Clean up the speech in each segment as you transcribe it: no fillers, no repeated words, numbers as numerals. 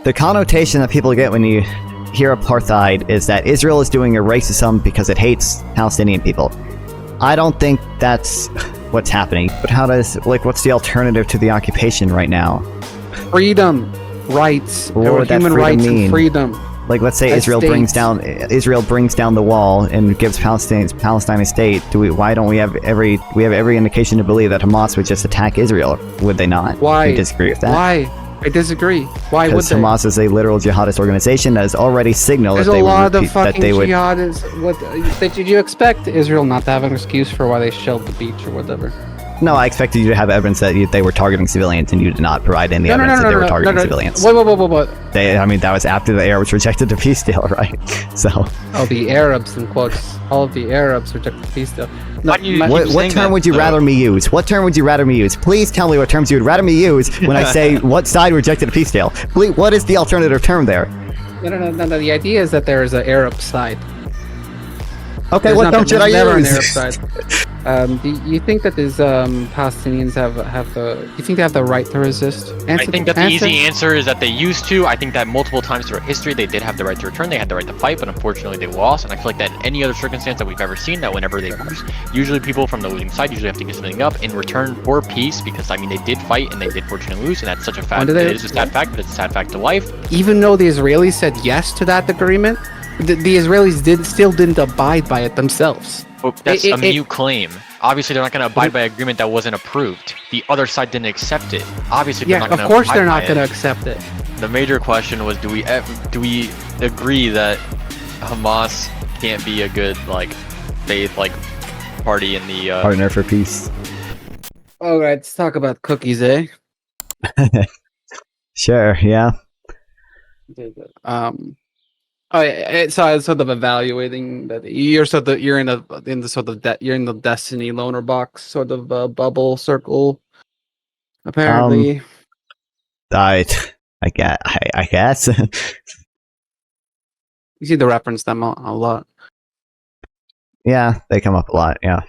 the connotation that people get when you hear apartheid is that Israel is doing a racism because it hates Palestinian people. I don't think that's what's happening. But what's the alternative to the occupation right now? Freedom, rights, or human rights and freedom. Like, let's say Israel brings down the wall and gives Palestine a state. Why don't we have every indication to believe that Hamas would just attack Israel? Would they not? Why? You disagree with that? Why? I disagree. Why would they? Because Hamas is a literal jihadist organization that has already signaled There's a lot of fucking jihadists. Did you expect Israel not to have an excuse for why they shelled the beach or whatever? No, I expected you to have evidence that they were targeting civilians, and you did not provide any evidence that they were targeting civilians. What? That was after the Arabs rejected the peace deal, right? So. Oh, the Arabs, in quotes. All of the Arabs rejected the peace deal. What term would you rather me use? What term would you rather me use? Please tell me what terms you would rather me use when I say what side rejected the peace deal. Please, what is the alternative term there? No. The idea is that there is an Arab side. Okay, what term should I never use? An Arab side. Do you think that these Palestinians have the? You think they have the right to resist? I think that the easy answer is that they used to. I think that multiple times throughout history they did have the right to return. They had the right to fight, but unfortunately they lost. And I feel like that in any other circumstance that we've ever seen, that whenever they lose, usually people from the losing side usually have to give something up in return for peace. Because I mean, they did fight and they did fortunately lose, and that's such a fact. It is a sad fact, but it's a sad fact to life. Even though the Israelis said yes to that agreement, the Israelis still didn't abide by it themselves. Well, that's a mute claim. Obviously, they're not going to abide by an agreement that wasn't approved. The other side didn't accept it. Obviously, they're not going to. Of course, they're not going to accept it. The major question was, do we agree that Hamas can't be a good faith party in the partner for peace? All right, let's talk about cookies, eh? Sure. Yeah. Oh, yeah, so I was sort of evaluating that you're in the Destiny loner box sort of bubble circle. Apparently, I guess. You see the reference them a lot. Yeah, they come up a lot. Yeah.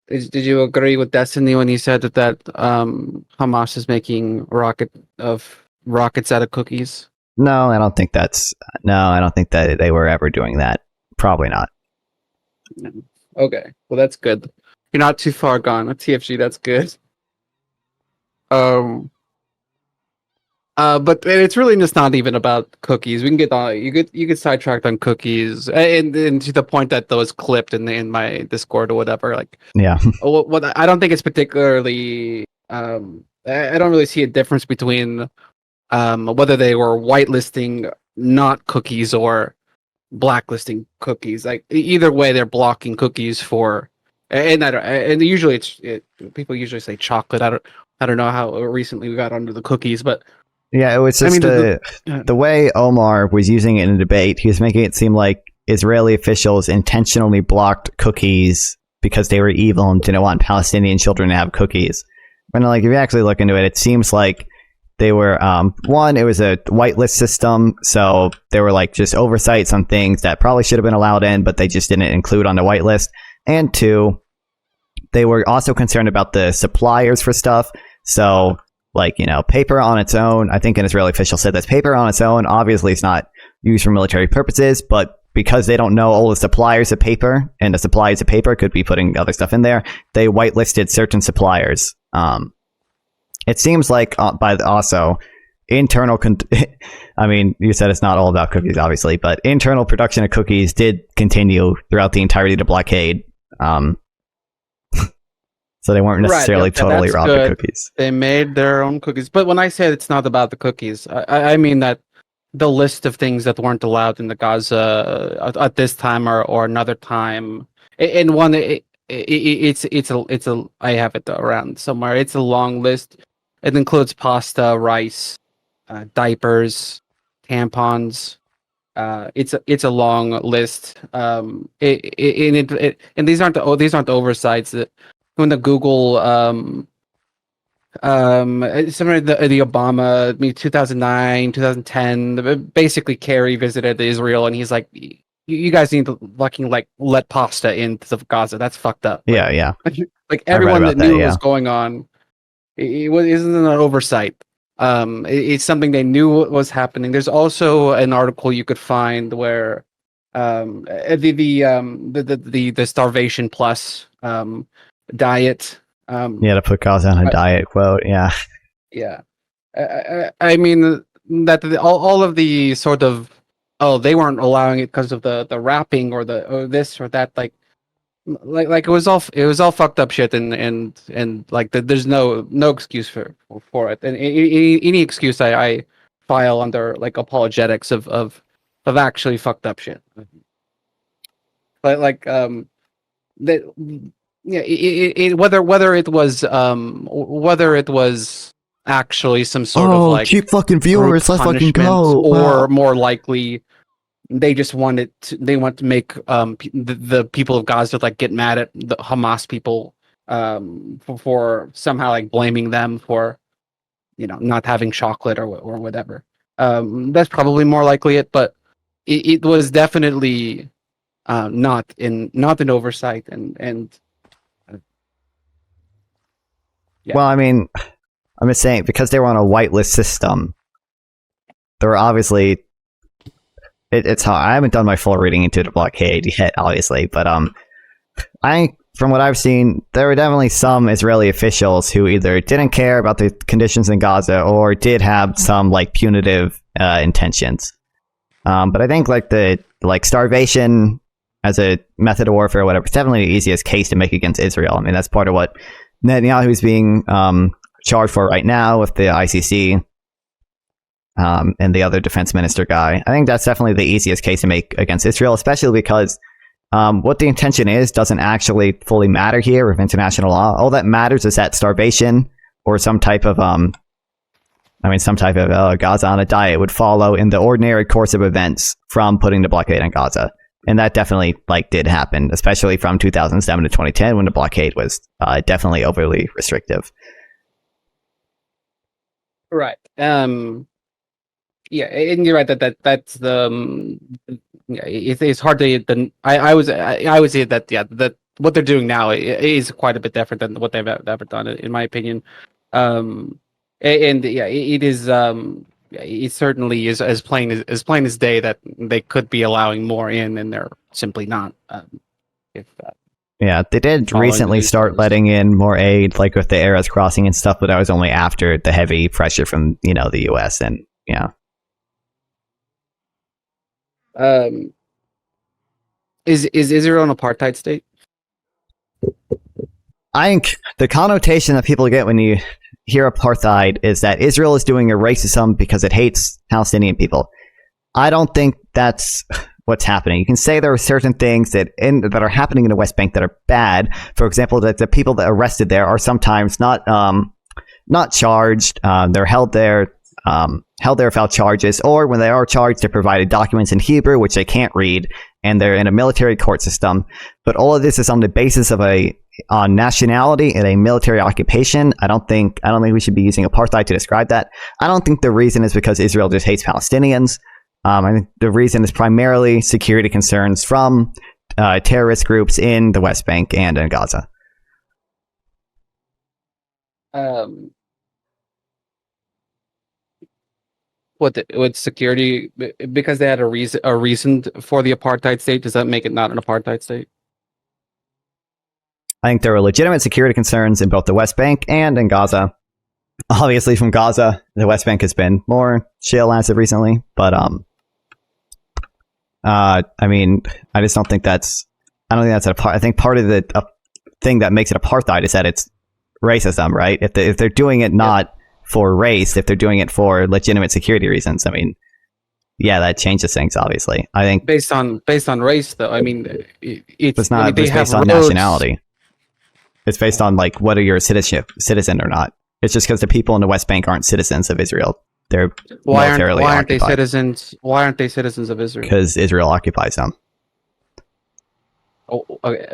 Did you agree with Destiny when he said that Hamas is making rockets out of cookies? No, I don't think that they were ever doing that. Probably not. Okay, well that's good. You're not too far gone with TFG. That's good. But it's really just not even about cookies. We can get on. You get sidetracked on cookies, and to the point that was clipped in my Discord or whatever. Yeah. What I don't think it's particularly. I don't really see a difference between whether they were whitelisting not cookies or blacklisting cookies. Either way, they're blocking cookies for, and usually people usually say chocolate. I don't know how recently we got onto the cookies, but yeah, it was just the way Omar was using it in a debate. He was making it seem like Israeli officials intentionally blocked cookies because they were evil and didn't want Palestinian children to have cookies. When if you actually look into it, it seems like they were it was a whitelist system, so there were just oversights on things that probably should have been allowed in, but they just didn't include on the whitelist. And two, they were also concerned about the suppliers for stuff. So paper on its own, I think an Israeli official said this, paper on its own obviously is not used for military purposes, but because they don't know all the suppliers of paper, and the suppliers of paper could be putting other stuff in there, they whitelisted certain suppliers. It seems like also internal. I mean, you said it's not all about cookies, obviously, but internal production of cookies did continue throughout the entirety of the blockade. So they weren't necessarily totally robbed of cookies. They made their own cookies. But when I say it's not about the cookies, I mean that the list of things that weren't allowed in the Gaza at this time or another time. And one, it's a I have it around somewhere. It's a long list. It includes pasta, rice, diapers, tampons. It's a long list. And these aren't the oversights that when the Google some of the Obama 2009 2010 basically Kerry visited Israel and he's like, you guys need to fucking let pasta into Gaza. That's fucked up. Yeah. Everyone that knew what was going on isn't an oversight. It's something they knew was happening. There's also an article you could find where the starvation plus diet. To put Gaza on a diet quote. Yeah. Yeah, I mean that all of the sort of they weren't allowing it because of the wrapping or this or that, like it was all fucked up shit, and like there's no excuse for it, and any excuse I file under like apologetics of actually fucked up shit. But like that, yeah, whether it was actually some sort of like cheap fucking viewers, let's fucking go, or more likely they just want to make the people of Gaza like get mad at the Hamas people for somehow like blaming them for not having chocolate or whatever. That's probably more likely it, but it was definitely not an oversight and yeah. Well, I mean, I'm just saying, because they were on a whitelist system, there were obviously it's hard. I haven't done my full reading into the blockade yet, obviously, but from what I've seen, there were definitely some Israeli officials who either didn't care about the conditions in Gaza or did have some like punitive intentions. But I think like starvation as a method of warfare or whatever, it's definitely the easiest case to make against Israel. I mean, that's part of what Netanyahu's being charged for right now with the ICC and the other defense minister guy. I think that's definitely the easiest case to make against Israel, especially because what the intention is doesn't actually fully matter here with international law. All that matters is that starvation or some type of Gaza on a diet would follow in the ordinary course of events from putting the blockade on Gaza. And that definitely did happen, especially from 2007 to 2010 when the blockade was definitely overly restrictive. Right. Yeah, and you're right that's the it's hard to. I would say that that what they're doing now is quite a bit different than what they've ever done, in my opinion. And yeah, it is. It certainly is as plain as day that they could be allowing more in, and they're simply not. Yeah, they did recently start letting in more aid, like with the Erez crossing and stuff, but that was only after the heavy pressure from the U.S. and yeah. Is Israel an apartheid state? I think the connotation that people get when you hear apartheid is that Israel is doing a racism because it hates Palestinian people. I don't think that's what's happening. You can say there are certain things that are happening in the West Bank that are bad. For example, that the people that are arrested there are sometimes not charged. They're held there without charges, or when they are charged, they're provided documents in Hebrew, which they can't read, and they're in a military court system. But all of this is on the basis of on nationality and a military occupation. I don't think we should be using apartheid to describe that. I don't think the reason is because Israel just hates Palestinians. I think the reason is primarily security concerns from terrorist groups in the West Bank and in Gaza. What security? Because they had a reason for the apartheid state. Does that make it not an apartheid state? I think there are legitimate security concerns in both the West Bank and in Gaza. Obviously, from Gaza, the West Bank has been more chill as of recently, but I mean, I just don't think that's. I don't think that's I think part of the thing that makes it apartheid is that it's racism, right? If they're doing it not for race, if they're doing it for legitimate security reasons, I mean, yeah, that changes things. Obviously, I think based on race, though. I mean, it's not. It's based on nationality. It's based on whether you're a citizen or not. It's just because the people in the West Bank aren't citizens of Israel. They're militarily occupied. Why aren't they citizens? Why aren't they citizens of Israel? Because Israel occupies them. Oh, okay.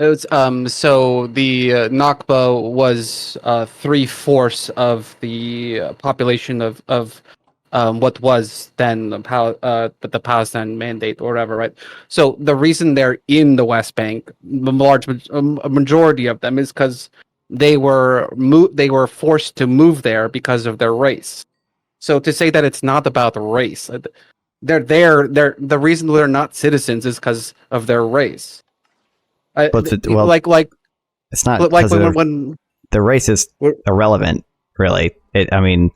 So the Nakba was 3/4 of the population of what was then the Palestine Mandate or whatever, right? So the reason they're in the West Bank, a majority of them, is because they were forced to move there because of their race. So to say that it's not about race, they're there. The reason they're not citizens is because of their race. But it's not like because when the race is irrelevant, really. I mean,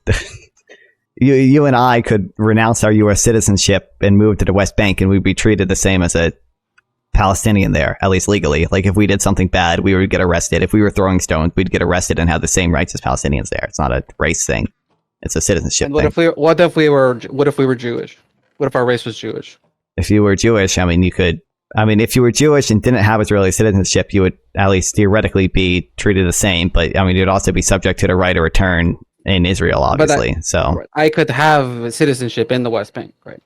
you and I could renounce our U.S. citizenship and move to the West Bank, and we'd be treated the same as a Palestinian there, at least legally. Like if we did something bad, we would get arrested. If we were throwing stones, we'd get arrested and have the same rights as Palestinians there. It's not a race thing; it's a citizenship and what thing. What if we were Jewish? What if our race was Jewish? If you were Jewish, I mean, you could. I mean, if you were Jewish and didn't have Israeli citizenship, you would at least theoretically be treated the same. But I mean, you'd also be subject to the right of return in Israel, obviously. So I could have citizenship in the West Bank, right?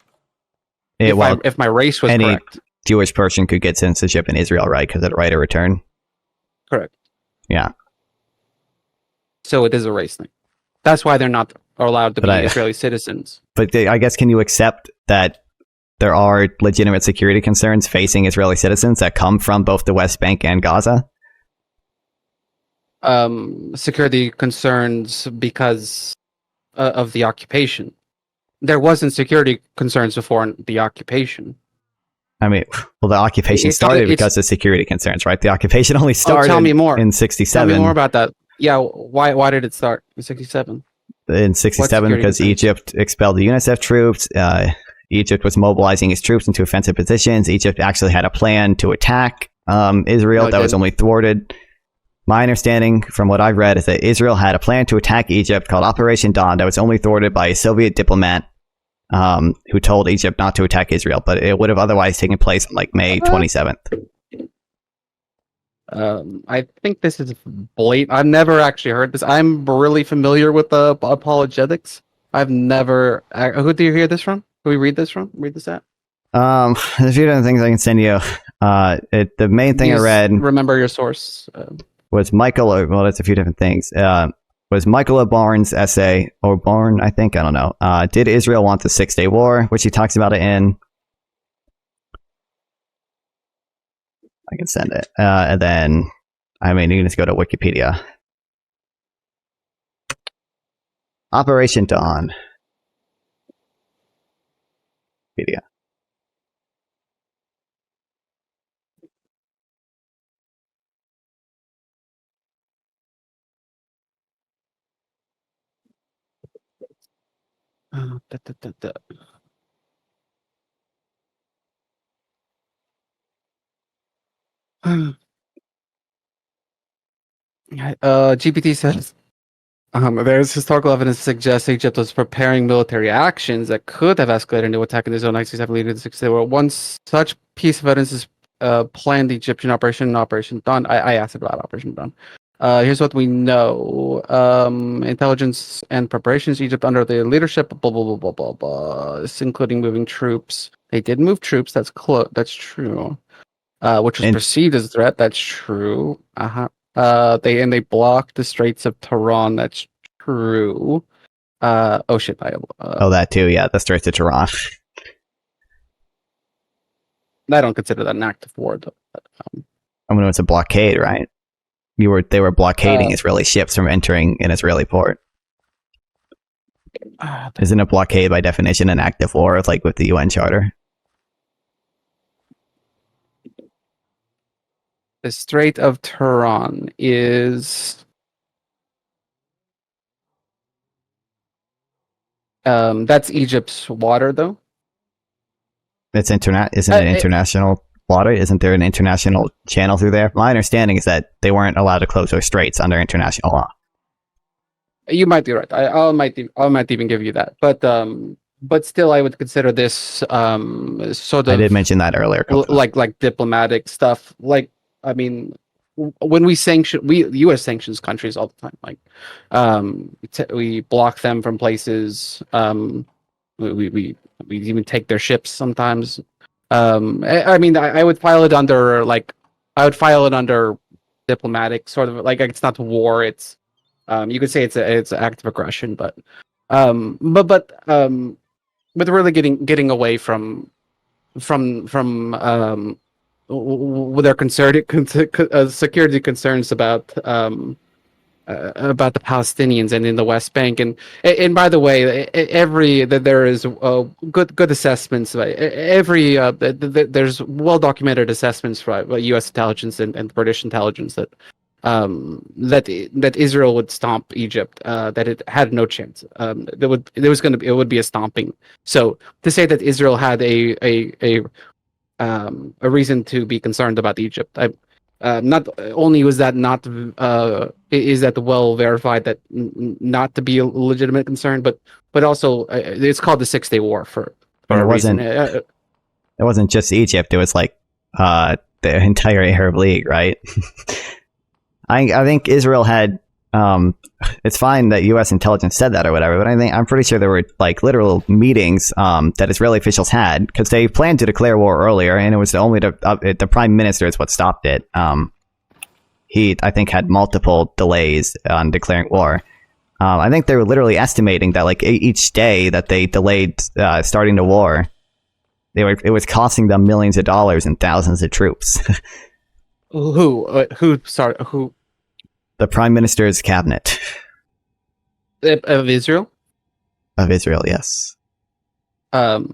If if my race was any correct. Jewish person could get citizenship in Israel, right? Because of the right of return. Correct. Yeah. So it is a race thing. That's why they're not allowed to be Israeli citizens. But I guess, can you accept that there are legitimate security concerns facing Israeli citizens that come from both the West Bank and Gaza? Security concerns because of the occupation. There wasn't security concerns before the occupation. I mean, well, the occupation started because of security concerns, right? The occupation only started tell me more. in 67. Tell me more about that. Yeah, why did it start in 67? In 67, because Egypt expelled the UNICEF troops. Egypt was mobilizing its troops into offensive positions. Egypt actually had a plan to attack Israel that was only thwarted. My understanding from what I've read is that Israel had a plan to attack Egypt called Operation Dawn that was only thwarted by a Soviet diplomat who told Egypt not to attack Israel, but it would have otherwise taken place on like May 27th. I think this is blatant. I've never actually heard this. I'm really familiar with the apologetics. I've never. Who do you hear this from? Who we read this from? Read this at? There's a few different things I can send you. The main thing I read. Remember your source. Was Michael. Well, that's a few different things. Was Michael O'Barnes' essay, O'Barn, I think, I don't know. Did Israel want the 6-day war? Which he talks about it in. I can send it. And then, I mean, you can just go to Wikipedia. Operation Dawn. Wikipedia. GPT says there's historical evidence to suggest Egypt was preparing military actions that could have escalated into attacking the zone 1967 leading to the 6th War. One such piece of evidence is planned Egyptian Operation Dawn. I asked about Operation Dawn. Here's what we know. Intelligence and preparations. Egypt under the leadership of blah, blah, blah, blah, blah, blah. This including moving troops. They did move troops. That's true. Which was perceived as a threat. That's true. They blocked the Straits of Tehran. That's true. Oh shit! That too. Yeah, the Straits of Tehran. I don't consider that an act of war, though. I mean, it's a blockade, right? They were blockading Israeli ships from entering an Israeli port. Isn't a blockade by definition an act of war, like with the UN Charter? The Strait of Tehran is that's Egypt's water, though. Isn't it international water? Isn't there an international channel through there? My understanding is that they weren't allowed to close their straits under international law. You might be right. I might even give you that, but still, I would consider this sort of. I did mention that earlier. Like diplomatic stuff. Like, I mean, when we U.S. sanctions countries all the time. Like, we block them from places. We even take their ships sometimes. I mean, I would file it under diplomatic, sort of like it's not war. It's you could say it's an act of aggression, but really getting away from with their security concerns about about the Palestinians and in the West Bank. And by the way, there is good assessments. There's well documented assessments by U.S. intelligence and British intelligence that that Israel would stomp Egypt. That it had no chance. It would be a stomping. So to say that Israel had a reason to be concerned about Egypt, not only was that not is that well verified that not to be a legitimate concern, but also it's called the 6 Day War for a reason. It wasn't just Egypt; it was like the entire Arab League, right? I think Israel had. It's fine that U.S. intelligence said that or whatever, but I'm pretty sure there were like literal meetings that Israeli officials had because they planned to declare war earlier, and it was only the prime minister is what stopped it. He, I think, had multiple delays on declaring war. I think they were literally estimating that like each day that they delayed starting the war, it was costing them millions of dollars and thousands of troops. Who? The prime minister's cabinet of Israel. Of Israel, yes. Of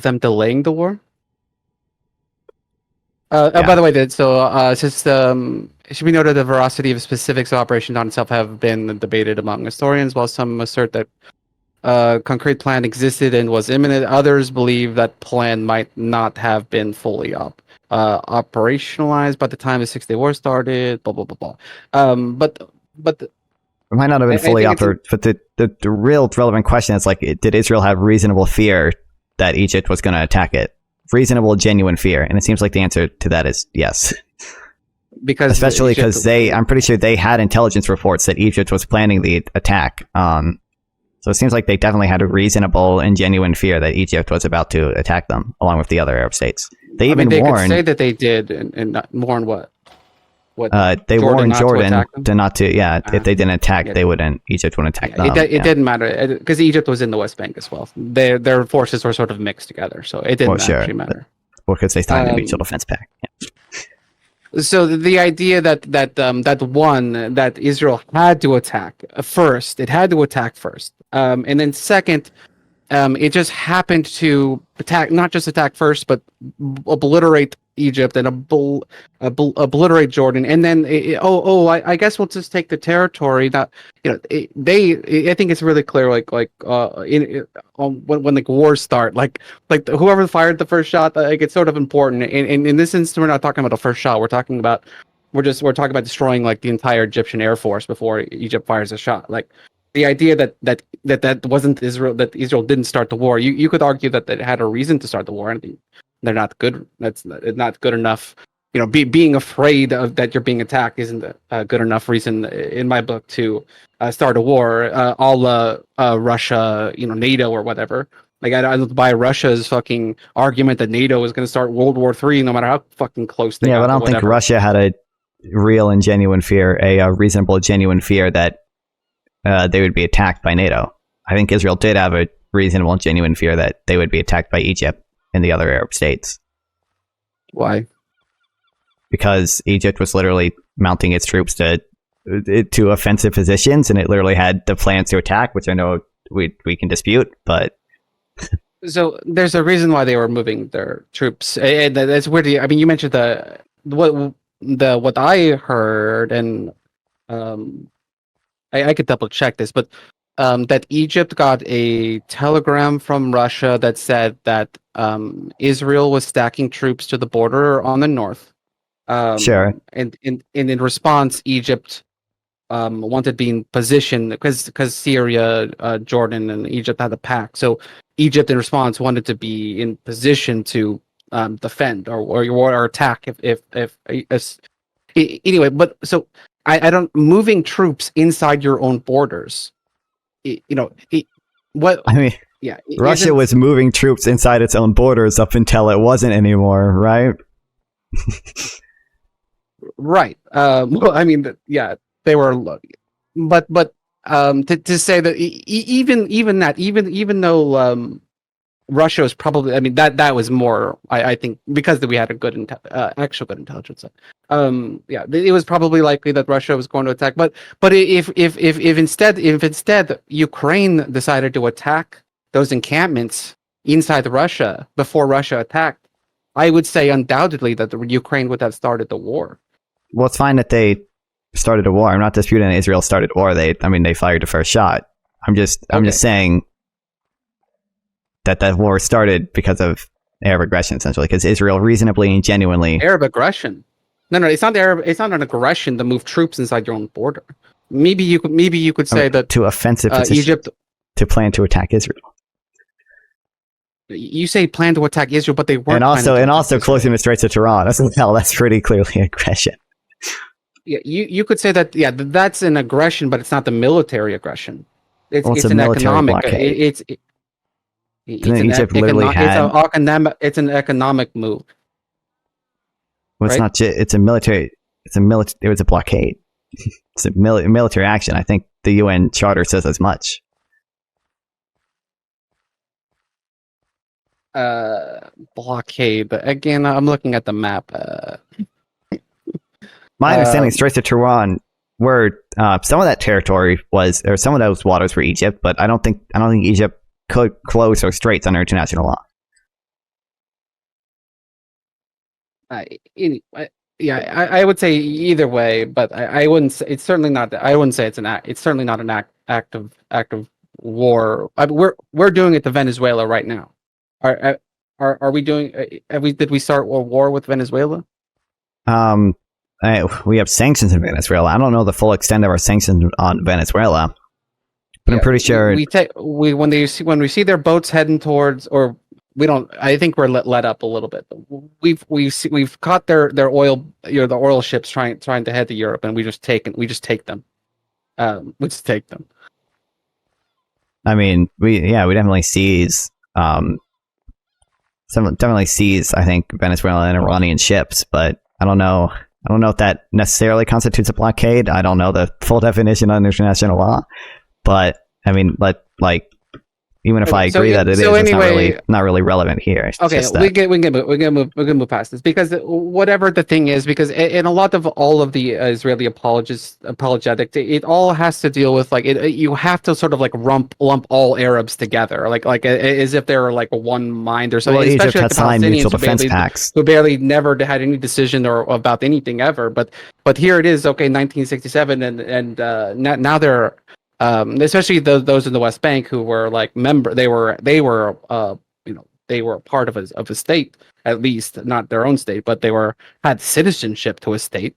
them delaying the war. Yeah. By the way, it should be noted the veracity of specifics of Operation Dawn itself have been debated among historians, while some assert that concrete plan existed and was imminent. Others believe that plan might not have been fully operationalized by the time the 6 Day War started. Blah blah blah blah. But it might not have been fully operational. But the real relevant question is like, did Israel have reasonable fear that Egypt was going to attack it? Reasonable, genuine fear, and it seems like the answer to that is yes. Because especially because I'm pretty sure they had intelligence reports that Egypt was planning the attack. So it seems like they definitely had a reasonable and genuine fear that Egypt was about to attack them, along with the other Arab states. They warned. Could say that they did, and not warn what? They warned Jordan to not to. Yeah, if they didn't attack, Egypt wouldn't attack them. It didn't matter because Egypt was in the West Bank as well. Their forces were sort of mixed together, so it didn't actually matter. Or because they signed the Mutual Defense Pact. Yeah. So the idea that Israel had to attack first, it had to attack first, and then second, it just happened to not just attack first, but obliterate Egypt and obliterate Jordan, and then I guess we'll just take the territory. That I think it's really clear, when like wars start, like whoever fired the first shot, like it's sort of important. And in this instance, we're not talking about the first shot. We're talking about destroying like the entire Egyptian Air Force before Egypt fires a shot. Like the idea that wasn't Israel, that Israel didn't start the war. You could argue that it had a reason to start the war, and they're not good. That's not good enough. Being afraid of that you're being attacked isn't a good enough reason in my book to start a war. All Russia, NATO or whatever. Like I don't buy Russia's fucking argument that NATO is going to start World War III, no matter how fucking close they are. Yeah, but I don't think Russia had a real and genuine fear, a reasonable, genuine fear that they would be attacked by NATO. I think Israel did have a reasonable and genuine fear that they would be attacked by Egypt and the other Arab states. Why? Because Egypt was literally mounting its troops to offensive positions, and it literally had the plans to attack, which I know we can dispute, but... So there's a reason why they were moving their troops. And that's weird. I mean, you mentioned what I heard, and I could double check this, but that Egypt got a telegram from Russia that said that Israel was stacking troops to the border on the north. Sure. And in response, Egypt wanted to be in position because Syria, Jordan, and Egypt had a pact. So Egypt, in response, wanted to be in position to defend or attack if anyway. But so I don't moving troops inside your own borders. What I mean, yeah, Russia was moving troops inside its own borders up until it wasn't anymore, right? Right. Well, I mean, yeah, they were, but to say that even though Russia was probably, I mean, that was more, I think, because we had a good actual good intelligence. Yeah, it was probably likely that Russia was going to attack. But if instead Ukraine decided to attack those encampments inside Russia before Russia attacked, I would say undoubtedly that Ukraine would have started the war. Well, it's fine that they started a war. I'm not disputing that Israel started a war. They fired the first shot. I'm just saying that war started because of Arab aggression, essentially, because Israel reasonably and genuinely Arab aggression. No, it's not It's not an aggression to move troops inside your own border. Maybe you could say that to offensive position, Egypt to plan to attack Israel. You say plan to attack Israel, but they weren't. And also closing the Straits of Tehran. That's pretty clearly aggression. Yeah, you could say that. Yeah, that's an aggression, but it's not the military aggression. It's an economic blockade. It's an economic move. Well, it's right? not just, it's a military, it was a blockade. It's a military action. I think the UN Charter says as much. Blockade. Again, I'm looking at the map. My understanding, Straits of Tehran were some of that territory was, or some of those waters were Egypt, but I don't think Egypt could close those straits under international law. I would say either way, but I wouldn't say it's certainly not. I wouldn't say it's an act. It's certainly not an act of war. We're doing it to Venezuela right now. Are we doing? Did we start a war with Venezuela? We have sanctions in Venezuela. I don't know the full extent of our sanctions on Venezuela, but I'm pretty sure when we see their boats heading towards, or we don't. I think we're let up a little bit. We've caught their oil, the oil ships trying to head to Europe, and we just take them. We just take them. I mean, we definitely seize. Definitely seize, I think, Venezuelan and Iranian ships, but I don't know if that necessarily constitutes a blockade. I don't know the full definition on international law, but I mean, even if I agree that it is, anyway, it's not really relevant here. Okay, we can move past this, because whatever the thing is, because in a lot of all of the Israeli apologetics, it all has to deal with you have to sort of lump all Arabs together, like as if they're like one mind or something. Well, especially Egypt had signed mutual defense pacts, who barely never had any decision or about anything ever. But here it is, 1967, and now they're. Especially those in the West Bank who were they were a part of a state, at least not their own state, but they had citizenship to a state.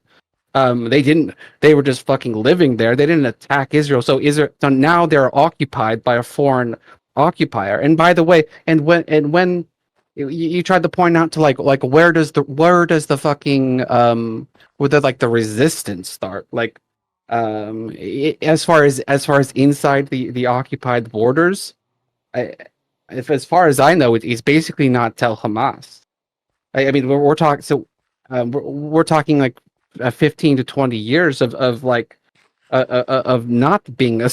They were just fucking living there. They didn't attack Israel. So now they're occupied by a foreign occupier. And by the way, when you tried to point out to where does the fucking the resistance start? As far as inside the occupied borders, as far as I know, it's basically not tell Hamas. I mean, we're talking. So we're talking 15 to 20 years of not being there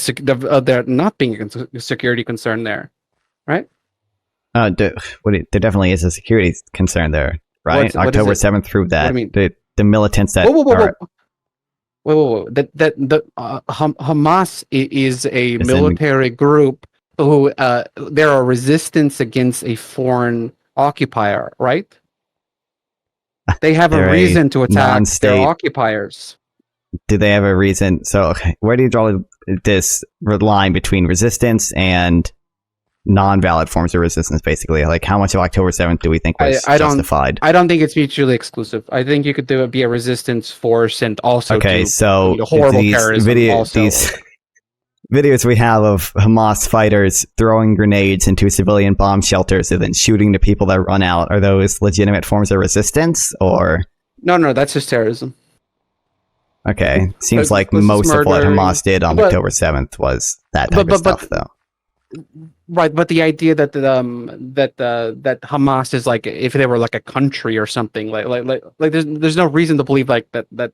not being a security concern there, right? There definitely is a security concern there, right? October 7th proved that. What do you mean? The militants that Whoa. Hamas is a military group who they're a resistance against a foreign occupier, right? They have a reason to attack their occupiers. Do they have a reason? So, where do you draw this line between resistance and non-valid forms of resistance, basically? How much of October 7th do we think was justified? I don't think it's mutually exclusive. I think you could be a resistance force and also so horrible terrorism. These videos we have of Hamas fighters throwing grenades into civilian bomb shelters and then shooting the people that run out, are those legitimate forms of resistance, or? No, that's just terrorism. Okay, seems like most of what Hamas did on October 7th was that type of stuff, though. Right, but the idea that that Hamas is if they were a country or something, there's no reason to believe that.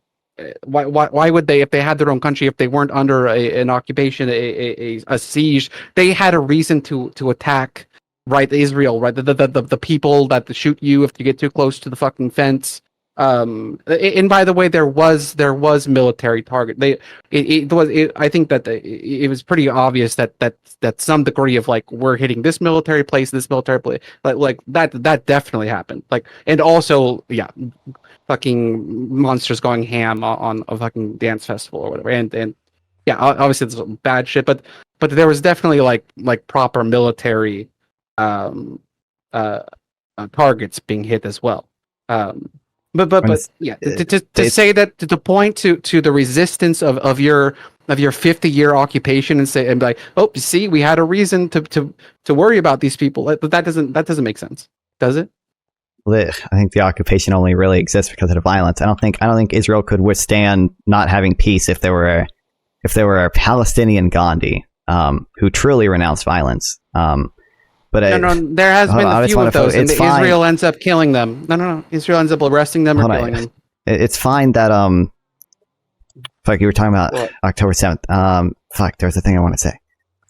Why would they, if they had their own country, if they weren't under an occupation, a siege, they had a reason to attack, right? Israel, right? The people that shoot you if you get too close to the fucking fence, And by the way, there was military target. I think that it was pretty obvious that some degree of like, we're hitting this military place, like that definitely happened. Like, and also, yeah, fucking monsters going ham on a fucking dance festival or whatever, and yeah, obviously it's bad shit, but there was definitely like proper military targets being hit as well. But yeah, to say that, to point to the resistance of your 50-year occupation and be like, oh, see, we had a reason to worry about these people. That doesn't make sense, does it? I think the occupation only really exists because of the violence. I don't think Israel could withstand not having peace if there were a Palestinian Gandhi who truly renounced violence. But no, there has been a few of those, and Israel ends up killing them. No, Israel ends up arresting them or killing them. It's fine that fuck, you were talking about what? October 7th. Fuck, there was a thing I want to say.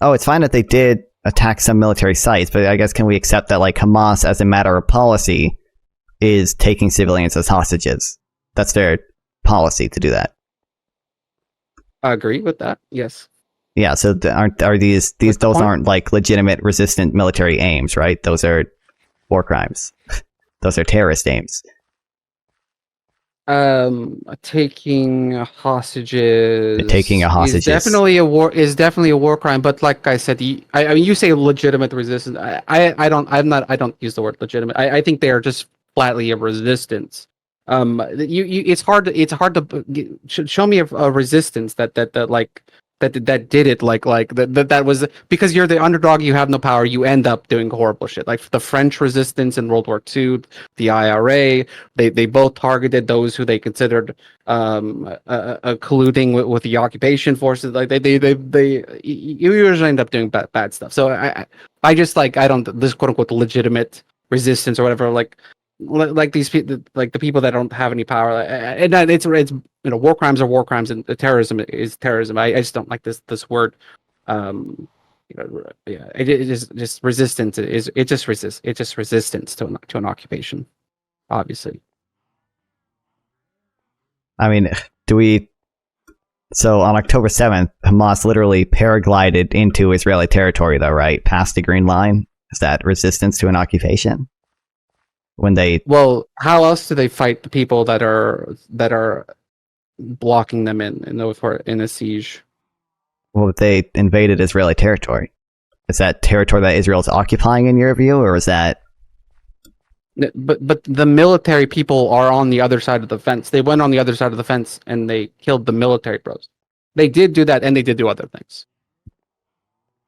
Oh, it's fine that they did attack some military sites, but I guess can we accept that like Hamas, as a matter of policy, is taking civilians as hostages? That's their policy to do that. I agree with that. Yes. Yeah, so are these those aren't like legitimate resistant military aims, right? Those are war crimes. Those are terrorist aims. Taking hostages. Taking a hostage is definitely a war crime. But like I said, I mean, you say legitimate resistance. I don't use the word legitimate. I think they are just flatly a resistance. It's hard to show me a resistance that did it like that was because you're the underdog, you have no power, you end up doing horrible shit. Like the French resistance in World War II, the IRA, they both targeted those who they considered colluding with the occupation forces. Like they you usually end up doing bad stuff. So I just like, I don't, this quote unquote legitimate resistance or whatever, like these people, like the people that don't have any power, and it's war crimes are war crimes, and terrorism is terrorism. I just don't like this word. Yeah, it is just resistance. It just resistance to an occupation, obviously. I mean, so on October 7th, Hamas literally paraglided into Israeli territory, though, right? Past the Green Line. Is that resistance to an occupation? How else do they fight the people that are blocking them in a siege? Well, they invaded Israeli territory. Is that territory that Israel's occupying in your view, or is that? But the military people are on the other side of the fence. They went on the other side of the fence and they killed the military bros. They did do that, and they did do other things.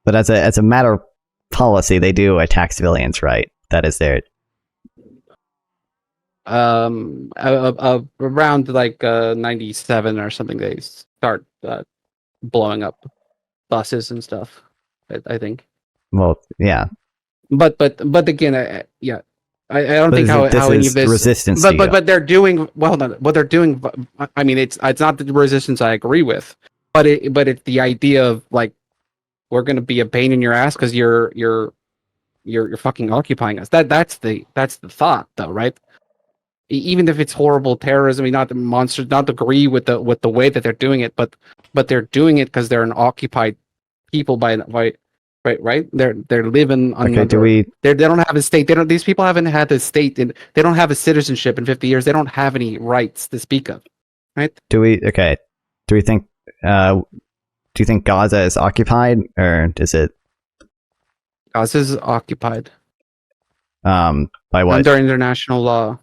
But as a matter of policy, they do attack civilians, right? That is their. Around like 97 or something, they start blowing up buses and stuff, I think. Well, yeah. But again, yeah, I don't think how any of this resistance. But they're doing well. What they're doing, I mean, it's not the resistance I agree with, but it's the idea of like, we're gonna be a pain in your ass because you're fucking occupying us. That's the thought, though, right? Even if it's horrible terrorism, I mean, not the monsters, not agree with the way that they're doing it, but they're doing it because they're an occupied people by right. They're living on. Okay, they don't have a state. These people haven't had a state, and they don't have a citizenship in 50 years. They don't have any rights to speak of, right? Do you think Gaza is occupied, or is it? Gaza is occupied. By what? Under international law.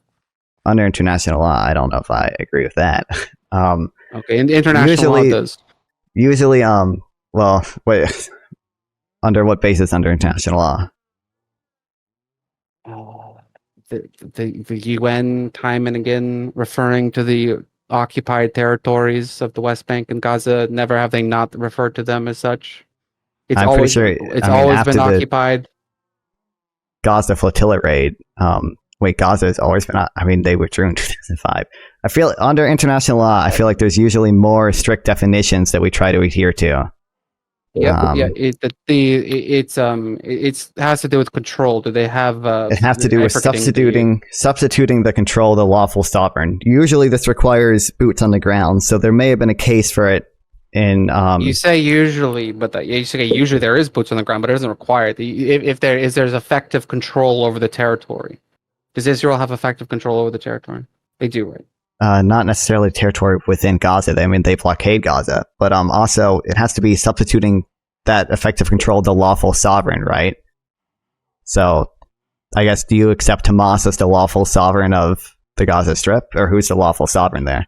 Under international law, I don't know if I agree with that. Okay, and international law does. Usually, well, wait, under what basis under international law? The UN time and again referring to the occupied territories of the West Bank and Gaza. Never have they not referred to them as such. I'm pretty sure it's always been occupied. Gaza flotilla raid. Wait, Gaza has always been. I mean, they withdrew in 2005. I feel under international law, I feel like there's usually more strict definitions that we try to adhere to. Yeah, yeah. It has to do with control. Do they have? It has to do with substituting the control of the lawful sovereign. Usually, this requires boots on the ground. So there may have been a case for it in. You say usually, but you say usually there is boots on the ground, but it isn't required. If there's effective control over the territory, does Israel have effective control over the territory? They do, right? Not necessarily territory within Gaza. I mean, they blockade Gaza, but also it has to be substituting that effective control of the lawful sovereign, right? So, I guess, do you accept Hamas as the lawful sovereign of the Gaza Strip, or who's the lawful sovereign there?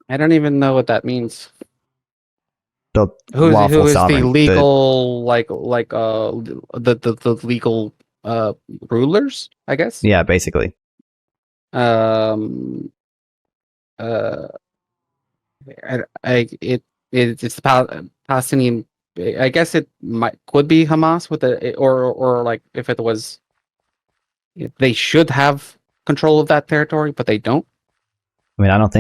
I don't even know what that means. The who is sovereign, the legal the legal rulers? I guess. Yeah, basically. It's the Palestinian. I guess it could be Hamas with or like if it was, they should have control of that territory, but they don't. I mean, I don't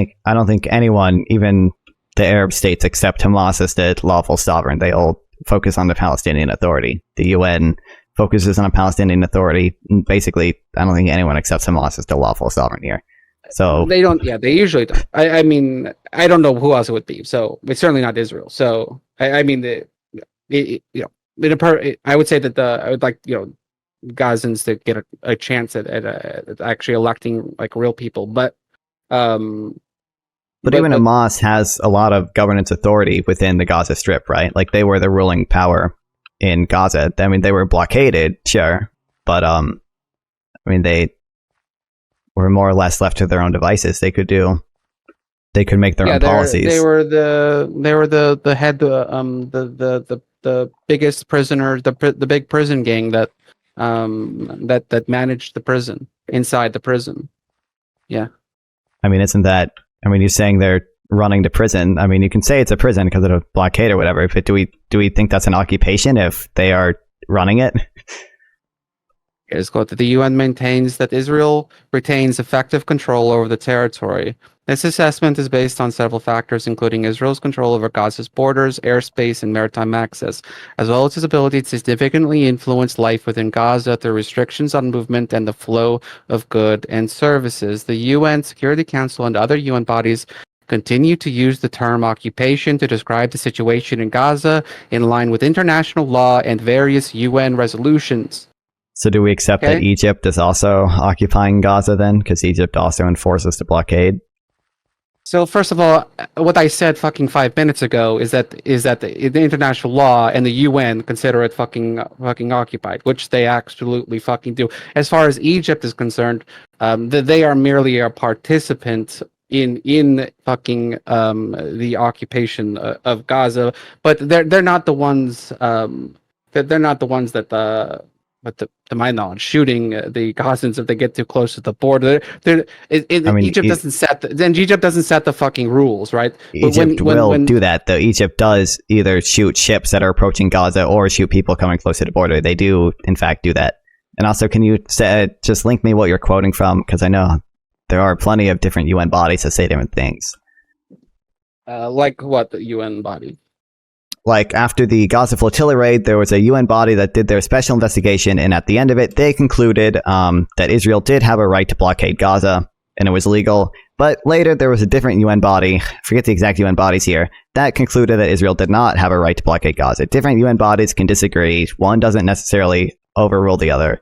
think anyone, even the Arab states, accept Hamas as the lawful sovereign. They all focus on the Palestinian Authority. The UN focuses on a Palestinian Authority. Basically, I don't think anyone accepts Hamas as the lawful sovereign here. So they don't. Yeah, they usually don't. I mean, I don't know who else it would be. So it's certainly not Israel. So I mean, I would say that I would like Gazans to get a chance at actually electing like real people, but even Hamas has a lot of governance authority within the Gaza Strip, right? Like they were the ruling power in Gaza. I mean, they were blockaded, sure, but I mean, they were more or less left to their own devices. They could make their own policies. They were the head, the biggest prisoner, the big prison gang that managed the prison inside the prison. Yeah. I mean, you're saying they're running the prison. I mean, you can say it's a prison because of a blockade or whatever, but do we think that's an occupation if they are running it? Here's quote: the UN maintains that Israel retains effective control over the territory. This assessment is based on several factors, including Israel's control over Gaza's borders, airspace, and maritime access, as well as its ability to significantly influence life within Gaza through restrictions on movement and the flow of goods and services. The UN Security Council and other UN bodies continue to use the term occupation to describe the situation in Gaza in line with international law and various UN resolutions. So do we accept that Egypt is also occupying Gaza then? Because Egypt also enforces the blockade? So first of all, what I said fucking 5 minutes ago is that the international law and the UN consider it fucking occupied, which they absolutely fucking do. As far as Egypt is concerned, they are merely a participant in fucking the occupation of Gaza, but they're not the ones they're not the ones that to my knowledge, shooting the Gazans if they get too close to the border. Egypt doesn't set the fucking rules, right? Egypt will do that, though. Egypt does either shoot ships that are approaching Gaza or shoot people coming close to the border. They do, in fact, do that. And also, can you just link me what you're quoting from? Because I know there are plenty of different UN bodies that say different things. Like what, the UN body? Like, after the Gaza flotilla raid, there was a UN body that did their special investigation, and at the end of it, they concluded that Israel did have a right to blockade Gaza, and it was legal. But later, there was a different UN body, I forget the exact UN bodies here, that concluded that Israel did not have a right to blockade Gaza. Different UN bodies can disagree. One doesn't necessarily overrule the other.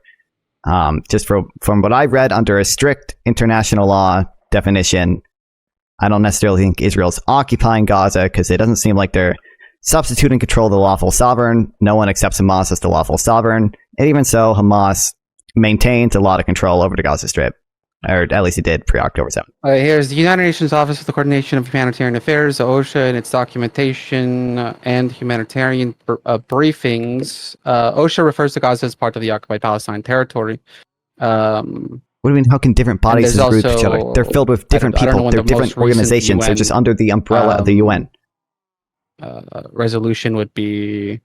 Just from what I've read, under a strict international law definition, I don't necessarily think Israel's occupying Gaza, because it doesn't seem like they're substituting control of the lawful sovereign. No one accepts Hamas as the lawful sovereign. And even so, Hamas maintains a lot of control over the Gaza Strip. Or at least it did pre-October 7th. Here's the United Nations Office for the Coordination of Humanitarian Affairs, OSHA, and its documentation and humanitarian briefings. OSHA refers to Gaza as part of the occupied Palestine territory. What do you mean, how can different bodies group each other? They're filled with different people. They're different organizations. They're just under the umbrella of the UN. Resolution would be,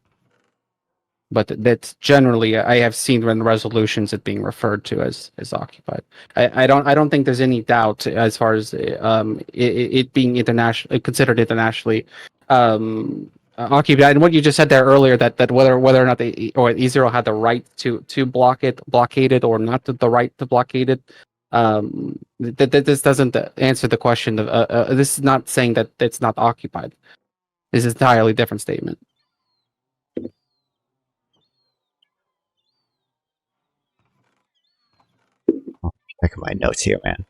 but that's generally, I have seen when resolutions it being referred to as occupied. I don't think there's any doubt as far as it being considered internationally. occupied. And what you just said there earlier, that whether or not Israel had the right to blockade it, or not the right to blockade it, this doesn't answer the question. This is not saying that it's not occupied. This is an entirely different statement. Check my notes here, man.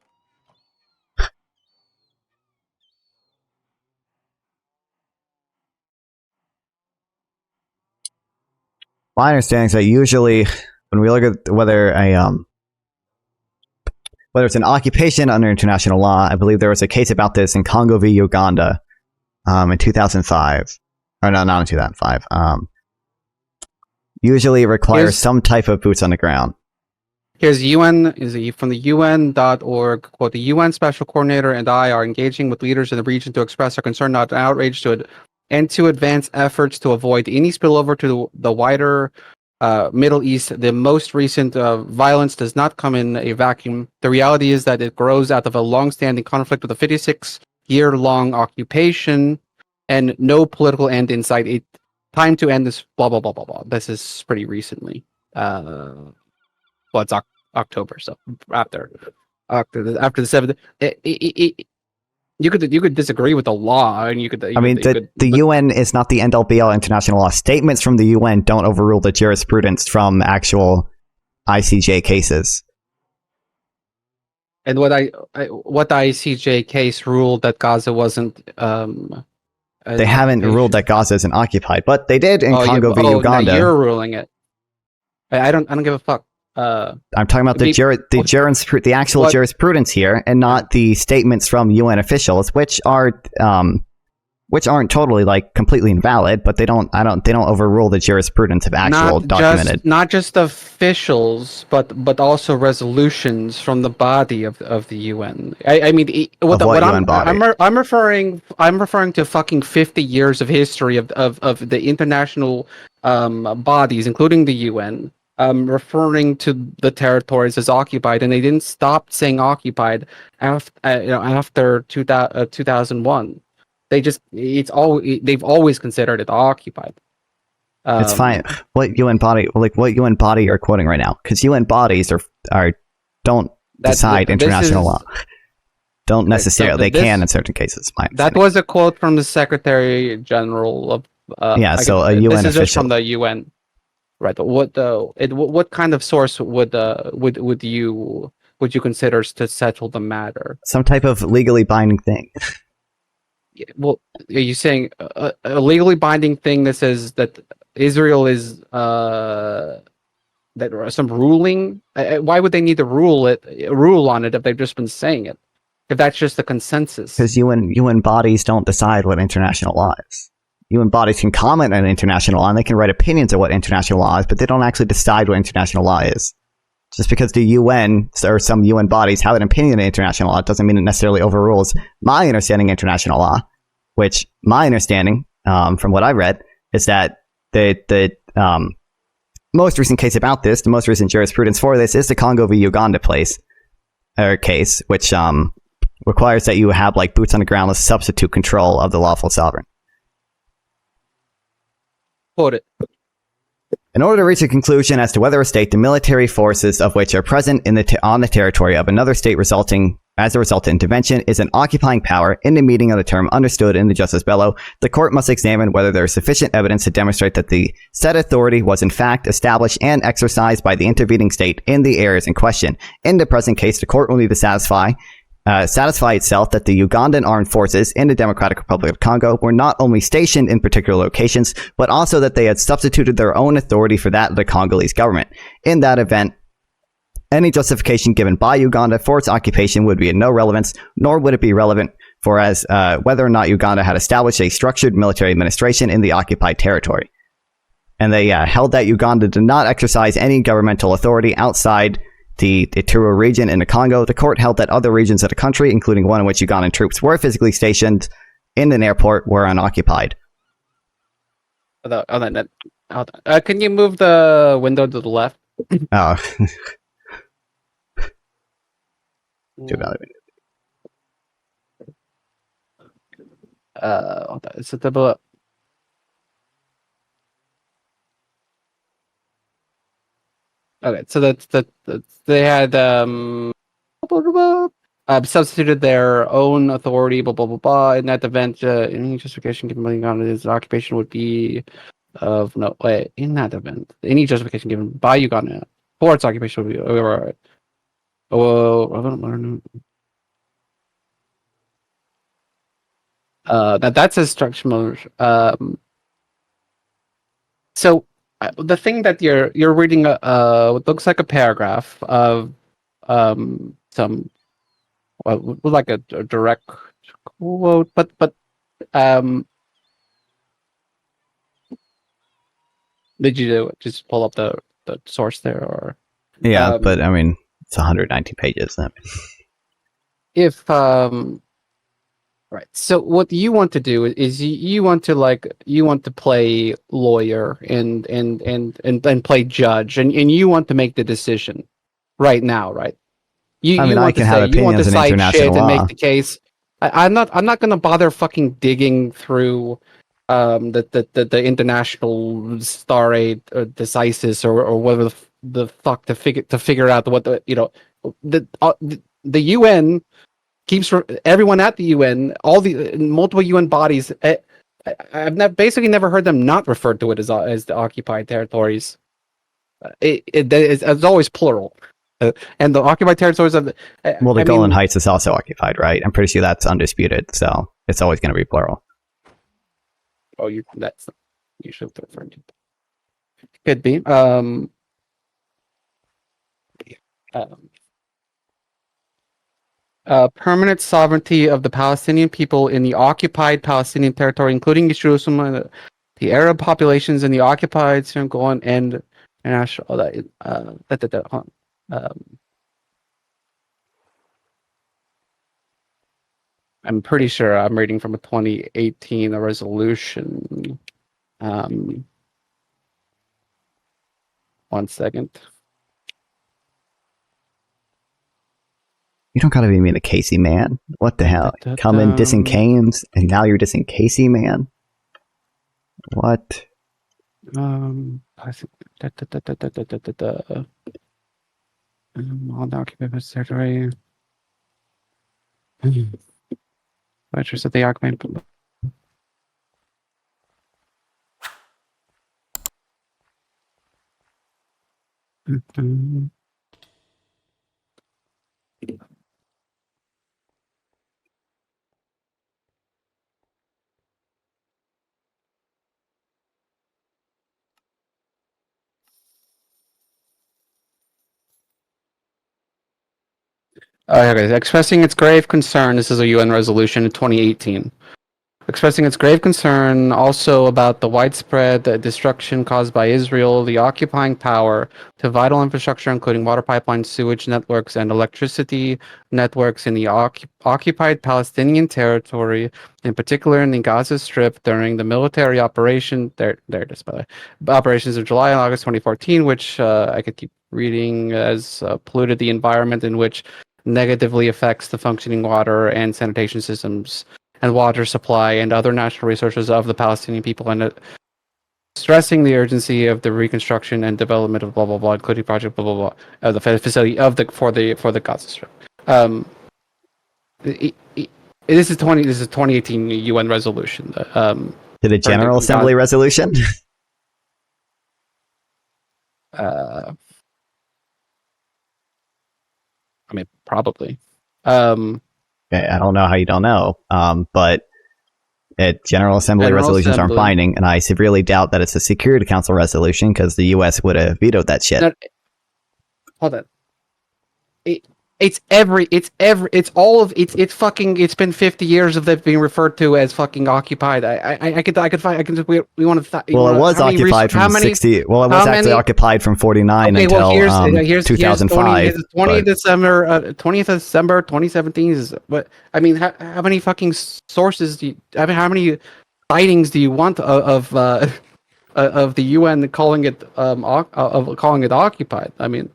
My understanding is that usually when we look at whether it's an occupation under international law, I believe there was a case about this in Congo v. Uganda in 2005. Or no, not in 2005. Usually it requires some type of boots on the ground. Here's from the UN.org, quote, the UN Special Coordinator and I are engaging with leaders in the region to express our concern, not outrage, and to advance efforts to avoid any spillover to the wider Middle East. The most recent violence does not come in a vacuum. The reality is that it grows out of a long-standing conflict with a 56-year-long occupation and no political end in sight. Time to end this, blah, blah, blah, blah, blah. This is pretty recently. Well, it's October, so after the 7th. You could disagree with the law, and the UN is not the end-all be-all international law. Statements from the UN don't overrule the jurisprudence from actual ICJ cases. And what the ICJ case ruled that Gaza wasn't. They haven't ruled that Gaza isn't occupied, but they did in Congo v. Uganda. Now you're ruling it. I don't give a fuck. I'm talking about the actual jurisprudence here, and not the statements from UN officials, which aren't totally like completely invalid, but they don't overrule the jurisprudence of actual documented. Not just officials, but also resolutions from the body of the UN. I'm referring to fucking 50 years of history of the international bodies, including the UN. Referring to the territories as occupied, and they didn't stop saying occupied after 2001. They've always considered it occupied. It's fine. What UN body you're quoting right now? Because UN bodies don't decide international law. Don't necessarily. They can in certain cases. That was a quote from the Secretary General of. A UN official. This is from the UN. Right, but what kind of source would you consider to settle the matter? Some type of legally binding thing. Well, are you saying a legally binding thing that says that Israel is that some ruling? Why would they need to rule on it if they've just been saying it? If that's just the consensus? Because UN bodies don't decide what international law is. UN bodies can comment on international law, and they can write opinions of what international law is, but they don't actually decide what international law is. Just because the UN or some UN bodies have an opinion on international law doesn't mean it necessarily overrules my understanding of international law, which my understanding, from what I read, is that the most recent case about this, the most recent jurisprudence for this, is the Congo v. Uganda case, which requires that you have like boots on the ground with substitute control of the lawful sovereign. Quote it. In order to reach a conclusion as to whether a state, the military forces of which are present on the territory of another state resulting as a result of intervention is an occupying power in the meaning of the term understood in the Justice Bellow, the court must examine whether there is sufficient evidence to demonstrate that the said authority was in fact established and exercised by the intervening state in the areas in question. In the present case, the court will need to satisfy itself that the Ugandan armed forces in the Democratic Republic of Congo were not only stationed in particular locations, but also that they had substituted their own authority for that of the Congolese government. In that event, any justification given by Uganda for its occupation would be of no relevance, nor would it be relevant for whether or not Uganda had established a structured military administration in the occupied territory. And they held that Uganda did not exercise any governmental authority outside the Ituri region in the Congo. The court held that other regions of the country, including one in which Ugandan troops were physically stationed in an airport, were unoccupied. Can you move the window to the left? Oh. Too bad. It's a double. Okay, so they had substituted their own authority, blah blah blah blah. In that event, any justification given by Uganda occupation would be of no way. In that event, any justification given by Uganda for its occupation would be alright. Oh, I don't know. That's instructional. So the thing that you're reading, what looks like a paragraph of some, well, like a direct quote, but did you just pull up the source there, or Yeah, but I mean, it's 190 pages. If right, so what you want to do is you want to play lawyer and play judge, and you want to make the decision right now, right? You I mean, you I want can to have say you want to opinions in cite international shit and law. make the case. I'm not gonna bother fucking digging through the international star aid or this ISIS or whatever the fuck to figure out what the UN keeps everyone at the UN, all the multiple UN bodies. I've basically never heard them not refer to it as the occupied territories. It's always plural, and the occupied territories of the. Well, the Golan Heights is also occupied, right? I'm pretty sure that's undisputed, so it's always going to be plural. Oh, that's usually what they're referring to. Could be. Permanent sovereignty of the Palestinian people in the occupied Palestinian territory, including East Jerusalem, the Arab populations in the occupied Golan and international. I'm pretty sure I'm reading from a 2018 resolution. 1 second. You don't gotta be mean to Casey, man. What the hell? Come in dissing Canes, and now you're dissing Casey, man. What? On the occupied territory. Vouchers of the occupied. Okay, expressing its grave concern. This is a UN resolution in 2018. Expressing its grave concern also about the widespread destruction caused by Israel, the occupying power to vital infrastructure, including water pipelines, sewage networks, and electricity networks in the occupied Palestinian territory, in particular in the Gaza Strip, during the military operation. There it is, by the way. Operations of July and August 2014, which I could keep reading, as polluted the environment, in which negatively affects the functioning water and sanitation systems and water supply and other natural resources of the Palestinian people, and stressing the urgency of the reconstruction and development of blah blah blah, including project blah blah blah of the facility of the for the Gaza Strip. This is 2018 UN resolution. Did a General Assembly resolution? I mean, probably. I don't know how you don't know, but General Assembly resolutions aren't binding, and I severely doubt that it's a Security Council resolution because the U.S. would have vetoed that shit. Hold on. It's been 50 years of that being referred to as fucking occupied. We want to. Well, it was occupied from 60. Well, it was actually occupied from 49 until 2005. 20th December 2017 is what I mean. How many fucking sources do you? I mean, how many sightings do you want of the UN calling it occupied? I mean.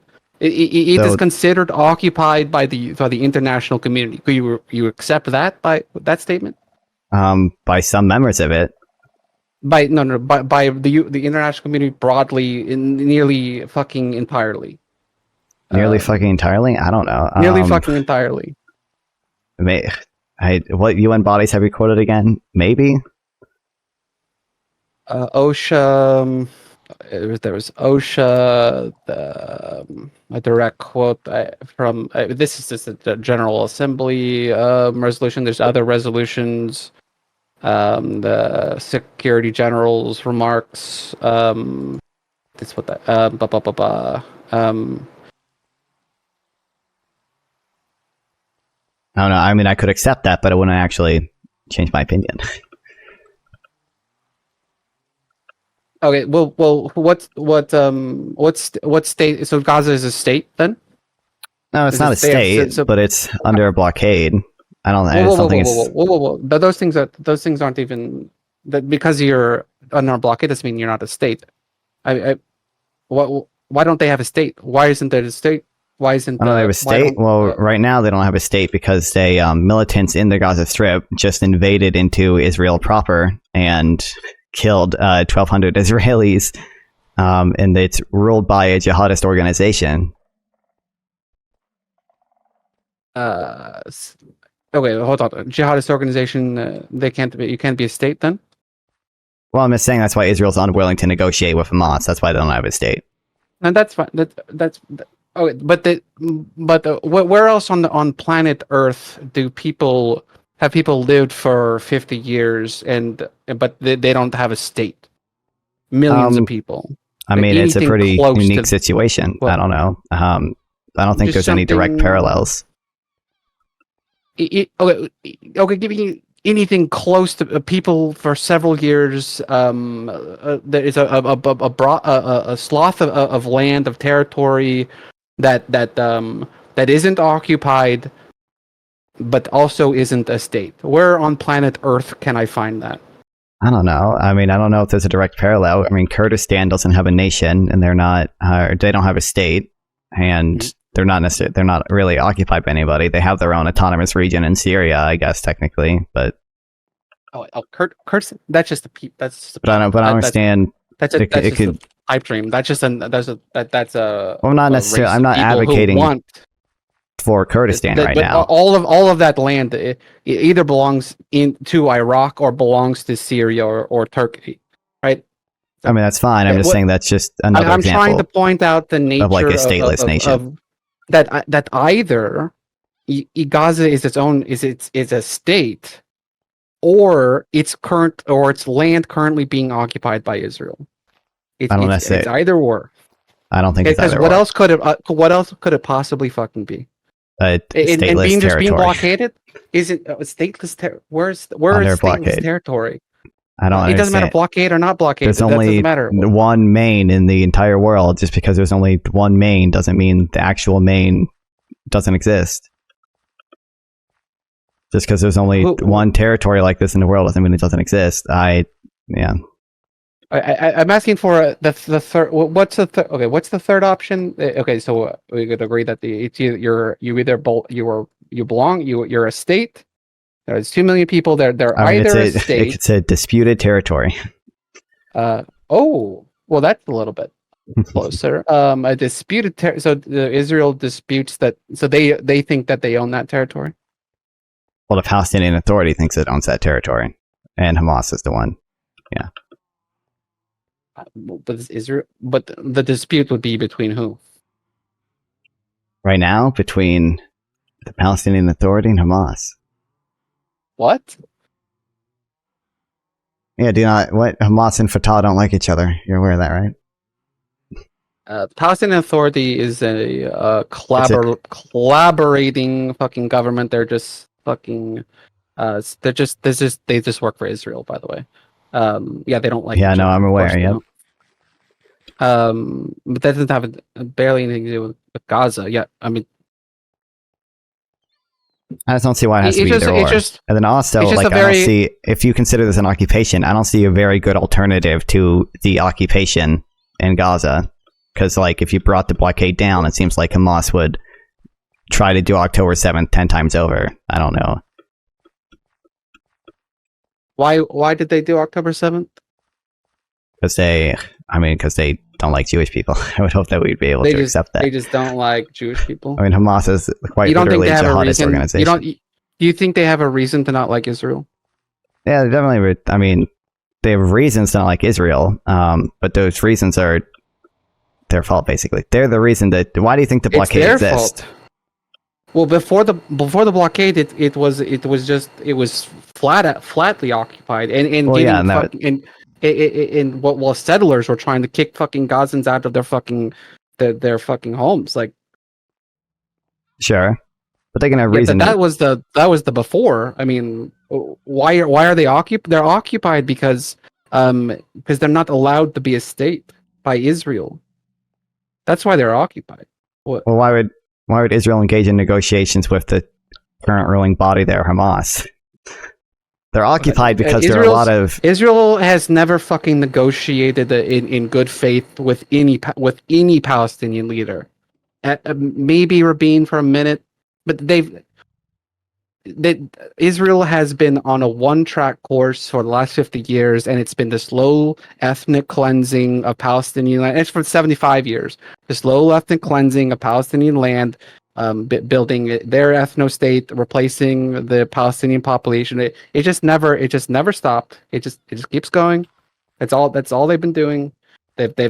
It is considered occupied by the international community. You accept that by that statement? By some members of it. By the international community broadly, nearly fucking entirely. Nearly fucking entirely? I don't know. Nearly fucking entirely. What UN bodies have you quoted again? Maybe? OSHA. There was OSHA. A direct quote from this is just a General Assembly resolution. There's other resolutions. The Security General's remarks. That's what that. I don't know. I mean, I could accept that, but it wouldn't actually change my opinion. Okay. Well. What state? So Gaza is a state then? No, it's not a state, but it's under a blockade. I don't think it's. Whoa. Those things aren't even that because you're under a blockade doesn't mean you're not a state. Why don't they have a state? Why isn't there a state? Why isn't they have a state? Well, right now they don't have a state because they militants in the Gaza Strip just invaded into Israel proper and killed 1,200 Israelis, and it's ruled by a jihadist organization. Okay, hold on. Jihadist organization. You can't be a state then. Well, I'm just saying that's why Israel's unwilling to negotiate with Hamas. That's why they don't have a state. And that's fine. That's okay. But where else on planet Earth have people lived for 50 years but they don't have a state? Millions of people. I mean, it's a pretty unique situation. I don't know. I don't think there's any direct parallels. Okay, giving anything close to people for several years. There is a swath of land, of territory that isn't occupied, but also isn't a state. Where on planet Earth can I find that? I don't know. I mean, I don't know if there's a direct parallel. I mean, Kurdistan doesn't have a nation, and they don't have a state, and they're not really occupied by anybody. They have their own autonomous region in Syria, I guess, technically, but. Kurdistan. That's just a peep. But I understand. That's a pipe dream. That's a. Well, I'm not necessarily. I'm not advocating for Kurdistan right now. All of that land it either belongs to Iraq or belongs to Syria or Turkey, right? I mean, that's fine. I'm just saying that's just another example. I'm trying to point out the nature of like a stateless nation. That either Gaza is is a state, or its land currently being occupied by Israel. It's either or. I don't think it's either. What else could it possibly fucking be? Stateless territory. Being blockaded? Is it a stateless? Where is stateless territory? I don't understand. It doesn't matter blockade or not blockade. There's only one main in the entire world. Just because there's only one main doesn't mean the actual main doesn't exist. Just because there's only one territory like this in the world doesn't mean it doesn't exist. I'm asking for the third. What's the third? Okay, what's the third option? Okay, so we could agree that you're a state. There's 2 million people. They're either a state. It's a disputed territory. Well, that's a little bit closer. A disputed so Israel disputes that. So they think that they own that territory. Well, the Palestinian Authority thinks it owns that territory, and Hamas is the one. Yeah. But the dispute would be between who? Right now, between the Palestinian Authority and Hamas. What? Yeah, Hamas and Fatah don't like each other. You're aware of that, right? The Palestinian Authority is a collaborating fucking government. They're just fucking. They just work for Israel, by the way. Yeah, they don't like. Yeah, no, I'm aware. Yep. But that doesn't have barely anything to do with Gaza. Yeah, I mean. I just don't see why it has to be either or. And then also, I don't see, if you consider this an occupation, I don't see a very good alternative to the occupation in Gaza. Because, if you brought the blockade down, it seems like Hamas would try to do October 7th 10 times over. I don't know. Why did they do October 7th? because they don't like Jewish people. I would hope that we'd be able to accept that. They just don't like Jewish people. I mean, Hamas is quite literally a jihadist organization. Do you think they have a reason to not like Israel? Yeah, they definitely. I mean, they have reasons to not like Israel, but those reasons are their fault. Basically, they're the reason that. Why do you think the blockade exists? Fault. Well, before the blockade, it was flatly occupied, and while settlers were trying to kick fucking Gazans out of their fucking homes, like. Sure, but they can have reason. But that was the before. I mean, why are they occupied? They're occupied because they're not allowed to be a state by Israel. That's why they're occupied. Well, why would Israel engage in negotiations with the current ruling body there, Hamas? They're occupied because there are a lot of... Israel has never fucking negotiated in good faith with any Palestinian leader. Maybe Rabin for a minute, but Israel has been on a one-track course for the last 50 years, and it's been the slow ethnic cleansing of Palestinian land. It's for 75 years. The slow ethnic cleansing of Palestinian land, building their ethno-state, replacing the Palestinian population. It just never stopped. It just keeps going. That's all they've been doing. And by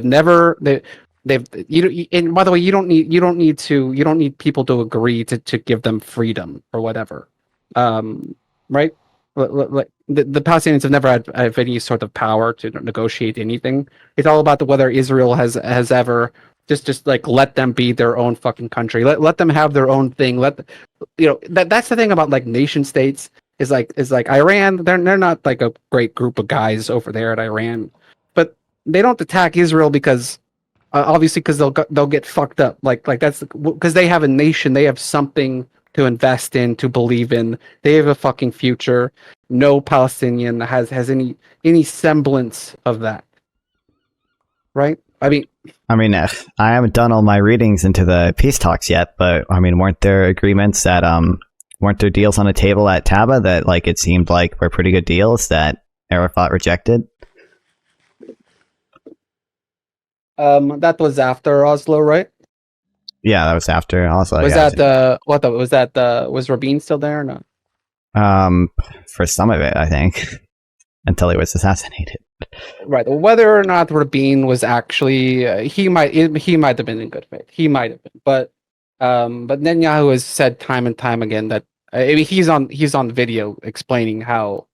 the way, you don't need people to agree to give them freedom or whatever. Right? The Palestinians have never had any sort of power to negotiate anything. It's all about whether Israel has ever just like let them be their own fucking country. Let them have their own thing. That's the thing about like nation states is like Iran. They're not like a great group of guys over there at Iran, but they don't attack Israel because obviously because they'll get fucked up. Like that's because they have a nation. They have something to invest in, to believe in. They have a fucking future. No Palestinian has any semblance of that. Right? I mean, I haven't done all my readings into the peace talks yet, but I mean, weren't there agreements that weren't there deals on the table at Taba that like it seemed like were pretty good deals that Arafat rejected? That was after Oslo, right? Yeah, that was after Oslo. Was Rabin still there or not? For some of it, I think, until he was assassinated. Right. Whether or not Rabin was actually, he might have been in good faith. He might have been, but Netanyahu has said time and time again that he's on video explaining how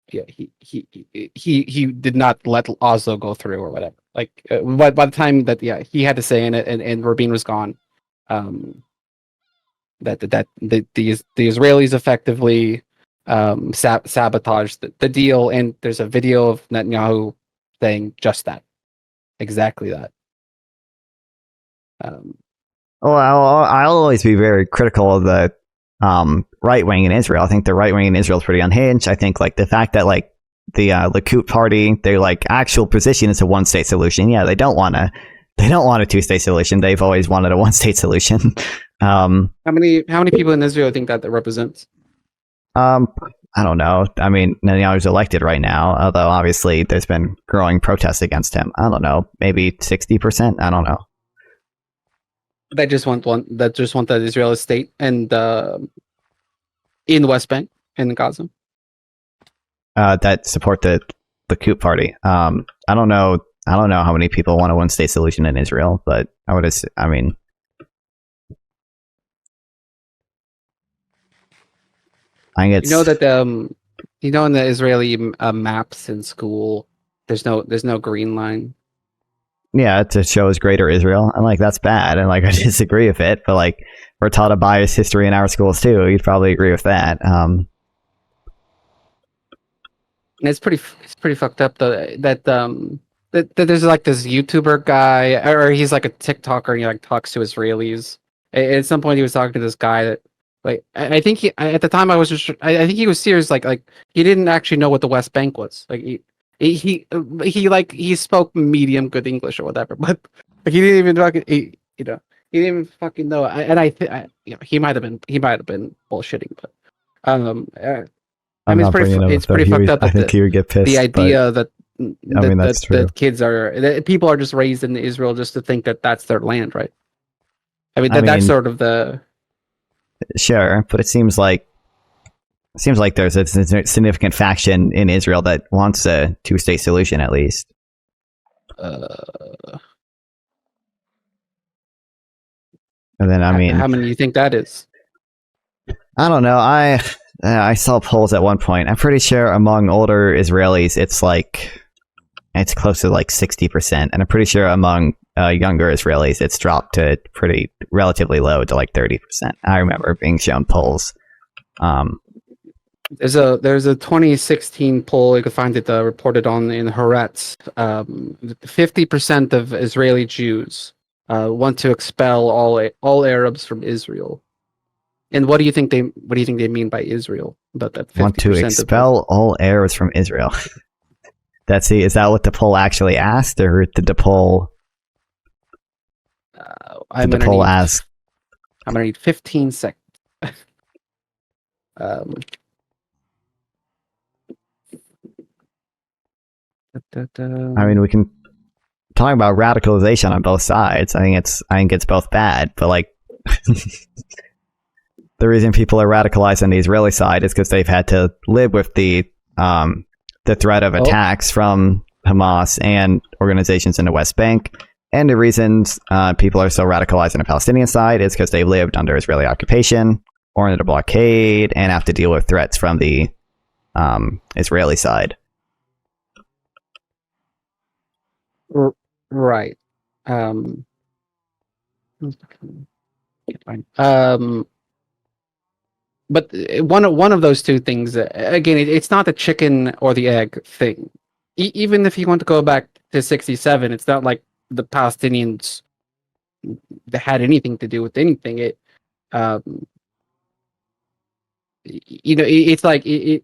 he did not let Oslo go through or whatever. Like by the time that he had to say in it and Rabin was gone, that the Israelis effectively sabotaged the deal, and there's a video of Netanyahu saying just that, exactly that. Well, I'll always be very critical of the right wing in Israel. I think the right wing in Israel is pretty unhinged. I think like the fact that like the Likud party, their like actual position is a one-state solution. Yeah, they don't want a two-state solution. They've always wanted a one-state solution. How many people in Israel think that represents? I don't know. I mean, Netanyahu's elected right now, although obviously there's been growing protests against him. I don't know, maybe 60%. I don't know. They just want the Israeli state and in the West Bank and in Gaza. That support the Likud party. I don't know how many people want a one-state solution in Israel, but I think it's... in the Israeli maps in school, there's no green line. Yeah, to show as greater Israel, and like that's bad, and like I disagree with it, but like we're taught a biased history in our schools too. You'd probably agree with that. It's pretty fucked up though that there's like this YouTuber guy, or he's like a TikToker, and he like talks to Israelis. At some point, he was talking to this guy that, like, I think at the time I think he was serious. Like he didn't actually know what the West Bank was. Like he spoke medium good English or whatever, but like, he didn't even he didn't even fucking know. He might have been bullshitting, but I mean, it's pretty fucked up. I think he would get pissed. The idea that I mean, that's true. That kids that people are just raised in Israel just to think that that's their land, right? I mean, that's sort of the... Sure, but it seems like there's a significant faction in Israel that wants a two-state solution, at least. And then, I mean... How many do you think that is? I don't know. I saw polls at one point. I'm pretty sure among older Israelis, it's close to like 60%. And I'm pretty sure among younger Israelis, it's dropped to relatively low to like 30%. I remember being shown polls. There's a 2016 poll, you can find it reported on in Haaretz. 50% of Israeli Jews want to expel all Arabs from Israel. And what do you think they mean by Israel? About that 50% want to expel all Arabs from Israel. Is that what the poll actually asked, or did the poll? I'm gonna need 15 seconds. I mean, we can talk about radicalization on both sides. I think it's both bad, but like the reason people are radicalized on the Israeli side is because they've had to live with the threat of attacks from Hamas and organizations in the West Bank. And the reasons people are so radicalized on the Palestinian side is because they've lived under Israeli occupation or under the blockade and have to deal with threats from the Israeli side. Right. But one of those two things, again, it's not the chicken or the egg thing. Even if you want to go back to 67, it's not like the Palestinians that had anything to do with anything. It's like they've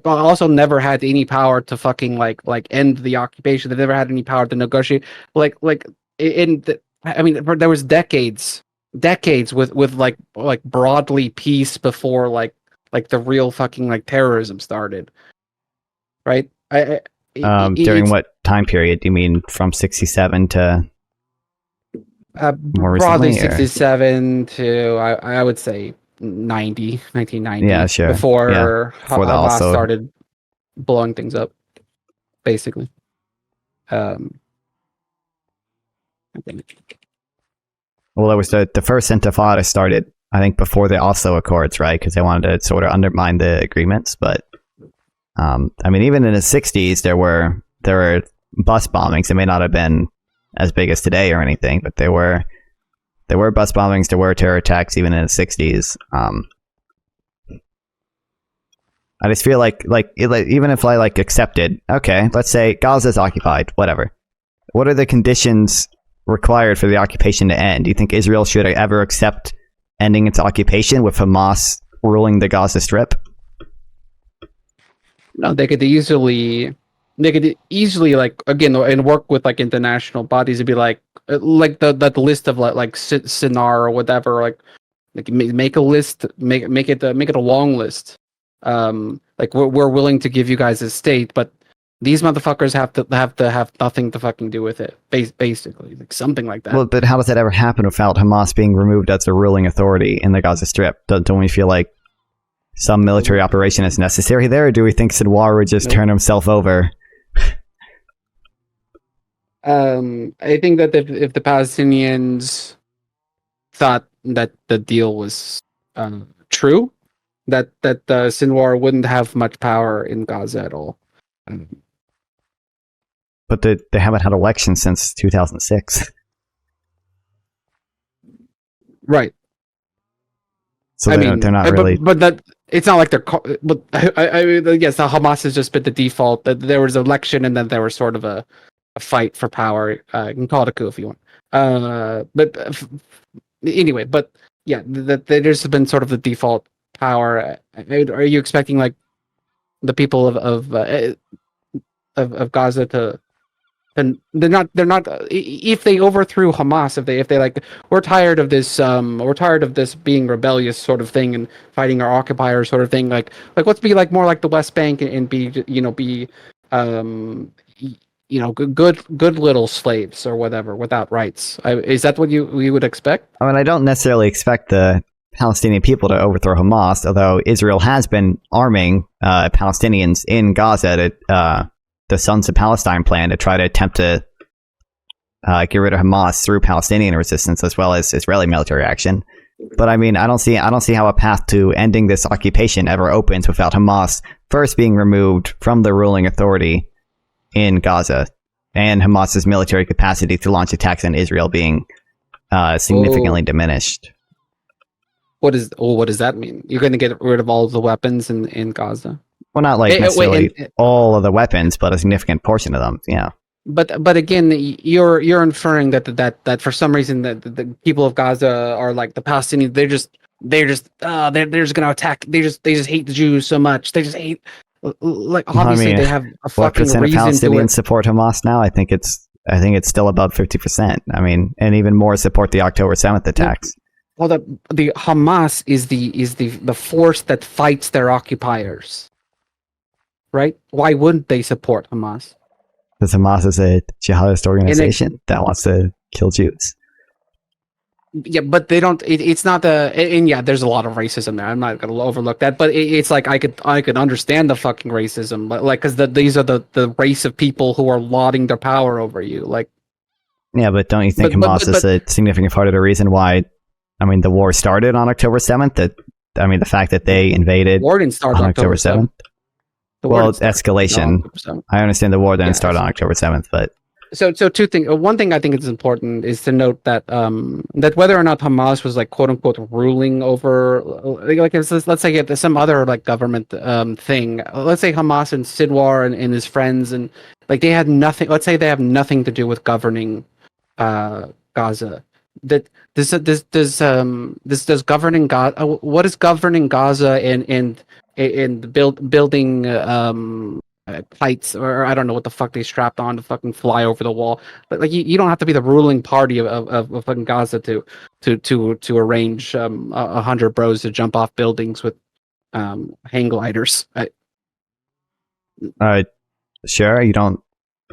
also never had any power to fucking like end the occupation. They've never had any power to negotiate. There was decades with like broadly peace before like the real fucking like terrorism started, right? During what time period? Do you mean from 67 to more broadly recently, 67 to I would say 1990. Yeah, sure. Before Hamas also started blowing things up, basically. I think. Well, it was the first Intifada started, I think, before the Oslo Accords, right? Because they wanted to sort of undermine the agreements. But I mean, even in the 60s, there were bus bombings. It may not have been as big as today or anything, but there were bus bombings, there were terror attacks even in the 60s. I just feel like even if I accepted, okay, let's say Gaza's occupied, whatever. What are the conditions required for the occupation to end? Do you think Israel should ever accept ending its occupation with Hamas ruling the Gaza Strip? No, they could easily like, again, and work with like international bodies to be like the list of like Sinar or whatever, like make a list, make it a long list. Like we're willing to give you guys a state, but these motherfuckers have to have nothing to fucking do with it. Basically, like something like that. Well, but how does that ever happen without Hamas being removed as the ruling authority in the Gaza Strip? Don't we feel like some military operation is necessary there, or do we think Sinwar would just turn himself over? I think that if the Palestinians thought that the deal was true, that Sinwar wouldn't have much power in Gaza at all. But they haven't had elections since 2006. Right. So they're not really. But that it's not like they're. But I guess Hamas has just been the default. That there was an election and then there was sort of a fight for power. You can call it a coup if you want. But anyway, but yeah, that there's been sort of the default power. Are you expecting like the people of Gaza to then they're not. If they overthrew Hamas, if they like, we're tired of this being rebellious sort of thing and fighting our occupiers sort of thing. Like let's be like more like the West Bank and be good little slaves or whatever without rights. Is that what we would expect? I mean, I don't necessarily expect the Palestinian people to overthrow Hamas, although Israel has been arming Palestinians in Gaza to the Sons of Palestine plan to try to attempt to get rid of Hamas through Palestinian resistance as well as Israeli military action. But I mean, I don't see how a path to ending this occupation ever opens without Hamas first being removed from the ruling authority in Gaza and Hamas's military capacity to launch attacks on Israel being significantly diminished. What does that mean? You're going to get rid of all of the weapons in Gaza? Well, not like necessarily all of the weapons, but a significant portion of them. Yeah. But again, you're inferring that for some reason that the people of Gaza are like the Palestinians. They're just going to attack. They just hate the Jews so much. They just hate. Like obviously they have a fucking reason. What percent of Palestinians support Hamas now? I think it's still above 50%. I mean, and even more support the October 7th attacks. Well, the Hamas is the force that fights their occupiers, right? Why wouldn't they support Hamas? Because Hamas is a jihadist organization that wants to kill Jews. Yeah, but they don't. It's not and yeah, there's a lot of racism there. I'm not going to overlook that, but it's like I could understand the fucking racism, but like because these are the race of people who are lauding their power over you, like. Yeah, but don't you think Hamas is a significant part of the reason why? I mean, the war started on October 7th. The fact that they invaded war didn't start on October 7th. Well, it's escalation. I understand the war didn't start on October 7th, but. So two things. One thing I think is important is to note that that whether or not Hamas was like quote unquote ruling over like let's say if there's some other like government thing. Let's say Hamas and Sinwar and his friends and like they had nothing. Let's say they have nothing to do with governing Gaza. That this does governing Gaza. What is governing Gaza and building kites or I don't know what the fuck they strapped on to fucking fly over the wall. But like you don't have to be the ruling party of fucking Gaza to arrange 100 bros to jump off buildings with hang gliders. Sure. You don't.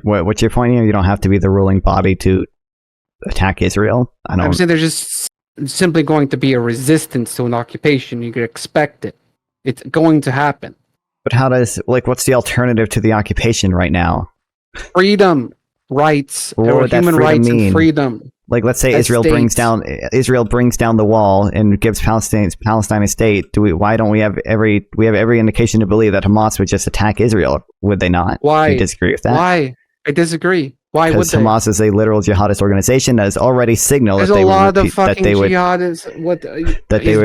What's your point here? You don't have to be the ruling body to attack Israel. I'm saying there's just simply going to be a resistance to an occupation. You could expect it. It's going to happen. But what's the alternative to the occupation right now? Freedom, rights, human rights and freedom. Like, let's say Israel brings down the wall and gives Palestine a state. Why don't we have every indication to believe that Hamas would just attack Israel? Would they not? Why? Do you disagree with that? Why? I disagree. Why would they? Because Hamas is a literal jihadist organization that has already signaled that they would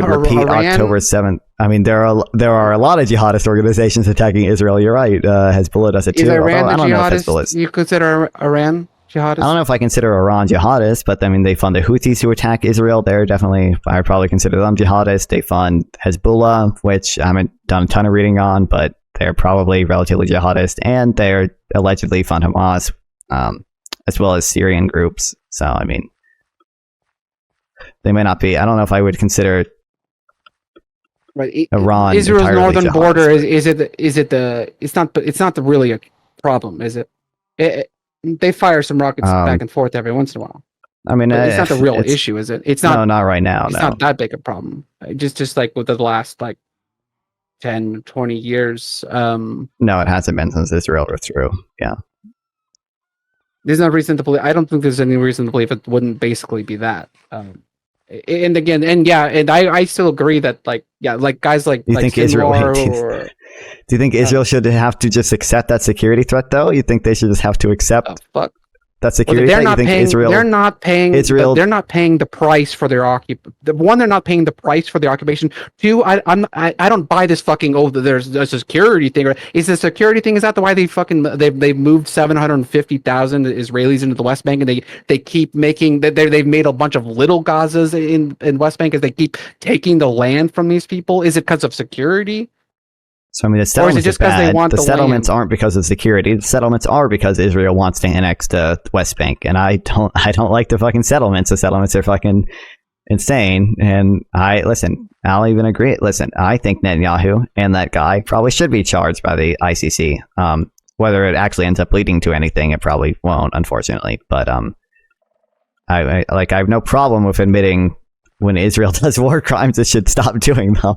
repeat October 7th. I mean, there are a lot of jihadist organizations attacking Israel. You're right. Hezbollah does it too. Is Iran the jihadist? You consider Iran jihadist? I don't know if I consider Iran jihadist, but I mean, they fund the Houthis who attack Israel. I probably consider them jihadist. They fund Hezbollah, which I haven't done a ton of reading on, but they're probably relatively jihadist, and they're allegedly fund Hamas. As well as Syrian groups. So, I mean, they may not be. I don't know if I would consider Iran Israel's northern border. It's not really a problem, is it? They fire some rockets back and forth every once in a while. I mean, it's not the real issue, is it? It's not. No, not right now. It's not that big a problem. Just like with the last 10, 20 years. No, it hasn't been since Israel overthrew. Yeah. There's no reason to believe. I don't think there's any reason to believe it wouldn't basically be that. And again, I still agree that guys like. You think Israel? Do you think Israel should have to just accept that security threat, though? You think they should just have to accept? That security they're not paying. They're not paying. They're not paying the price for their One, they're not paying the price for the occupation. Two, I don't buy this fucking. There's a security thing. Is the security thing? Is that the why they've moved 750,000 Israelis into the West Bank and they keep making they've made a bunch of little Gazas in West Bank as they keep taking the land from these people? Is it because of security? So I mean, the settlements just because they want the settlements land? aren't because of security. The settlements are because Israel wants to annex the West Bank, and I don't like the fucking settlements. The settlements are fucking insane. And I'll even agree. Listen, I think Netanyahu and that guy probably should be charged by the ICC. Whether it actually ends up leading to anything, it probably won't, unfortunately. But I have no problem with admitting when Israel does war crimes, it should stop doing them.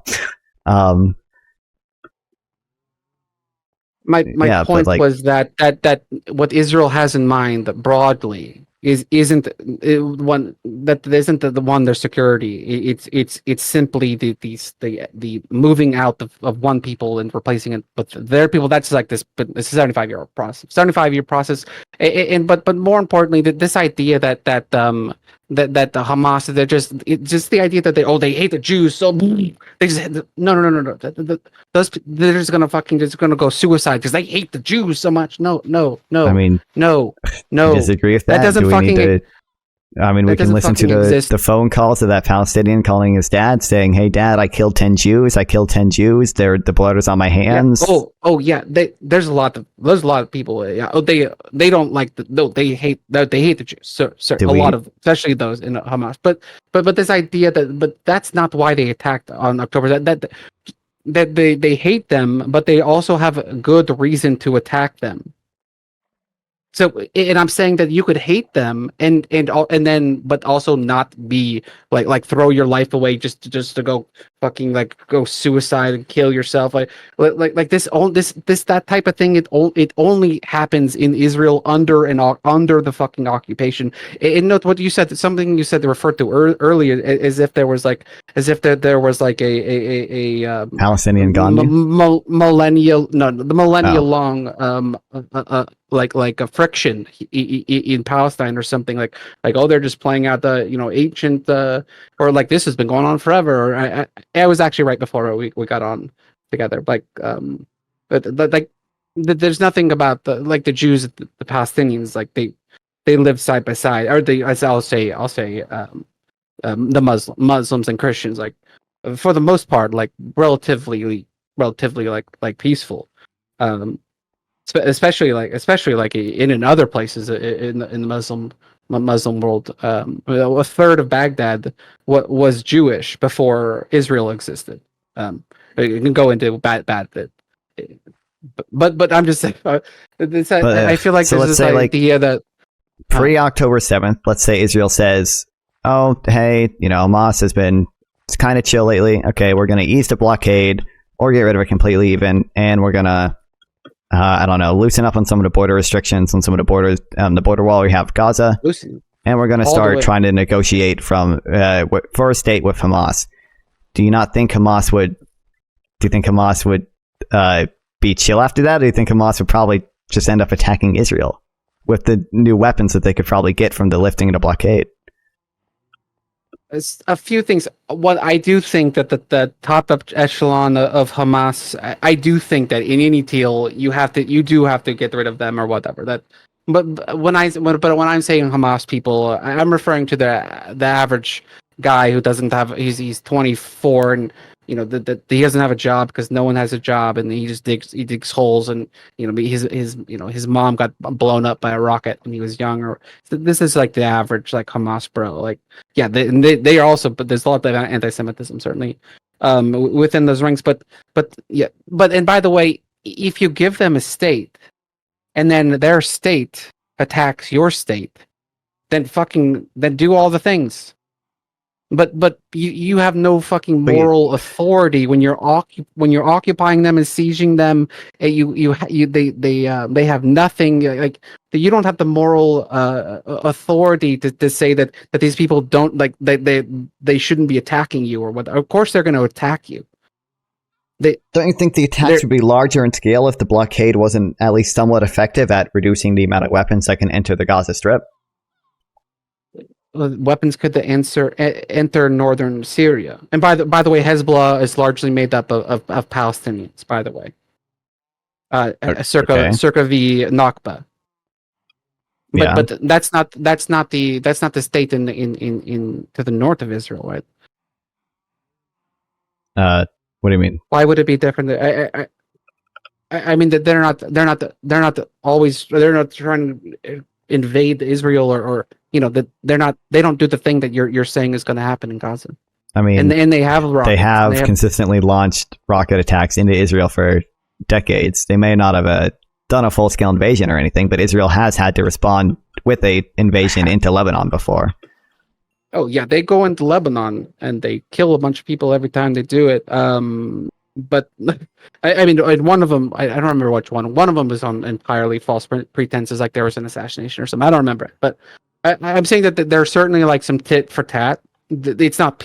My point was that what Israel has in mind broadly isn't the one their security. It's simply the moving out of one people and replacing it with their people. That's like this, but it's a 75-year process. 75-year process, but more importantly, this idea that the Hamas, they're just the idea that they hate the Jews, so they just no. They're just gonna go suicide because they hate the Jews so much. No. I mean, no. Disagree with that? That doesn't we can listen to the phone calls of that Palestinian calling his dad, saying, "Hey, Dad, I killed 10 Jews. I killed 10 Jews. The blood is on my hands." Yeah. Yeah. There's a lot of people. Yeah. They don't like they hate the Jews. So lot of, especially those in Hamas. But this idea but that's not why they attacked on October. That they hate them, but they also have a good reason to attack them. So, and I'm saying that you could hate them and then, but also not be like throw your life away just to go fucking go suicide and kill yourself, like that type of thing. It only happens in Israel under the fucking occupation. And note what you said. Something you said referred to earlier, as if there was a Palestinian Gandhi, millennial long like a friction in Palestine or something, like they're just playing out the ancient or like this has been going on forever. Or I was actually right before we got on together, but there's nothing about the Jews, the Palestinians, like they live side by side, or I'll say the Muslims and Christians, like for the most part, like relatively like peaceful. Especially in other places in the Muslim world. A third of Baghdad was Jewish before Israel existed. You can go into bad bit, but I'm just saying. I feel like there's this idea that pre-October 7th, let's say Israel says, "Oh, hey, Hamas has been kind of chill lately. Okay, we're going to ease the blockade or get rid of it completely, even, and we're gonna." I don't know, loosen up on some of the border restrictions on some of the borders, the border wall we have Gaza, and we're going to start trying to negotiate for a state with Hamas. Do you think Hamas would be chill after that? Or do you think Hamas would probably just end up attacking Israel with the new weapons that they could probably get from the lifting of the blockade? It's a few things. What I do think that the top echelon of Hamas, I do think that in any deal you do have to get rid of them or whatever. But when I'm saying Hamas people, I'm referring to the average guy who doesn't have. He's 24 and that he doesn't have a job because no one has a job, and he just digs holes, and his mom got blown up by a rocket when he was young. Or this is like the average like Hamas bro. Like they are also, but there's a lot of anti-Semitism certainly within those ranks. But and by the way, if you give them a state, and then their state attacks your state, then do all the things. But you have no fucking moral authority when you're occupying them and sieging them. They have nothing, like you don't have the moral authority to say that these people don't they shouldn't be attacking you or what. Of course they're going to attack you. Don't you think the attacks would be larger in scale if the blockade wasn't at least somewhat effective at reducing the amount of weapons that can enter the Gaza Strip? Weapons could enter northern Syria, and by the way, Hezbollah is largely made up of Palestinians. By the way, circa the Nakba. But that's not the state in to the north of Israel, right? What do you mean? Why would it be different? I mean that they're not always, they're not trying to invade Israel or that they don't do the thing that you're saying is going to happen in Gaza. I mean, and they have rockets. They have consistently launched rocket attacks into Israel for decades. They may not have done a full scale invasion or anything, but Israel has had to respond with a invasion into Lebanon before. Oh yeah, they go into Lebanon and they kill a bunch of people every time they do it. But I mean, one of them, I don't remember which one. One of them was on entirely false pretenses, like there was an assassination or something. I don't remember it, but I'm saying that there's certainly like some tit for tat. It's not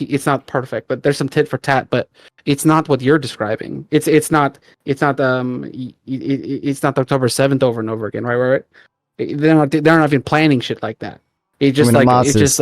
perfect, but there's some tit for tat. But it's not what you're describing. It's not October 7th over and over again, right? They're not even planning shit like that. It's just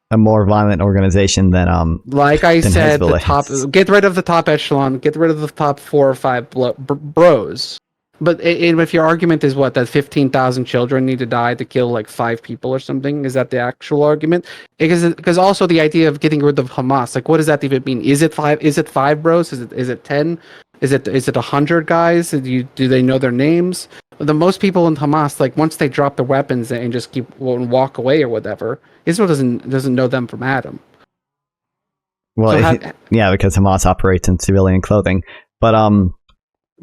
a more violent organization than like I than said, the Hezbollah top. is. Get rid of the top echelon. Get rid of the top 4 or 5 bros. But if your argument is that 15,000 children need to die to kill like 5 people or something, is that the actual argument? Because also the idea of getting rid of Hamas, like what does that even mean? Is it 5? Is it 5 bros? Is it 10? Is it 100 guys? Do they know their names? The most people in Hamas, like once they drop their weapons and just walk away or whatever, Israel doesn't know them from Adam. Well, yeah, because Hamas operates in civilian clothing, but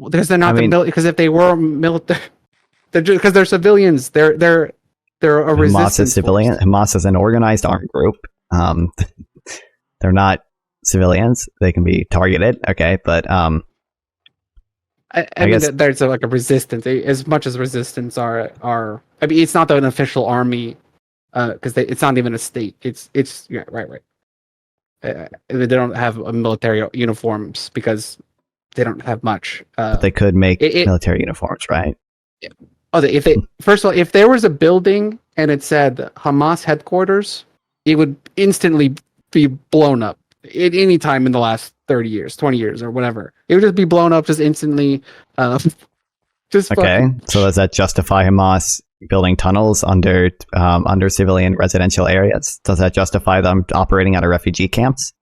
because they're not because if they were military, because they're civilians. They're a resistance. Hamas is civilian. Force. Hamas is an organized armed group. They're not civilians. They can be targeted. Okay, but I mean, there's like a resistance. As much as resistance are. I mean, it's not an official army, because it's not even a state. It's yeah, right. They don't have military uniforms because they don't have much. But they could make military uniforms, right? Yeah. Oh, first of all, if there was a building and it said Hamas headquarters, it would instantly be blown up at any time in the last 30 years, 20 years, or whatever. It would just be blown up just instantly. Okay, so does that justify Hamas building tunnels under civilian residential areas? Does that justify them operating out of refugee camps?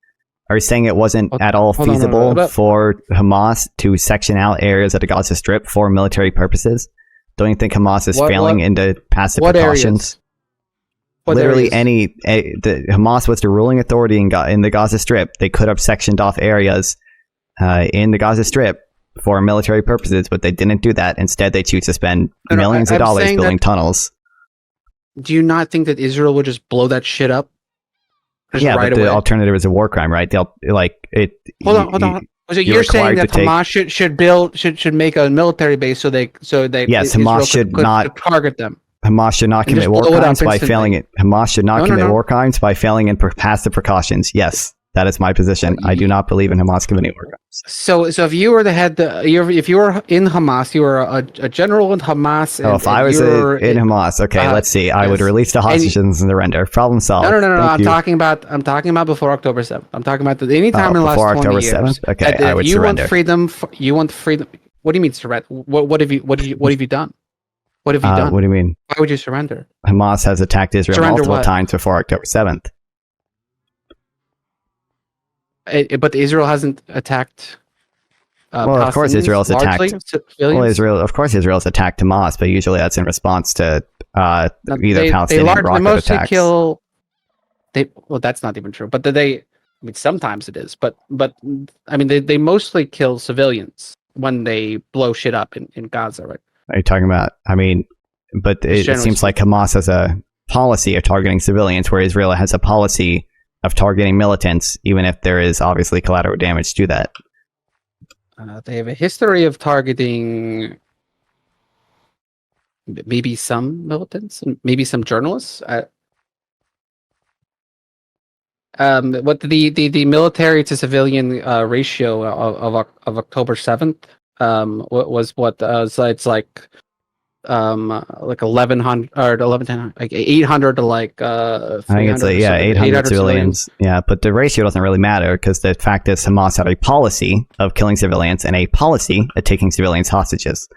Are you saying it wasn't at all feasible for Hamas to section out areas of the Gaza Strip for military purposes? Don't you think Hamas is failing into passive precautions? Literally, Hamas was the ruling authority in the Gaza Strip. They could have sectioned off areas in the Gaza Strip for military purposes, but they didn't do that. Instead, they choose to spend millions of dollars building tunnels. Do you not think that Israel would just blow that shit up? Yeah, but the alternative is a war crime, right? They'll Hold on. So you're saying that Hamas should make a military base so they yes, Hamas should not target them. Hamas should not commit war crimes by failing it. Hamas should not commit war crimes by failing in passive precautions. Yes, that is my position. I do not believe in Hamas committing war crimes. So if you were the head, if you were in Hamas, you were a general in Hamas. If I was in Hamas, okay, let's see. I would release the hostages and surrender. Problem solved. No. I'm talking about before October 7th. I'm talking about any time in the last 20 October years. 7th? Okay, I would surrender. You want freedom. What do you mean surrender? What have you done? What have you done? What do you mean? Why would you surrender? Hamas has attacked Israel multiple times before October 7th. But Israel hasn't attacked. Well, of course, Israel's attacked. Of course, Israel's attacked Hamas, but usually that's in response to either Palestinian rocket attacks. Well, that's not even true. But I mean, sometimes it is. But I mean, they mostly kill civilians when they blow shit up in Gaza, right? Are you talking about? I mean, but it seems like Hamas has a policy of targeting civilians, where Israel has a policy of targeting militants, even if there is obviously collateral damage to that. They have a history of targeting maybe some militants, maybe some journalists. What the military to civilian ratio of October 7th was what? So it's like 1,100 or 1,100, like 800 to like 300. I think it's 800 civilians. Yeah, but the ratio doesn't really matter, because the fact is Hamas had a policy of killing civilians and a policy of taking civilians hostages.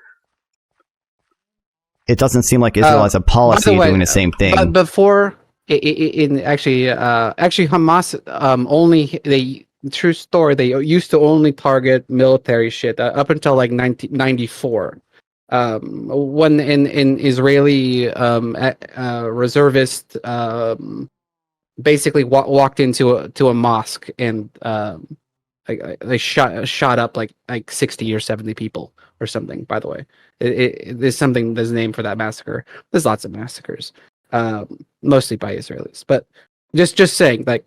It doesn't seem like Israel has a policy doing the same thing. But before, actually Hamas true story. They used to only target military shit up until like 1994, when in Israeli reservist basically walked into a mosque and they shot up like 60 or 70 people or something. By the way, there's something, there's a name for that massacre. There's lots of massacres, mostly by Israelis. But just saying, like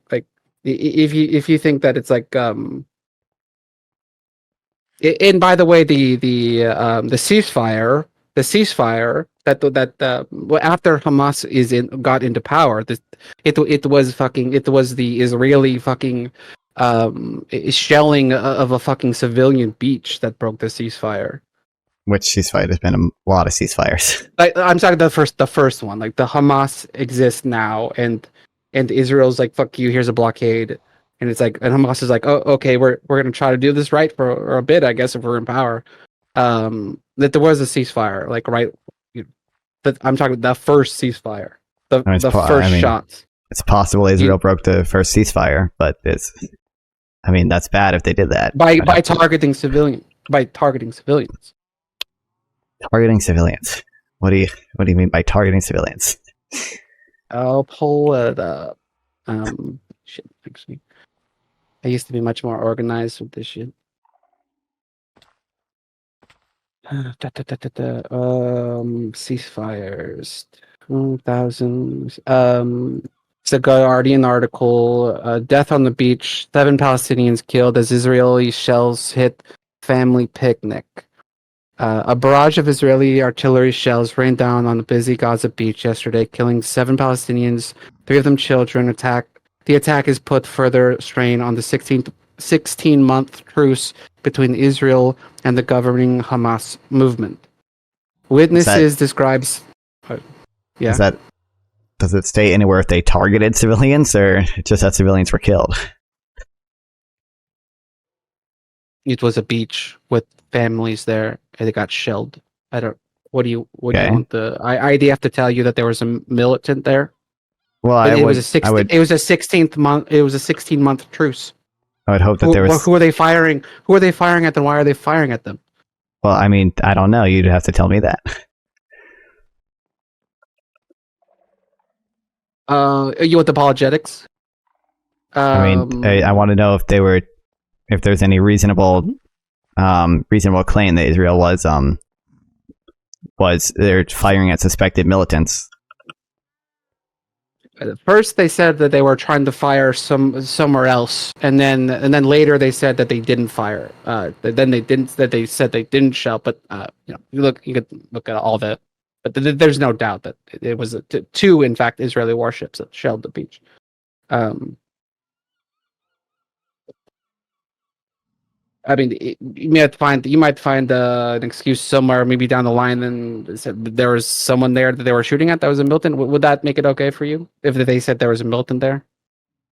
if you think that it's like and by the way, the ceasefire that after Hamas got into power, it was the Israeli fucking shelling of a fucking civilian beach that broke the ceasefire. Which ceasefire? There's been a lot of ceasefires. I'm talking the first one. Like the Hamas exists now, and Israel's like, fuck you, here's a blockade, and it's like, and Hamas is like, oh, okay, we're gonna try to do this right for a bit, I guess, if we're in power. That there was a ceasefire, like right. I'm talking the first ceasefire, the first shots. It's possible Israel broke the first ceasefire, but that's bad if they did that. By targeting civilians. Targeting civilians. What do you mean by targeting civilians? I'll pull it up. Shit, actually. I used to be much more organized with this shit. Ceasefires. 2000. It's a Guardian article. Death on the beach. 7 Palestinians killed as Israeli shells hit family picnic. A barrage of Israeli artillery shells rained down on the busy Gaza beach yesterday, killing 7 Palestinians, 3 of them children. The attack has put further strain on the 16-month truce between Israel and the governing Hamas movement. Witnesses describes. Yeah. Does it state anywhere if they targeted civilians or just that civilians were killed? It was a beach with families there, and they got shelled. What do you want I have to tell you that there was a militant there? Well, it was a 16-month truce. I would hope that there was. Who are they firing? Who are they firing at them? Why are they firing at them? Well, I don't know. You'd have to tell me that. You want apologetics? I want to know if there's any reasonable claim that Israel was they're firing at suspected militants. First, they said that they were trying to fire somewhere else, and then later they said that they didn't fire. Then they didn't. That they said they didn't shell. But you could look at all that. But there's no doubt that it was 2, in fact, Israeli warships that shelled the beach. You might find an excuse somewhere, maybe down the line, and said there was someone there that they were shooting at that was a militant. Would that make it okay for you if they said there was a militant there?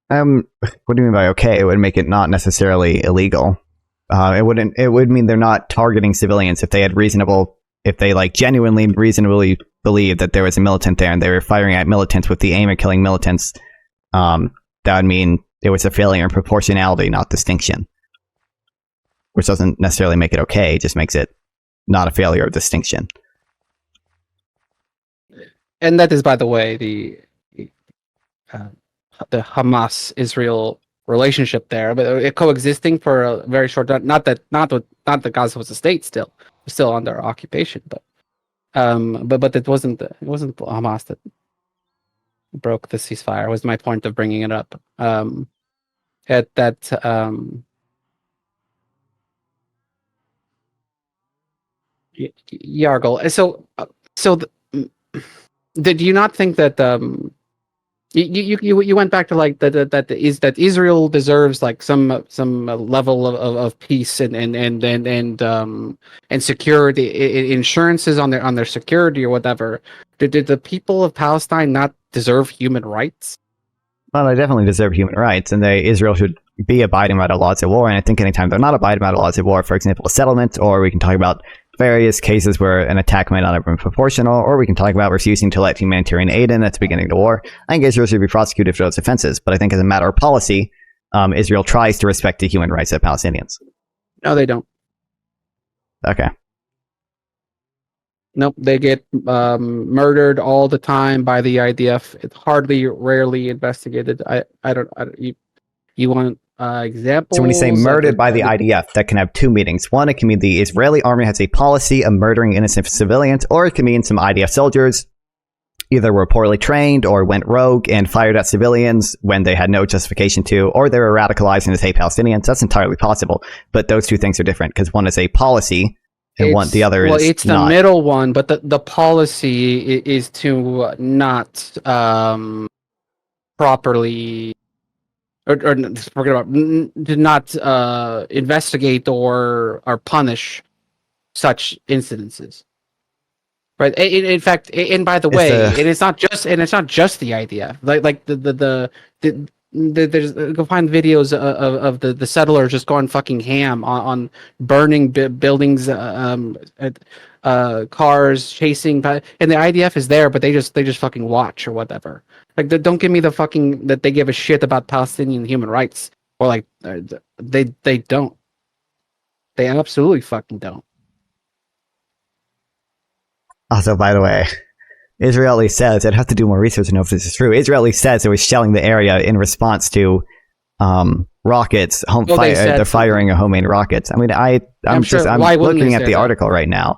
What do you mean by okay? It would make it not necessarily illegal. It wouldn't. It would mean they're not targeting civilians if they had genuinely reasonably believed that there was a militant there and they were firing at militants with the aim of killing militants. That would mean it was a failure in proportionality, not distinction. Which doesn't necessarily make it okay, it just makes it not a failure of distinction. And that is, by the way, the Hamas-Israel relationship there, but it coexisting for a very short time. Not that Gaza was a state still under occupation, but it wasn't Hamas that broke the ceasefire. Was my point of bringing it up. Yargle. Did you not think that you went back to like that Israel deserves like some level of peace and security, insurances on their security or whatever? Did the people of Palestine not deserve human rights? Well, they definitely deserve human rights, and Israel should be abiding by the laws of war. And I think anytime they're not abiding by the laws of war, for example, a settlement, or we can talk about various cases where an attack might not have been proportional, or we can talk about refusing to let humanitarian aid in at the beginning of the war. I think Israel should be prosecuted for those offenses, but I think as a matter of policy, Israel tries to respect the human rights of Palestinians. No, they don't. Okay. Nope, they get murdered all the time by the IDF. It's rarely investigated. I don't you want examples? So when you say murdered by the IDF, that can have two meanings. One, it can mean the Israeli army has a policy of murdering innocent civilians, or it can mean some IDF soldiers either were poorly trained or went rogue and fired at civilians when they had no justification to, or they were radicalized and hate Palestinians. That's entirely possible. But those two things are different because one is a policy and the other is it's the not. middle one, but the policy is to not properly or forget about to not investigate or punish such incidences. Right. In fact, and by the way, it's not just the IDF. Like there's go find videos of the settlers just going fucking ham on burning buildings, cars, chasing, and the IDF is there, but they just fucking watch or whatever. Like, don't give me the fucking that they give a shit about Palestinian human rights, or like they don't. They absolutely fucking don't. Also, by the way, Israeli says, I'd have to do more research to know if this is true. Israeli says it was shelling the area in response to rockets. They're firing homemade rockets. I mean, I'm looking at the article right now.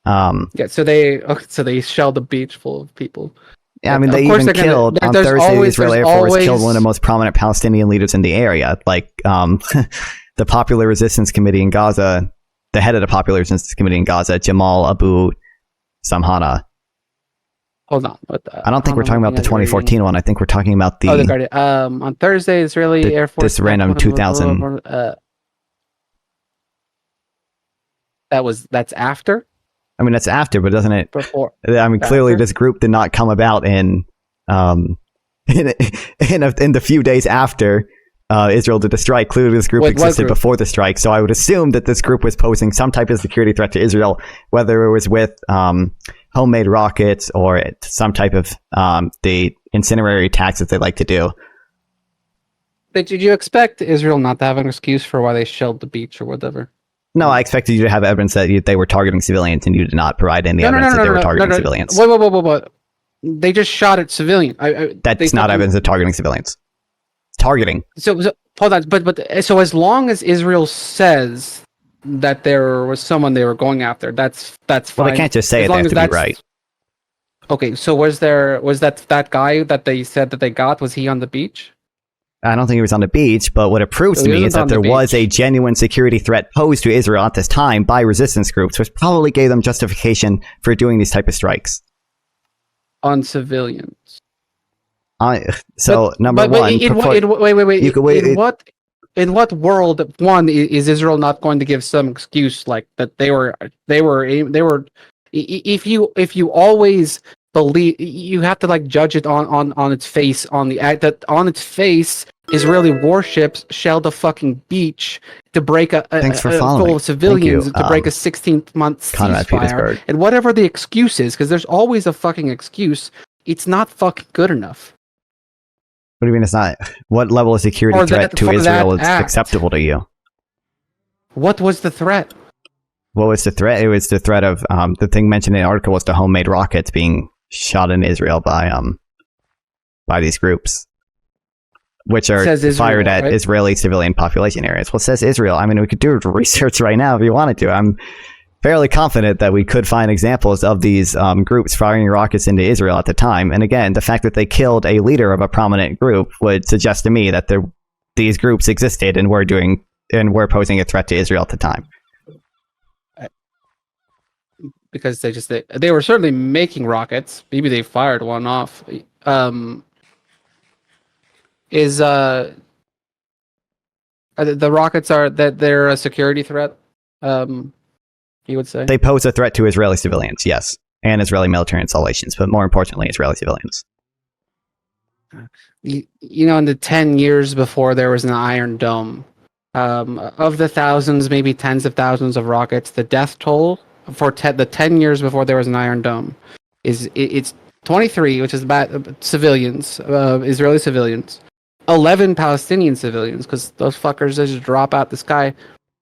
Yeah, so they shelled a beach full of people. Yeah, I mean, they even killed on Thursday. The Israeli Air Force killed one of the most prominent Palestinian leaders in the area, like the Popular Resistance Committee in Gaza, the head of the Popular Resistance Committee in Gaza, Jamal Abu Samhana. Hold on. I don't think we're talking about the 2014 one. I think we're talking about the... Oh, the Guardian. On Thursday, Israeli Air Force... This random 2000... That's after? I mean, that's after, but doesn't it... Before. I mean, clearly after? This group did not come about in the few days after Israel did the strike. Clearly this group existed before the strike, so I would assume that this group was posing some type of security threat to Israel, whether it was with homemade rockets or some type of the incendiary attacks that they like to do. Did you expect Israel not to have an excuse for why they shelled the beach or whatever? No, I expected you to have evidence that they were targeting civilians, and you did not provide any evidence that they were targeting civilians. Wait. They just shot at civilians. That's not evidence of targeting civilians. Targeting. So hold on, but so as long as Israel says that there was someone they were going after, that's fine. Well, they can't just say it; they have to be right. Okay, so was that guy that they said that they got? Was he on the beach? I don't think he was on the beach, but what it proves to me is that there was a genuine security threat posed to Israel at this time by resistance groups, which probably gave them justification for doing these type of strikes on civilians. Number one, in what world is Israel not going to give some excuse like that they were if you always believe, you have to like judge it on its face, on the act that on its face Israeli warships shelled a fucking beach to break full of civilians to break a 16-month ceasefire, and whatever the excuse is, because there's always a fucking excuse, it's not fucking good enough. What do you mean it's not? What level of security threat to Israel is acceptable to you? What was the threat? What was the threat? It was the threat of the thing mentioned in the article was the homemade rockets being shot in Israel by these groups, which are fired at Israeli civilian population areas. Well, it says Israel. I mean, we could do research right now if you wanted to. I'm fairly confident that we could find examples of these groups firing rockets into Israel at the time. And again, the fact that they killed a leader of a prominent group would suggest to me that these groups existed and were posing a threat to Israel at the time. Because they were certainly making rockets. Maybe they fired one off. The rockets they're a security threat? You would say? They pose a threat to Israeli civilians, yes, and Israeli military installations, but more importantly, Israeli civilians. You know, in the 10 years before there was an Iron Dome, of the thousands, maybe tens of thousands of rockets, the death toll for the 10 years before there was an Iron Dome it's 23, which is about civilians, Israeli civilians, 11 Palestinian civilians, because those fuckers just drop out the sky.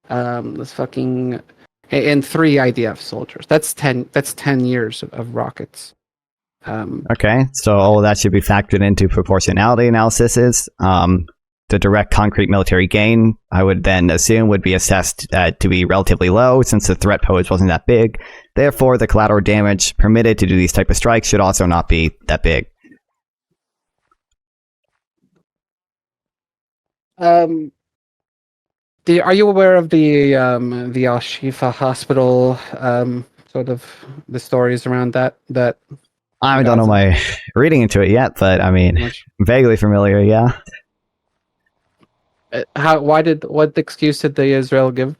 This fucking and 3 IDF soldiers. That's 10 years of rockets. Okay, so all of that should be factored into proportionality analyses. The direct concrete military gain, I would then assume, would be assessed to be relatively low since the threat posed wasn't that big. Therefore, the collateral damage permitted to do these type of strikes should also not be that big. Are you aware of the Al Shifa hospital, sort of the stories around that? I haven't done all my reading into it yet, but I mean, vaguely familiar, yeah. What excuse did the Israel give? I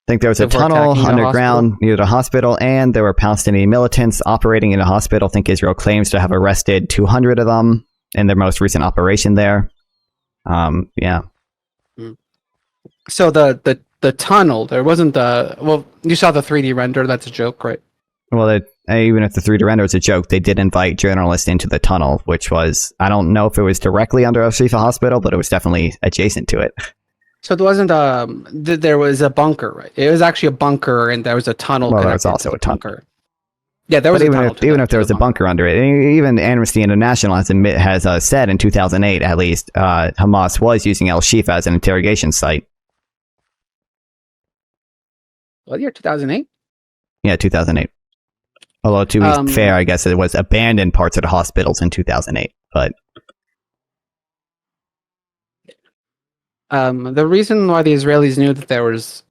think there was a tunnel underground near the hospital, and there were Palestinian militants operating in the hospital. I think Israel claims to have arrested 200 of them in their most recent operation there. Yeah. So the tunnel, there wasn't you saw the 3D render. That's a joke, right? Well, even if the 3D render was a joke, they did invite journalists into the tunnel, which was, I don't know if it was directly under Al Shifa Hospital, but it was definitely adjacent to it. So it wasn't, there was a bunker, right? It was actually a bunker, and there was a tunnel. Well, there was also a tunnel. Bunker. Yeah, there was a tunnel. Even if there was a bunker under it, even Amnesty International has said in 2008, at least, Hamas was using Al Shifa as an interrogation site. What year? 2008? Yeah, 2008. Although, to be fair, I guess it was abandoned parts of the hospitals in 2008. But the reason why the Israelis knew that there was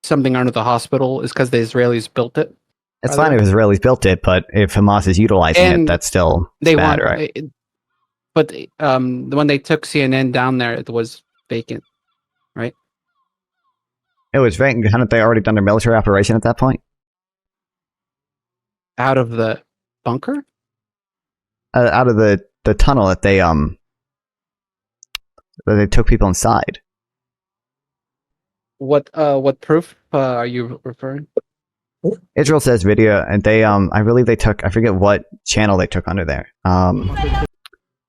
something under the hospital is because the Israelis built it. It's fine if Israelis built it, but if Hamas is utilizing it, that's still bad, right? But when they took CNN down there, it was vacant, right? It was vacant. Hadn't they already done their military operation at that point? Out of the bunker? Out of the tunnel that they took people inside. What proof are you referring? Israel says video, and they I believe they took, I forget what channel they took under there. Yeah,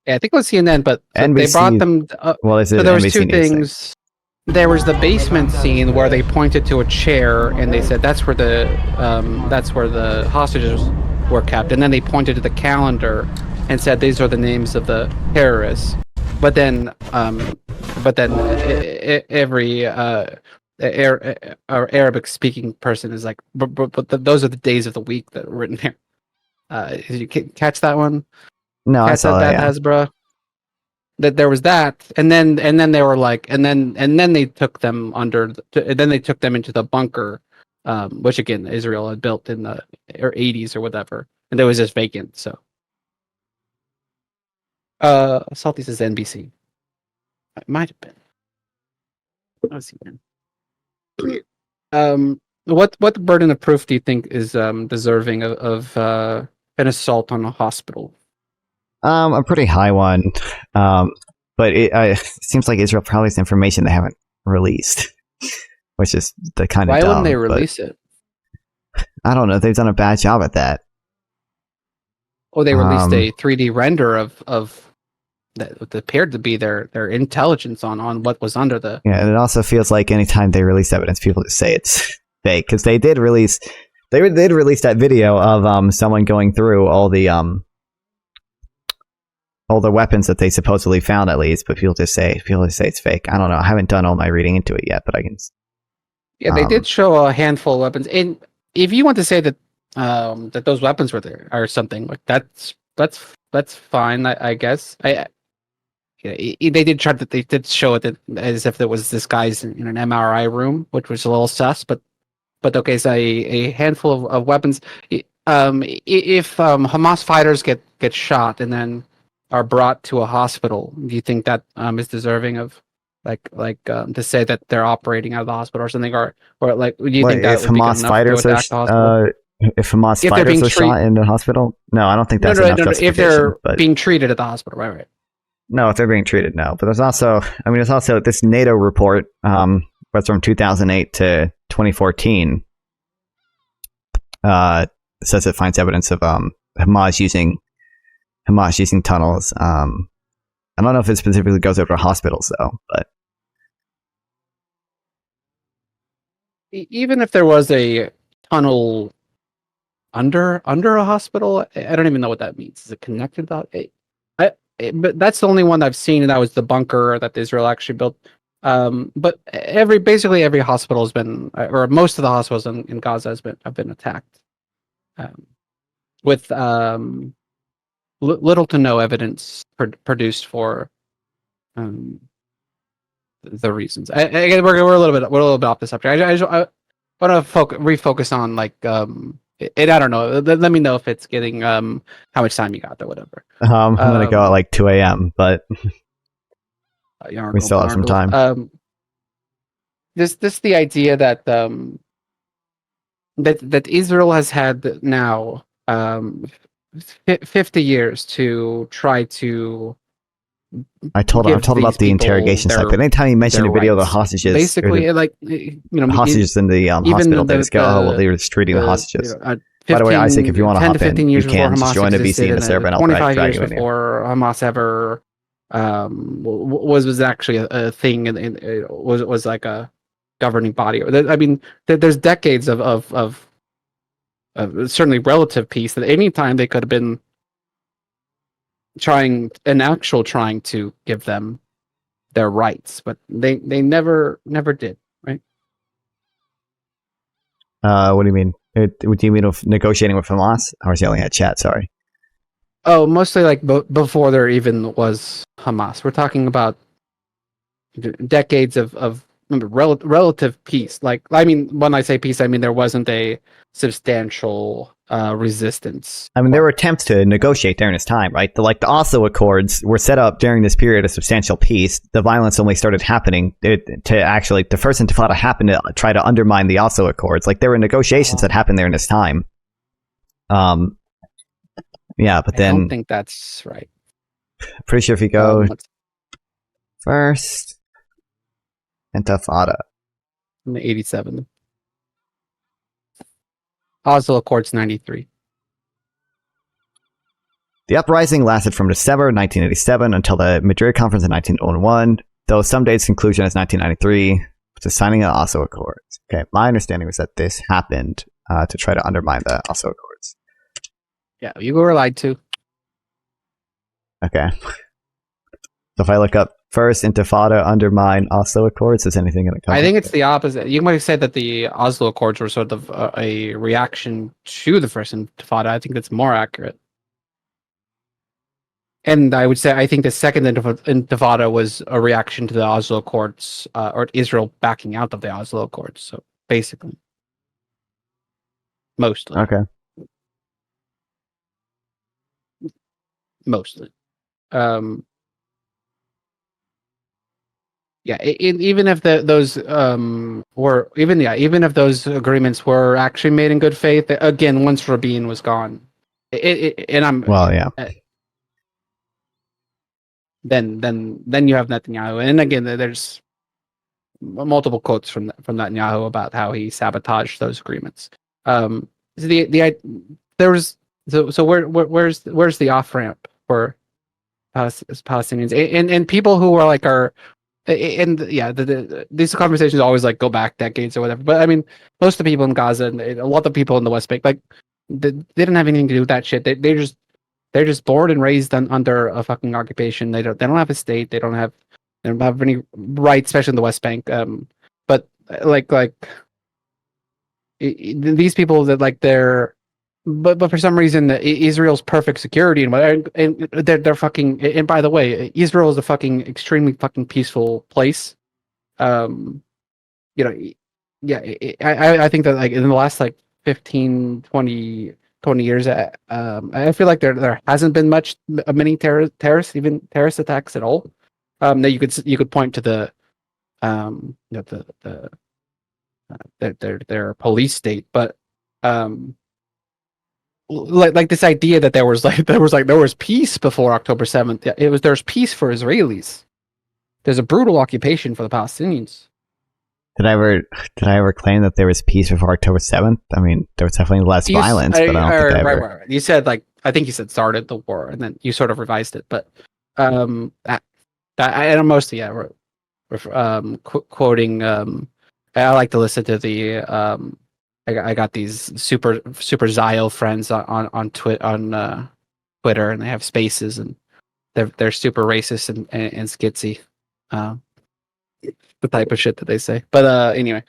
I think it was CNN, but NBC, they brought them. So there was NBC 2 things. There was the basement scene where they pointed to a chair and they said that's where the hostages were kept, and then they pointed to the calendar and said these are the names of the terrorists. But then every Arabic-speaking person is like, but those are the days of the week that are written there. Did you catch that one? No, I saw that. Hasbro. That there was that, and then they were like, and then they took them then they took them into the bunker, which again Israel had built in the 80s or whatever, and it was just vacant. So, Salty says NBC. It might have been. Let's see, man. What burden of proof do you think is deserving of an assault on a hospital? A pretty high one, but it seems like Israel probably has information they haven't released, which is the kind of Why dumb, wouldn't they release it? I don't know. They've done a bad job at that. Oh, they released a 3D render of that appeared to be their intelligence on what was under the. Yeah, and it also feels like anytime they release evidence, people just say it's fake, because they did release that video of someone going through all the weapons that they supposedly found, at least, but people just say it's fake. I don't know. I haven't done all my reading into it yet, but I can. Yeah, they did show a handful of weapons, and if you want to say that that those weapons were there or something like that's fine, I guess. They did show it as if there was this guy's in an MRI room, which was a little sus, but okay, so a handful of weapons. If Hamas fighters get shot and then are brought to a hospital, do you think that is deserving of to say that they're operating out of the hospital or something, or like do you think that if Hamas fighters are shot in the hospital? No, I don't think that's enough justification. If they're being treated at the hospital, right? No, if they're being treated, no. But there's also this NATO report that's from 2008 to 2014 says it finds evidence of Hamas using tunnels I don't know if it specifically goes over hospitals though, but even if there was a tunnel under a hospital, I don't even know what that means. Is it connected? But that's the only one I've seen, and that was the bunker that Israel actually built. But basically every hospital has been, or most of the hospitals in Gaza have been attacked, with little to no evidence produced for the reasons. Again, we're a little bit off the subject. I want to refocus on like and I don't know. Let me know if it's getting how much time you got or whatever. I'm gonna go at like 2 a.m. But we still have some time. This the idea that that Israel has had now 50 years to try to. I told him about the interrogation site, but anytime you mention a video of the hostages, basically, hostages in the hospital, they just go, "Oh, well, they were just treating the hostages." By the way, Isaac, if you want to hop in, you can just join a VC in the server, and I'll drag you in before Hamas ever was actually a thing, and it was like a governing body. I mean, there's decades of certainly relative peace that any time they could have been trying to give them their rights, but they never did, right? What do you mean? What do you mean of negotiating with Hamas? I was yelling at chat, sorry. Oh, mostly like before there even was Hamas. We're talking about decades of relative peace. Like, I mean, when I say peace, I mean there wasn't a substantial resistance. I mean, there were attempts to negotiate during this time, right? The Oslo Accords were set up during this period of substantial peace. The violence only started happening the first Intifada happened to try to undermine the Oslo Accords. Like, there were negotiations that happened during this time. Yeah, but then I don't think that's right. Pretty sure if you go first Intifada, 87. Oslo Accords 93. The uprising lasted from December 1987 until the Madrid Conference in 1901, though some dates conclusion is 1993, with the signing of the Oslo Accords. Okay, my understanding was that this happened to try to undermine the Oslo Accords. Yeah, you were lied to. Okay. So if I look up First Intifada undermine Oslo Accords, is anything going to come? I think it's the opposite. You might have said that the Oslo Accords were sort of a reaction to the First Intifada. I think that's more accurate. And I would say I think the Second Intifada was a reaction to the Oslo Accords, or Israel backing out of the Oslo Accords. So basically, mostly. Okay. Mostly. Yeah, even if those even if those agreements were actually made in good faith, again, once Rabin was gone, and I'm well, yeah. Then you have Netanyahu, and again, there's multiple quotes from Netanyahu about how he sabotaged those agreements. So where's the off ramp for Palestinians and people who are these conversations always like go back decades or whatever. But I mean, most of the people in Gaza and a lot of people in the West Bank, like they didn't have anything to do with that shit. They're just born and raised under a fucking occupation. They don't have a state. They don't have any rights, especially in the West Bank. But these people that like they're. But for some reason, Israel's perfect security and they're fucking. And by the way, Israel is a fucking extremely fucking peaceful place. I think that like in the last like 15, 20 years, I feel like there hasn't been many terrorist attacks at all. That you could point to the their police state, but like this idea that there was peace before October 7th. There's peace for Israelis. There's a brutal occupation for the Palestinians. Did I ever claim that there was peace before October 7th? I mean, there was definitely less violence, but I don't think I ever... Right. You said I think you said started the war, and then you sort of revised it. But I mostly quoting. I like to listen to the. I got these super Zio friends on Twitter, and they have spaces, and they're super racist and skitsy. The type of shit that they say. But anyway.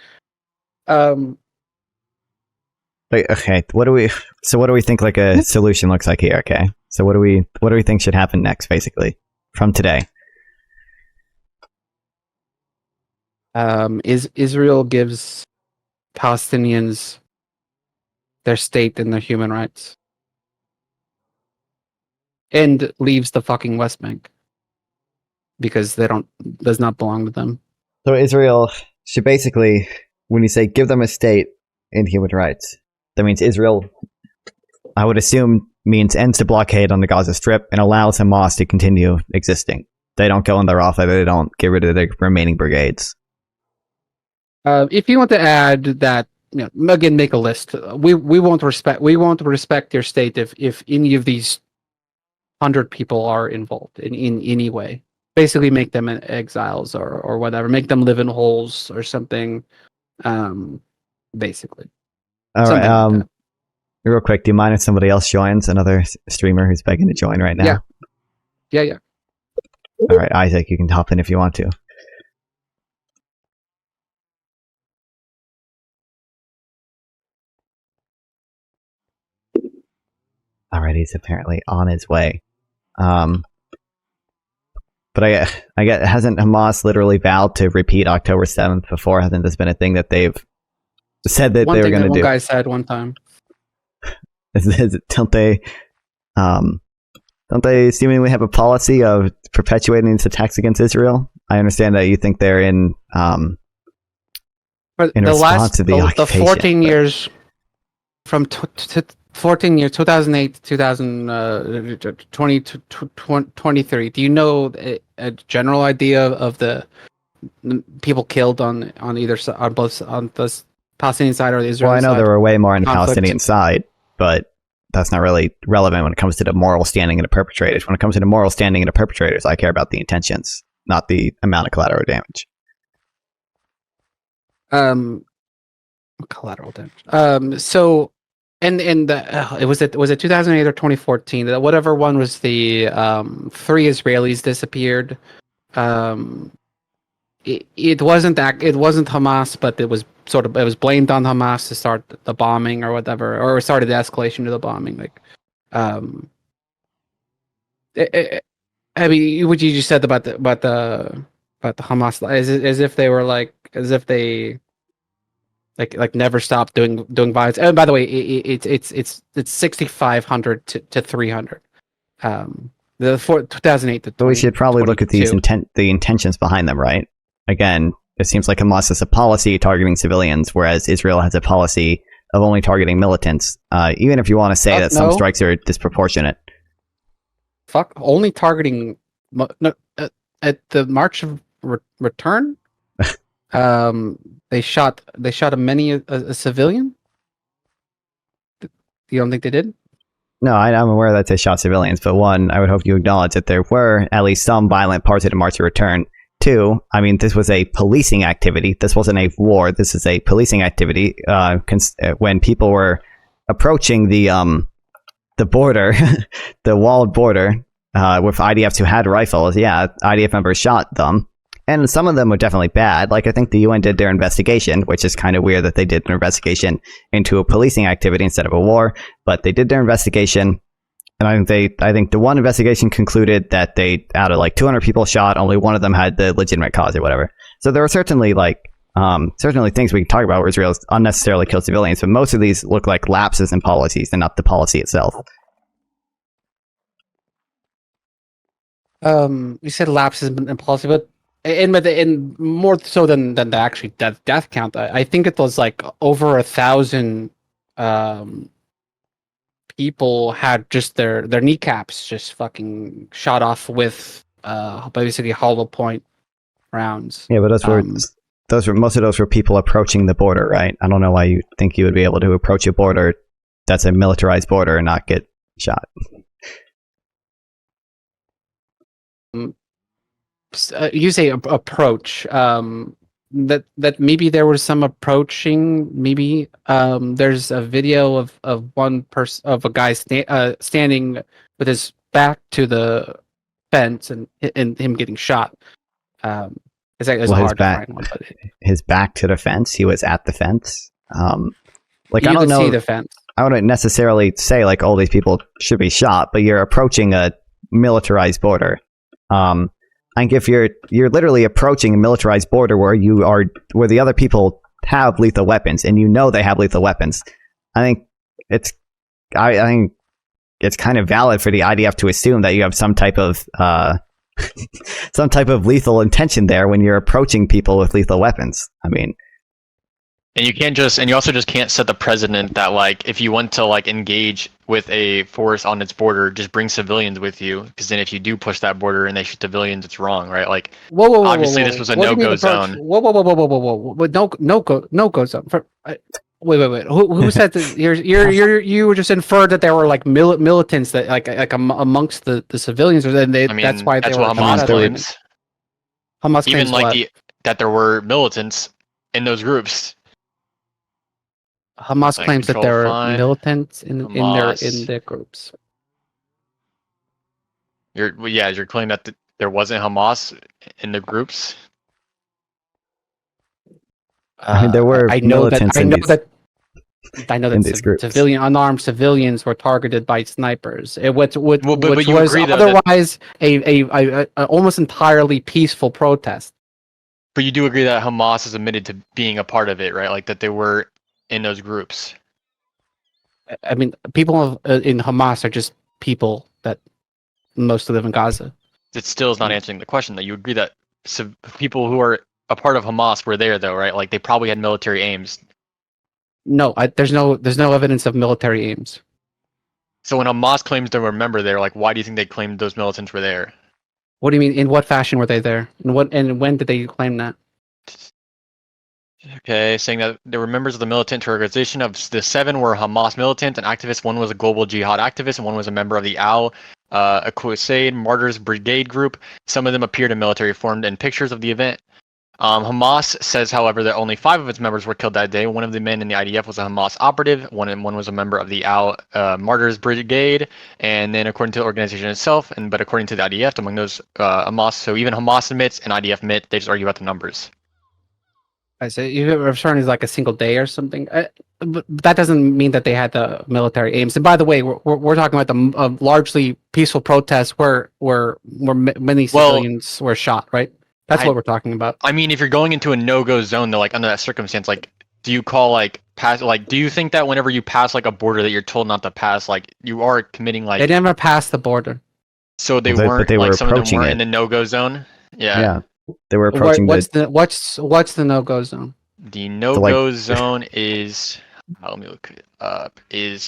Okay, what do we think like a solution looks like here? Okay, so what do we think should happen next, basically, from today? Israel gives Palestinians their state and their human rights, and leaves the fucking West Bank because does not belong to them. So Israel should basically, when you say give them a state and human rights, that means Israel, I would assume, means ends the blockade on the Gaza Strip and allows Hamas to continue existing. They don't go in their off, they don't get rid of the remaining brigades. If you want to add that, again, make a list. We won't respect your state if any of these 100 people are involved in any way. Basically, make them exiles or whatever. Make them live in holes or something. Basically. All right. Like real quick, do you mind if somebody else joins? Another streamer who's begging to join right now. Yeah. All right, Isaac, you can hop in if you want to. All right, he's apparently on his way. But I get, hasn't Hamas literally vowed to repeat October 7th before? Hasn't this been a thing that they've said that they were going to do? One guy said one time. Don't they seemingly have a policy of perpetuating these attacks against Israel? I understand that you think they're in response to the occupation. The 14 years from 2008 to 2023. Do you know a general idea of the people killed on either side, on the Palestinian side or the Israeli side? Well, I know there were way more on the Palestinian side, but that's not really relevant when it comes to the moral standing of the perpetrators. When it comes to the moral standing of the perpetrators, I care about the intentions, not the amount of collateral damage. Collateral damage. So, and was it 2008 or 2014? Whatever one was the 3 Israelis disappeared. It wasn't Hamas, but it was blamed on Hamas to start the bombing or whatever, or started the escalation to the bombing. Like, I mean, what you just said about the Hamas, as if they were like never stopped doing violence. And by the way, it's 6,500 to 300. The 2008 to 20, but we should probably look at these the intentions behind them, right? Again, it seems like Hamas has a policy targeting civilians, whereas Israel has a policy of only targeting militants. Even if you want to say that some strikes are disproportionate. Fuck, only targeting at the March of Return. They shot a civilian. You don't think they did? No, I'm aware that they shot civilians, but one, I would hope you acknowledge that there were at least some violent parts of the March of Return. 2, I mean, this was a policing activity. This wasn't a war. This is a policing activity. When people were approaching the border, the walled border, with IDFs who had rifles, IDF members shot them. And some of them were definitely bad. Like, I think the UN did their investigation, which is kind of weird that they did an investigation into a policing activity instead of a war. But they did their investigation, and I think the one investigation concluded that they, out of like 200 people shot, only one of them had the legitimate cause or whatever. So there were certainly things we can talk about where Israel unnecessarily killed civilians, but most of these look like lapses in policies and not the policy itself. You said lapses in policy, but in more so than the actual death count, I think it was like over 1,000 people had just their kneecaps just fucking shot off with basically hollow point rounds. Yeah, but most of those were people approaching the border, right? I don't know why you think you would be able to approach a border that's a militarized border and not get shot. you say approach. That maybe there was some approaching. Maybe there's a video of one person of a guy standing with his back to the fence and him getting shot. It's hard to find one, but his back to the fence. He was at the fence. Like, you I don't know. See the fence. I wouldn't necessarily say like all these people should be shot, but you're approaching a militarized border. I think if you're literally approaching a militarized border where the other people have lethal weapons and you know they have lethal weapons, I think it's kind of valid for the IDF to assume that you have some type of lethal intention there when you're approaching people with lethal weapons. I mean, and you also just can't set the precedent that like if you want to like engage with a force on its border, just bring civilians with you, because then if you do push that border and they shoot civilians, it's wrong, right? Like, obviously this was a no-go zone. Whoa! No-go zone. Wait. Who said that? You were just inferred that there were like militants that like amongst the civilians, or then that's why that's they what were Hamas claims. Hamas even claims like that there were militants in those groups. Hamas claims that there are militants in their groups. You're claiming that there wasn't Hamas in the groups. I mean, there were militants in these groups. Unarmed civilians were targeted by snipers. Which was otherwise a almost entirely peaceful protest. But you do agree that Hamas is admitted to being a part of it, right? Like that they were in those groups. I mean, people in Hamas are just people that mostly live in Gaza. It still is not answering the question. That you agree that people who are a part of Hamas were there, though, right? Like they probably had military aims. No, there's no evidence of military aims. So when Hamas claims they were a member there, like why do you think they claimed those militants were there? What do you mean? In what fashion were they there? And when did they claim that? Okay, saying that there were members of the militant organization. Of the 7 were Hamas militants and activists. 1 was a global jihad activist, and 1 was a member of the Al-Qusaid Martyrs Brigade group. Some of them appeared in military form in pictures of the event. Hamas says, however, that only 5 of its members were killed that day. 1 of the men in the IDF was a Hamas operative. One was a member of the Martyrs Brigade. And then, according to the organization itself, but according to the IDF, among those Hamas, so even Hamas admits and IDF admit, they just argue about the numbers. I say you return is like a single day or something, but that doesn't mean that they had the military aims. And by the way, we're talking about the largely peaceful protests where many civilians were shot, right? That's what we're talking about. I mean, if you're going into a no-go zone, though, like under that circumstance, like, do you call do you think that whenever you pass like a border that you're told not to pass, like you are committing like? They never passed the border. So they weren't. But like some of them weren't in the no-go zone. Yeah. They were approaching. What's the no-go zone? The no-go zone is. Let me look it up.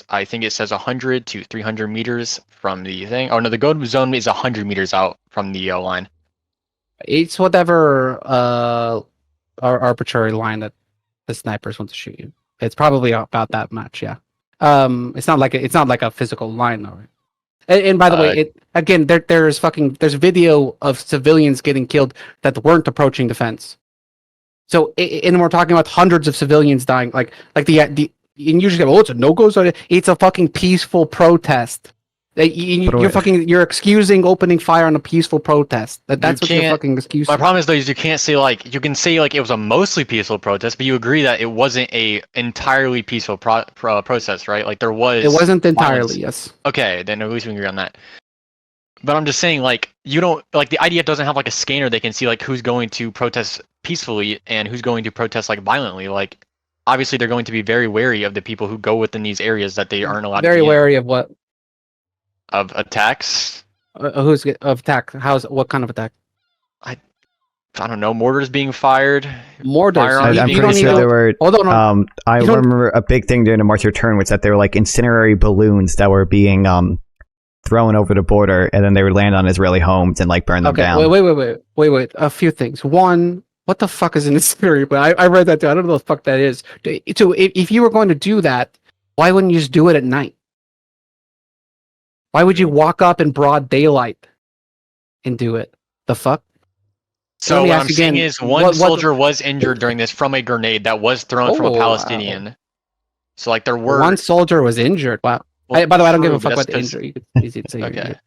I think it says 100 to 300 meters from the thing. Oh no, the go zone is 100 meters out from the line. It's whatever arbitrary line that the snipers want to shoot you. It's probably about that much. Yeah. It's not like a physical line, though. Right? And by the way, there's video of civilians getting killed that weren't approaching the fence. So, and we're talking about hundreds of civilians dying. Like the you usually go, it's a no-go zone. It's a fucking peaceful protest. You're excusing opening fire on a peaceful protest. That's what you're fucking excusing. My problem is though, you can't say you can say it was a mostly peaceful protest, but you agree that it wasn't a entirely peaceful process, right? Like there was. It wasn't entirely, violence. yes. Okay, then at least we can agree on that. But I'm just saying, you don't the IDF doesn't have a scanner they can see who's going to protest peacefully and who's going to protest violently. Obviously they're going to be very wary of the people who go within these areas that they aren't allowed. Very wary of what? Of attacks. Of attack? What kind of attack? I don't know. Mortars being fired. Mortars. I'm pretty sure there were. Hold on. I remember a big thing during the March Return was that there were incendiary balloons that were being thrown over the border, and then they would land on Israeli homes and burn them down. Wait. A few things. One, what the fuck is an incendiary? But I read that too. I don't know what the fuck that is. So if you were going to do that, why wouldn't you just do it at night? Why would you walk up in broad daylight and do it? The fuck? So let me what ask I'm you saying again, is one soldier was injured during this from a grenade that was thrown from a Palestinian. So like there were one soldier was injured. Wow. Well, By the way, I don't give a true, but fuck that's about the 'cause- injury. You could easy to say you're Okay. injured.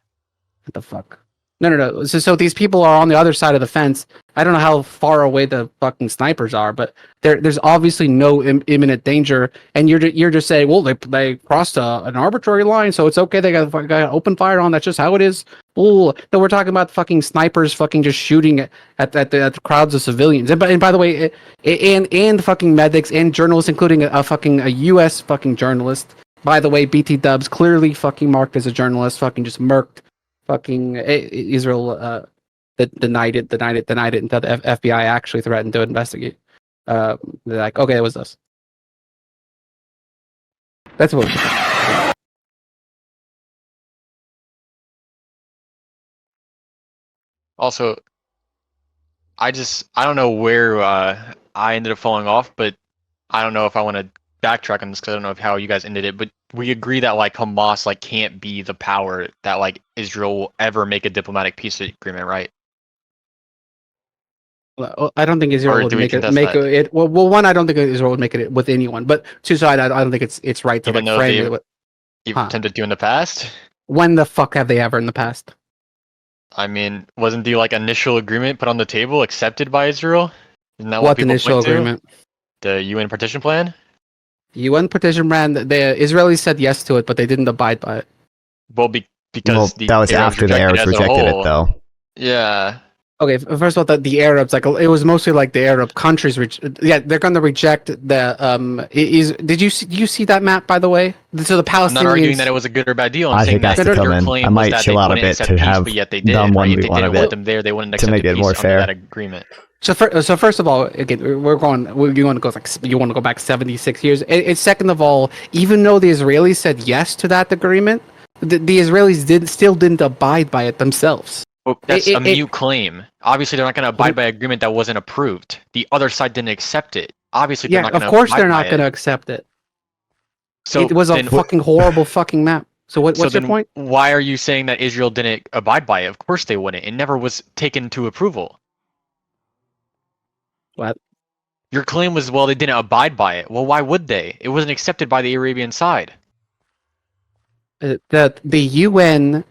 What the fuck? No. So these people are on the other side of the fence. I don't know how far away the fucking snipers are, but there's obviously no imminent danger. And you're just saying, well, they crossed an arbitrary line, so it's okay. They got open fire on. That's just how it is. Ooh. No, we're talking about fucking snipers, fucking just shooting at the crowds of civilians. And by the way, and fucking medics and journalists, including a U.S. fucking journalist. By the way, BT Dubs clearly fucking marked as a journalist, fucking just murked. Fucking Israel denied it until the FBI actually threatened to investigate. They're like, okay, it was us. That's what. Also, I don't know where I ended up falling off, but I don't know if I want to backtrack on this because I don't know how you guys ended it. But we agree that like Hamas like can't be the power that like Israel will ever make a diplomatic peace agreement, right? Well, I don't think Israel would make it. Well, one, I don't think Israel would make it with anyone. But two, so I don't think it's right to Even like though frame it. You've attempted to in the past. When the fuck have they ever in the past? I mean, wasn't the like initial agreement put on the table accepted by Israel? Isn't that What people initial point to? agreement? The UN partition plan? UN partition plan. The Israelis said yes to it, but they didn't abide by it. Well, because that was after the Arabs rejected it, though. Yeah. Okay, first of all, the Arabs, like it was mostly like the Arab countries. They're going to reject the. Did you see that map, by the way? So the Palestinians. I'm not arguing that it was a good or bad deal. I'm saying that your claim was that they wouldn't accept peace, but yet they did. Right? If they didn't want them there, they wouldn't accept peace under that agreement. So first of all, again, you want to go back 76 years. And second of all, even though the Israelis said yes to that agreement, the Israelis still didn't abide by it themselves. Well, that's a mute claim. Obviously, they're not going to abide by an agreement that wasn't approved. The other side didn't accept it. Obviously, they're not going to. Of course, they're not going to accept it. So it was a fucking horrible fucking map. So what's your point? Why are you saying that Israel didn't abide by it? Of course they wouldn't. It never was taken to approval. What? Your claim was, well, they didn't abide by it. Well, why would they? It wasn't accepted by the Arabian side. The UN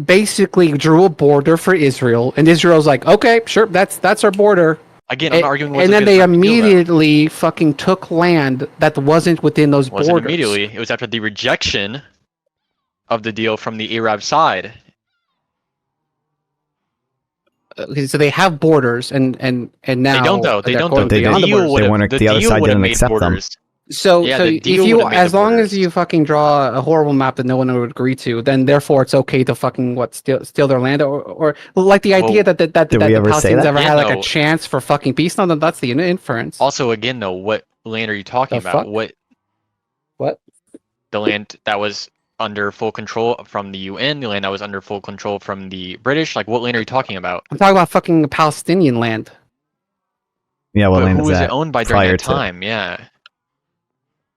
basically drew a border for Israel, and Israel's like, okay, sure, that's our border. Again, I'm not arguing. And then they immediately fucking took land that wasn't within those borders. Wasn't immediately. It was after the rejection of the deal from the Arab side. Okay, so they have borders, and now they don't though. They don't. The other side didn't accept them. So if you, as long as you fucking draw a horrible map that no one would agree to, then therefore it's okay to fucking steal their land, or like the idea that the Palestinians ever had like a chance for fucking peace. No, that's the inference. Also, again though, what land are you talking about? What? The land that was under full control from the UN, the land that was under full control from the British. Like, what land are you talking about? I'm talking about fucking Palestinian land. Yeah, what land who was it owned by during that time? Yeah.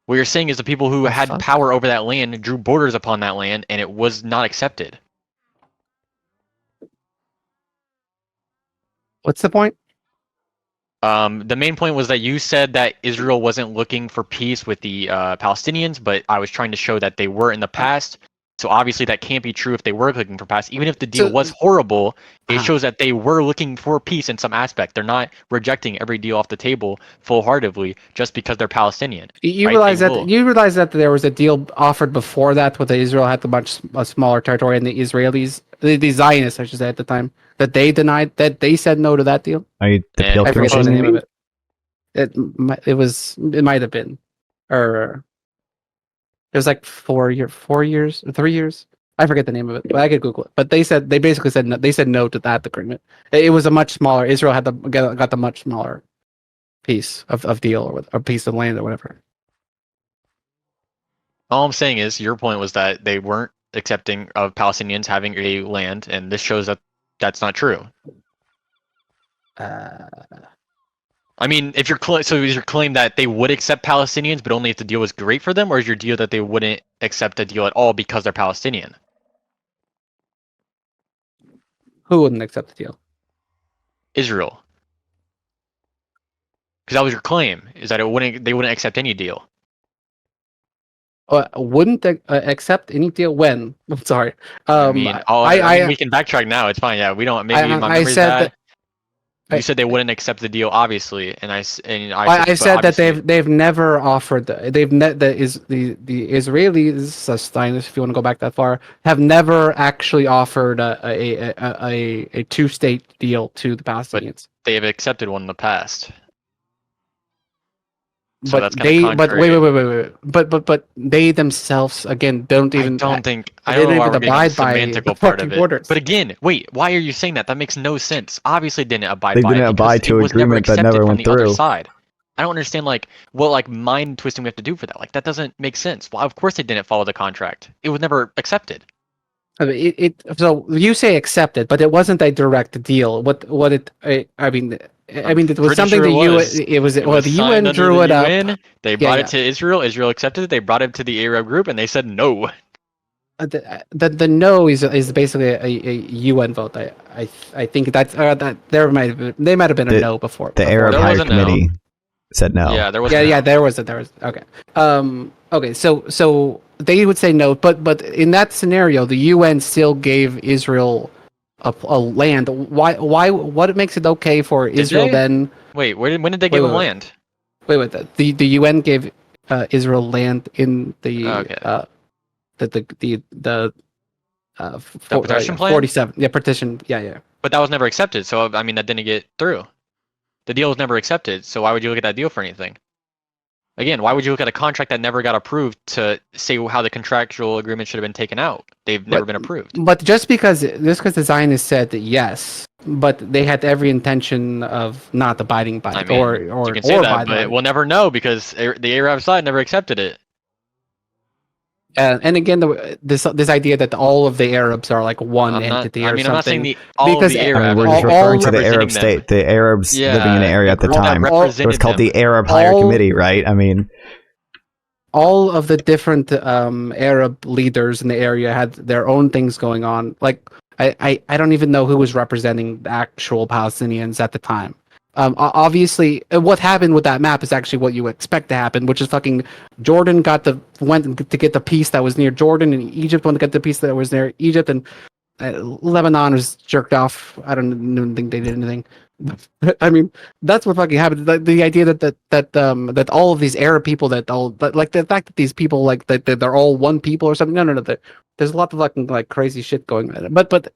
What you're saying is the people who had power over that land drew borders upon that land, and it was not accepted. What's the point? The main point was that you said that Israel wasn't looking for peace with the Palestinians, but I was trying to show that they were in the past. So obviously that can't be true if they were looking for peace. Even if the deal was horrible, it shows that they were looking for peace in some aspect. They're not rejecting every deal off the table full-heartedly just because they're Palestinian. You realize that there was a deal offered before that, where Israel had a smaller territory, and the Israelis, the Zionists, I should say at the time, that they denied, that they said no to that deal. I forget the name of it. It might have been, or it was like 3 years. I forget the name of it, but I could Google it. But they basically said no, they said no to that agreement. It was a much smaller. Israel had got the much smaller piece of deal, or a piece of land or whatever. All I'm saying is your point was that they weren't accepting of Palestinians having a land, and this shows that that's not true. I mean, if is your claim that they would accept Palestinians, but only if the deal was great for them, or is your deal that they wouldn't accept the deal at all because they're Palestinian? Who wouldn't accept the deal? Israel? Because that was your claim, is that they wouldn't accept any deal. Wouldn't accept any deal when? I'm sorry. I mean, we can backtrack now. It's fine. Yeah, we don't. Maybe my memory's bad. You said they wouldn't accept the deal, obviously, and I said that they've never offered. The Israelis, Zionists, if you want to go back that far, have never actually offered a two-state deal to the Palestinians. But they have accepted one in the past. So but that's kind of wait. But they themselves again don't even. I don't know why we're getting the semantical part of it. Borders. But again, wait, why are you saying that? That makes no sense. Obviously, they didn't abide. They didn't abide to an agreement that never went through. Side. I don't understand what mind twisting we have to do for that. Like that doesn't make sense. Well, of course they didn't follow the contract. It was never accepted. So you say accepted, but it wasn't a direct deal. I mean, it was something the UN drew it up. They brought it to Israel. Israel accepted it. They brought it to the Arab group, and they said no. The no is basically a UN vote. I think that's that there might have been a no before. The Arab Higher Committee said no. Yeah, there was. Yeah, there was. Okay. Okay. So they would say no, but in that scenario, the UN still gave Israel a land. Why? What makes it okay for Israel then? Wait, when did they give them land? Wait. The UN gave Israel land in the partition plan? 47. Yeah, partition. Yeah. But that was never accepted. So I mean, that didn't get through. The deal was never accepted. So why would you look at that deal for anything? Again, why would you look at a contract that never got approved to say how the contractual agreement should have been taken out? They've never been approved. But just because the Zionists said that yes, but they had every intention of not abiding by it, or you can say that, but we'll never know because the Arab side never accepted it. And again, this idea that all of the Arabs are like one entity or something. I'm not saying all of the Arabs. We're just referring to the Arab state, the Arabs living in the area at the time. It was called the Arab Higher Committee, right? I mean, all of the different Arab leaders in the area had their own things going on. Like I don't even know who was representing the actual Palestinians at the time. Obviously, what happened with that map is actually what you expect to happen, which is fucking Jordan went to get the piece that was near Jordan, and Egypt went to get the piece that was near Egypt, and Lebanon was jerked off. I don't think they did anything. I mean, that's what fucking happened. The idea that all of these Arab people like the fact that these people like that they're all one people or something. No. There's a lot of fucking like crazy shit going on. But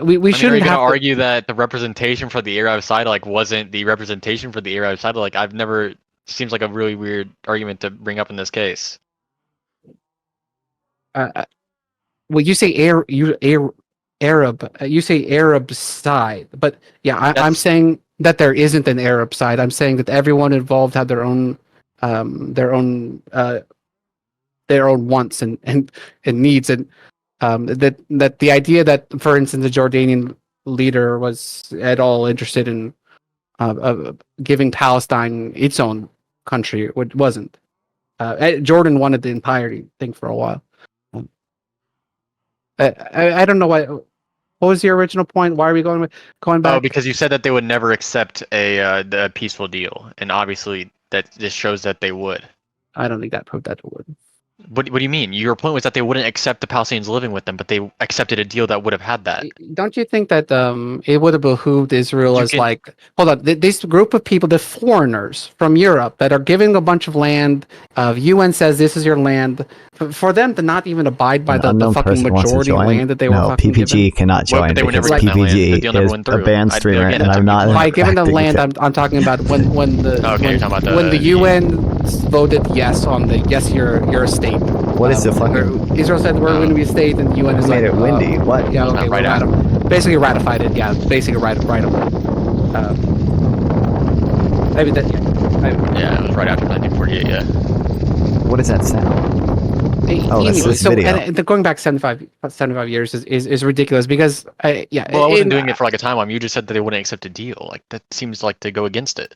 we shouldn't have to argue that the representation for the Arab side wasn't the representation for the Arab side. I've never seems like a really weird argument to bring up in this case. Well, you say Arab, you say Arab side, but yeah, I'm saying that there isn't an Arab side. I'm saying that everyone involved had their own wants and needs, and that the idea that, for instance, the Jordanian leader was at all interested in giving Palestine its own country wasn't. Jordan wanted the entirety thing for a while. I don't know why. What was your original point? Why are we going back? Oh, because you said that they would never accept a peaceful deal, and obviously that just shows that they would. I don't think that proved that they would. What do you mean? Your point was that they wouldn't accept the Palestinians living with them, but they accepted a deal that would have had that. Don't you think that it would have behooved Israel hold on, this group of people, the foreigners from Europe that are giving a bunch of land, UN says this is your land, for them to not even abide by the fucking majority land that they were fucking PPG given? cannot join because PPG is a banned streamer, and I'm not. By giving the land, I'm talking about when the UN voted yes on the yes, you're a state. What is the fucking? Israel said we're going to be a state, and the UN is made it windy. What? Yeah, okay, basically ratified it. Yeah, basically right away. Maybe that. Yeah, it was right after 1948. Yeah. What does that sound? That's this video. And going back 75 years is ridiculous because Well, I wasn't doing it for like a time. You just said that they wouldn't accept a deal. Like that seems like to go against it.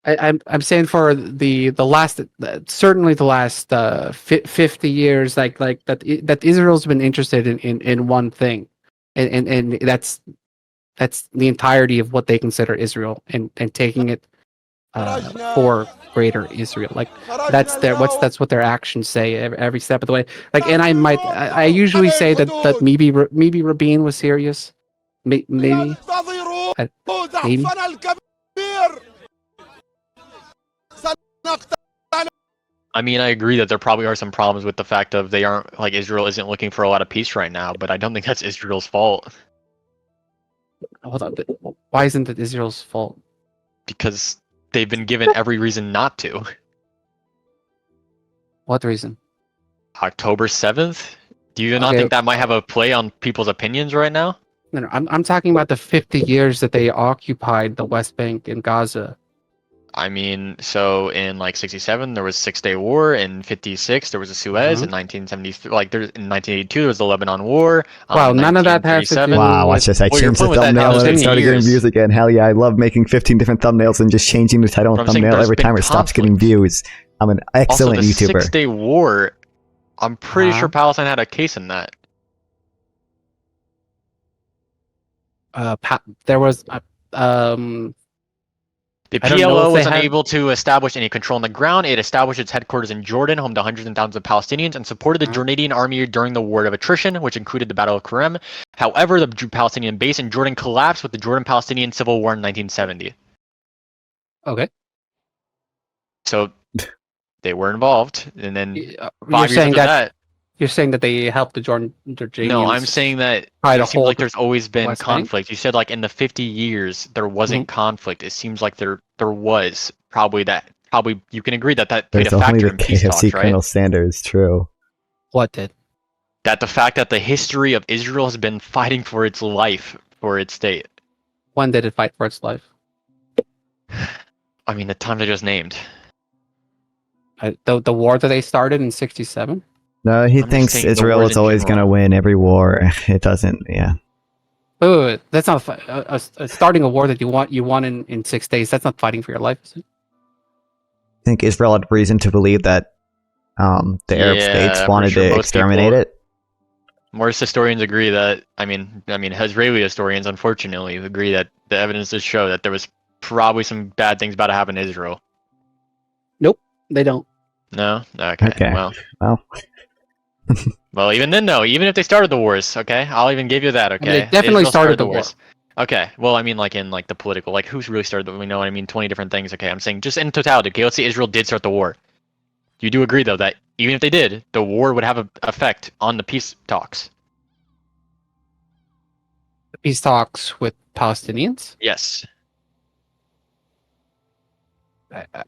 I'm saying for the last, certainly the last 50 years, like that Israel's been interested in one thing, and that's That's the entirety of what they consider Israel, and taking it for greater Israel. Like that's what their actions say every step of the way. Like, and I usually say that maybe Rabin was serious, maybe. Maybe. I mean, I agree that there probably are some problems with the fact of they aren't like Israel isn't looking for a lot of peace right now, but I don't think that's Israel's fault. Hold on, why isn't it Israel's fault? Because they've been given every reason not to. What reason? October 7th? Do you not think that might have a play on people's opinions right now? No, I'm talking about the 50 years that they occupied the West Bank and Gaza. I mean, so in like 67 there was 6-Day War, in 56 there was a Suez, in 1973 in 1982 there was the Lebanon War. Wow, none of that has to do. Wow, watch this! I changed the thumbnail and it started getting views again. Hell yeah, I love making 15 different thumbnails and just changing the title and thumbnail every time it stops getting views. I'm an excellent also, the YouTuber. 6-Day War, I'm pretty sure Palestine had a case in that. There was the PLO was unable to establish any control on the ground. It established its headquarters in Jordan, home to hundreds and thousands of Palestinians, and supported the Jordanian army during the war of attrition, which included the Battle of Karem. However, the Palestinian base in Jordan collapsed with the Jordan-Palestinian Civil War in 1970. Okay. So they were involved, and then 5 years after that. You're saying that they helped the Jordanians? No, I'm saying that it seems like there's always been conflict. You said like in the 50 years there wasn't conflict. It seems like there was probably you can agree that played a factor in peace talks, right? Colonel Sanders, true. What did? That the fact that the history of Israel has been fighting for its life, for its state. When did it fight for its life? I mean, the time they just named. The war that they started in 67? No, he thinks Israel is always going to win every war. It doesn't, yeah. Oh, that's not starting a war that you won in 6 days. That's not fighting for your life, is it? I think Israel had reason to believe that the Arab states wanted to exterminate it. Most historians agree that, I mean, Israeli historians, unfortunately, agree that the evidence does show that there was probably some bad things about to happen in Israel. Nope, they don't. No? Okay. Well. Well, even then, no. Even if they started the wars, okay? I'll even give you that, okay? They definitely started the wars. Okay. Well, I mean, like in like the political, like who's really started? We know, I mean, 20 different things. Okay, I'm saying just in totality. Okay, let's say Israel did start the war. You do agree, though, that even if they did, the war would have an effect on the peace talks. The peace talks with Palestinians? Yes.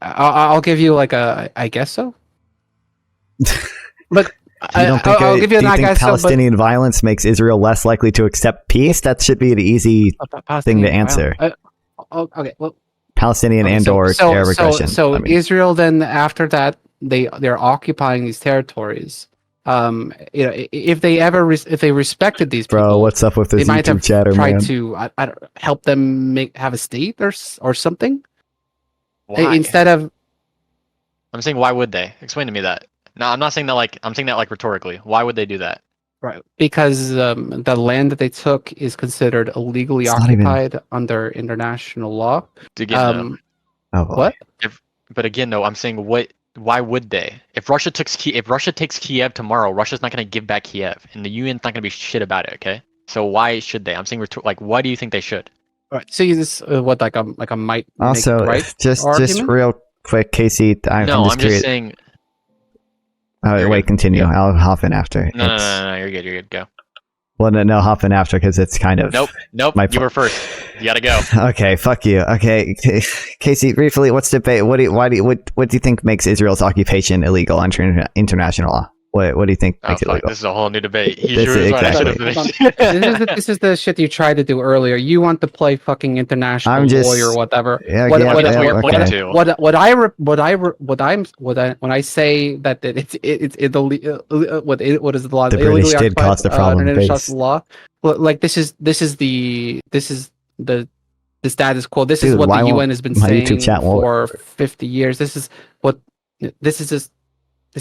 I'll give you like I guess so. But I'll give you an I guess so. Palestinian violence makes Israel less likely to accept peace? That should be an easy thing to answer. Okay, well, Palestinian and/or Arab aggression. So Israel then, after that, they're occupying these territories. If they respected these people, bro, what's up with this YouTube chatter, man? They might have tried to help them have a state or something. Why? Instead of, I'm saying, why would they? Explain to me that. No, I'm not saying that like, I'm saying that like rhetorically. Why would they do that? Right, because the land that they took is considered illegally occupied under international law. What? But again, though, I'm saying why would they? If Russia takes Kiev tomorrow, Russia's not going to give back Kiev, and the UN's not going to be shit about it. Okay, so why should they? I'm saying why do you think they should? All right. So is this what like a might also make right just real quick, Casey. I'm just saying. Wait, continue. Good. I'll hop in after. No, you're good. Go. Well, no, hop in after because it's kind of. Nope. You were first. You gotta go. Okay, fuck you. Okay, Casey, briefly, what's debate? What do you think makes Israel's occupation illegal under international law? What do you think makes it illegal? This is a whole new debate. This is the shit you tried to do earlier. You want to play fucking international law or whatever. When I say that it's illegal, what is the law? The British did cause the problem. International law. Like this is the status quo. This is what the UN has been saying for 50 years. This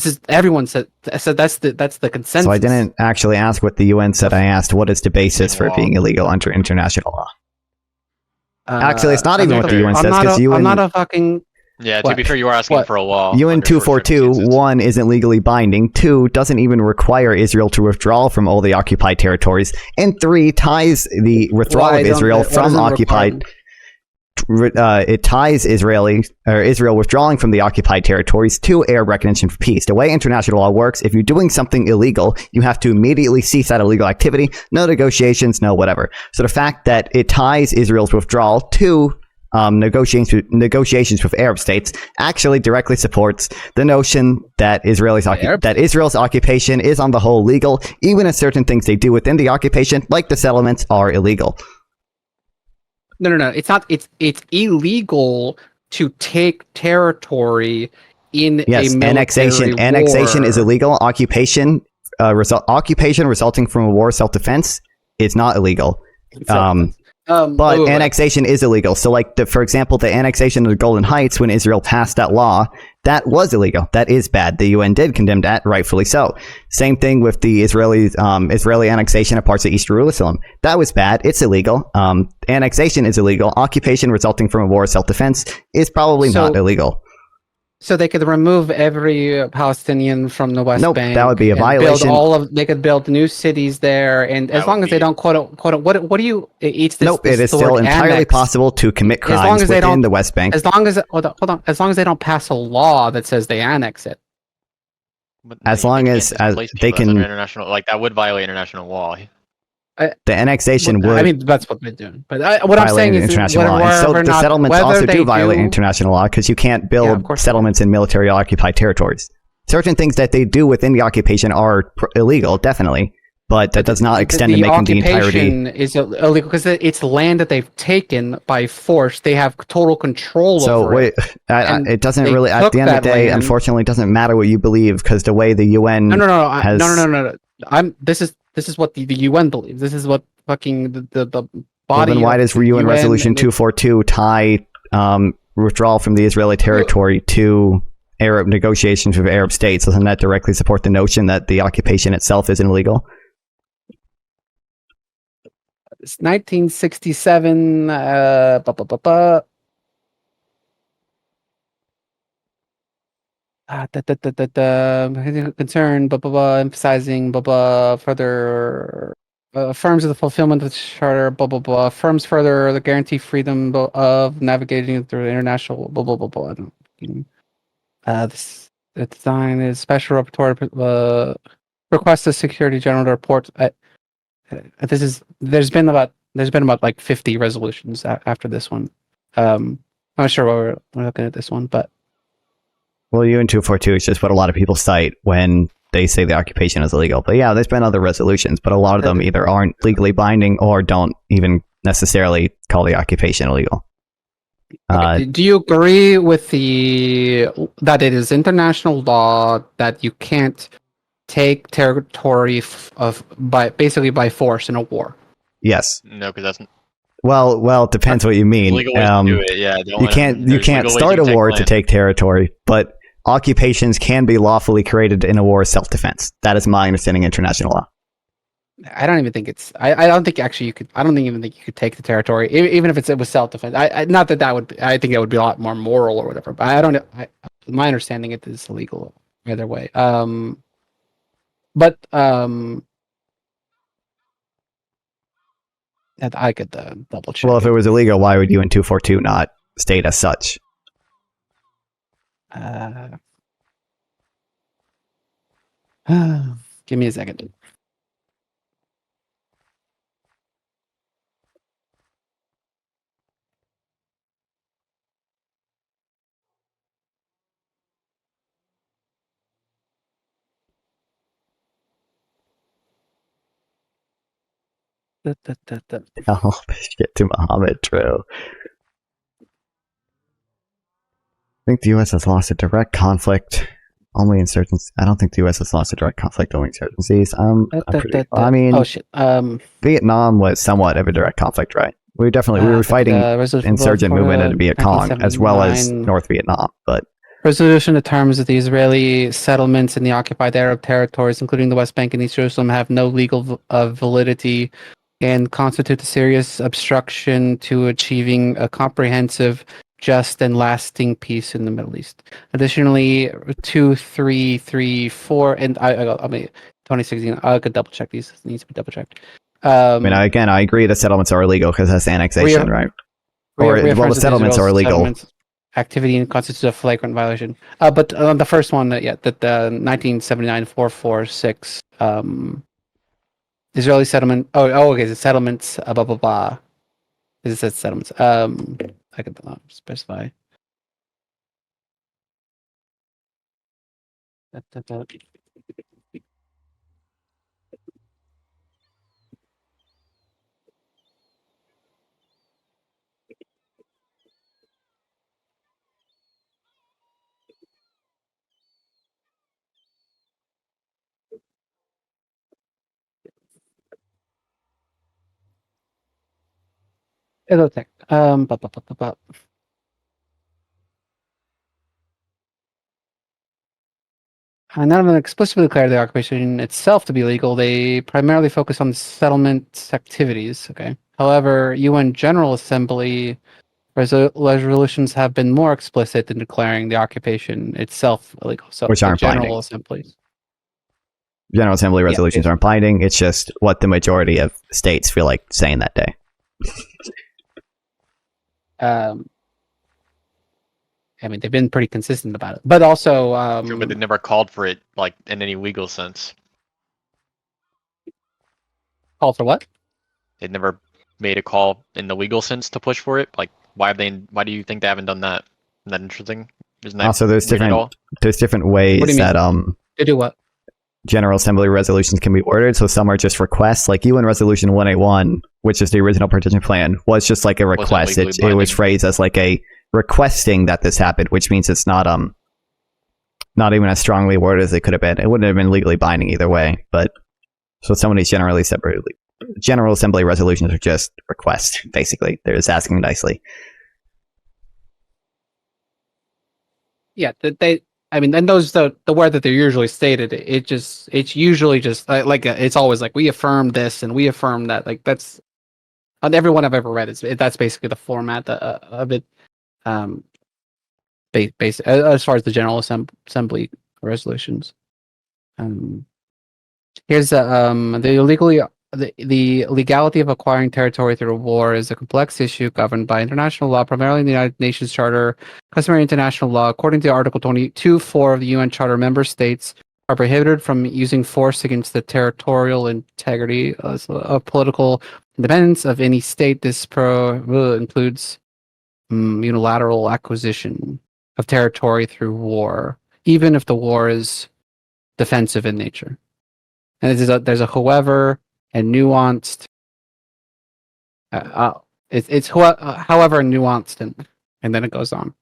is everyone said. So that's the consensus. So I didn't actually ask what the UN said. I asked what is the basis for it being illegal under international law. Actually, it's not even what the UN says, because I'm not a fucking... Yeah, What? to be fair, you are asking What? for a wall. UN under short 242, circumstances. 1, isn't legally binding, 2, doesn't even require Israel to withdraw from all the occupied territories, and 3, ties the withdrawal Why of don't Israel they- why from doesn't it occupied... require- it ties Israel withdrawing from the occupied territories to Arab recognition for peace. The way international law works, if you're doing something illegal, you have to immediately cease that illegal activity. No negotiations, no whatever. So the fact that it ties Israel's withdrawal to negotiations with Arab states actually directly supports the notion that Israel's occupation is on the whole legal, even if certain things they do within the occupation, like the settlements, are illegal. No. It's not. It's illegal to take territory in a military Annexation war. is illegal. Occupation resulting from a war self-defense is not illegal. But annexation is illegal. So, like, for example, the annexation of the Golan Heights, when Israel passed that law, that was illegal. That is bad. The UN did condemn that, rightfully so. Same thing with the Israeli annexation of parts of East Jerusalem. That was bad. It's illegal. Annexation is illegal. Occupation resulting from a war of self-defense is probably not illegal. So they could remove every Palestinian from the West Bank. That would be a violation. They could build new cities there, and as long as they don't quote what do you? It's this. Nope, it is still entirely possible to commit crimes within the West Bank. As long as hold on, as long as they don't pass a law that says they annex it. But as long as they can, international, like, that would violate international law. The annexation would. I mean, that's what they're doing. But what I'm saying is, international law. And so the settlements also do violate international law, because you can't build settlements in military occupied territories. Certain things that they do within the occupation are illegal, definitely, but that does not extend to making the entirety. The occupation is illegal because it's land that they've taken by force. They have total control over it. It doesn't really. At the end of the day, unfortunately, it doesn't matter what you believe, because the way the UN. No. This is what the UN believes. This is what fucking the body. Well, then why does UN Resolution 242 tie withdrawal from the Israeli territory to Arab negotiations with Arab states? Doesn't that directly support the notion that the occupation itself isn't illegal? It's 1967. Concern, emphasizing, further affirms the fulfillment of the charter, affirms further the guarantee freedom of navigating through international, this design is special rapporteur requests the Security General to report. There's been about like 50 resolutions after this one. I'm not sure why we're looking at this one, but. Well, UN 242 is just what a lot of people cite when they say the occupation is illegal. But yeah, there's been other resolutions, but a lot of them either aren't legally binding or don't even necessarily call the occupation illegal. Do you agree with that it is international law that you can't take territory basically by force in a war? Yes. No, because that's. Well, it depends what you mean. Legal ways to do it, yeah. You can't start a war to take territory, but occupations can be lawfully created in a war of self-defense. That is my understanding of international law. I don't even think it's. I don't think actually you could. I don't even think you could take the territory, even if it was self-defense. Not that would. I think that would be a lot more moral or whatever. But I don't. My understanding it is illegal either way. I could double check. Well, if it was illegal, why would UN 242 not state as such? Give me a second. Oh, shit to Muhammad, true. I think the U.S. has lost a direct conflict only in certain. I don't think the U.S. has lost a direct conflict only in certain seas. I mean, oh shit. Vietnam was somewhat of a direct conflict, right? We were fighting insurgent movement in Viet Cong as well as North Vietnam, but. Resolution determines that the Israeli settlements in the occupied Arab territories, including the West Bank and East Jerusalem, have no legal validity and constitute a serious obstruction to achieving a comprehensive, just, and lasting peace in the Middle East. Additionally, 2334 and I mean 2016. I could double check these. It needs to be double checked. I mean, again, I agree the settlements are illegal because that's annexation, right? Or well, the settlements are illegal. Activity and constitutes a flagrant violation. But on the first one, that the 1979-446 Israeli settlement. Okay, the settlements. Blah blah blah. It says settlements. I could specify. It'll take. None of them explicitly declare the occupation itself to be illegal. They primarily focus on settlement activities. Okay. However, UN General Assembly resolutions have been more explicit in declaring the occupation itself illegal. So, which aren't General binding. Assemblies. General Assembly resolutions aren't binding. It's just what the majority of states feel like saying that day. I mean, they've been pretty consistent about it, but also, True, but they never called for it like in any legal sense. Call for what? They never made a call in the legal sense to push for it. Like, why do you think they haven't done that? Isn't that interesting? Isn't that also there's different ways that they do what? General Assembly resolutions can be ordered. So some are just requests, like UN Resolution 181, which is the original partition plan, was just like a request. It was phrased as like a requesting that this happened, which means it's not even as strongly worded as it could have been. It wouldn't have been legally binding either way. But so some of these General Assembly resolutions are just requests, basically. They're just asking nicely. Yeah, I mean, and those the word that they're usually stated, it's usually just like it's always like we affirm this and we affirm that. Like that's on everyone I've ever read. That's basically the format of it. As far as the General Assembly resolutions. Here's the legality of acquiring territory through war is a complex issue governed by international law, primarily the United Nations Charter, customary international law. According to Article 22.4 of the UN Charter, member states are prohibited from using force against the territorial integrity of political independence of any state. This includes unilateral acquisition of territory through war, even if the war is defensive in nature. And there's a however and nuanced. It's however nuanced, and then it goes on.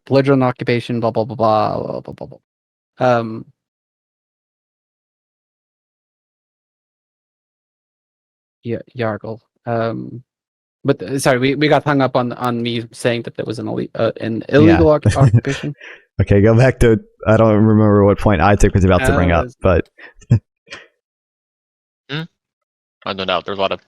Belligerent occupation, blah blah blah blah blah blah blah. Yargle. But sorry, we got hung up on me saying that there was an illegal occupation. Okay, go back to, I don't remember what point Isaac was about to bring up, but... I don't know, there's a lot of...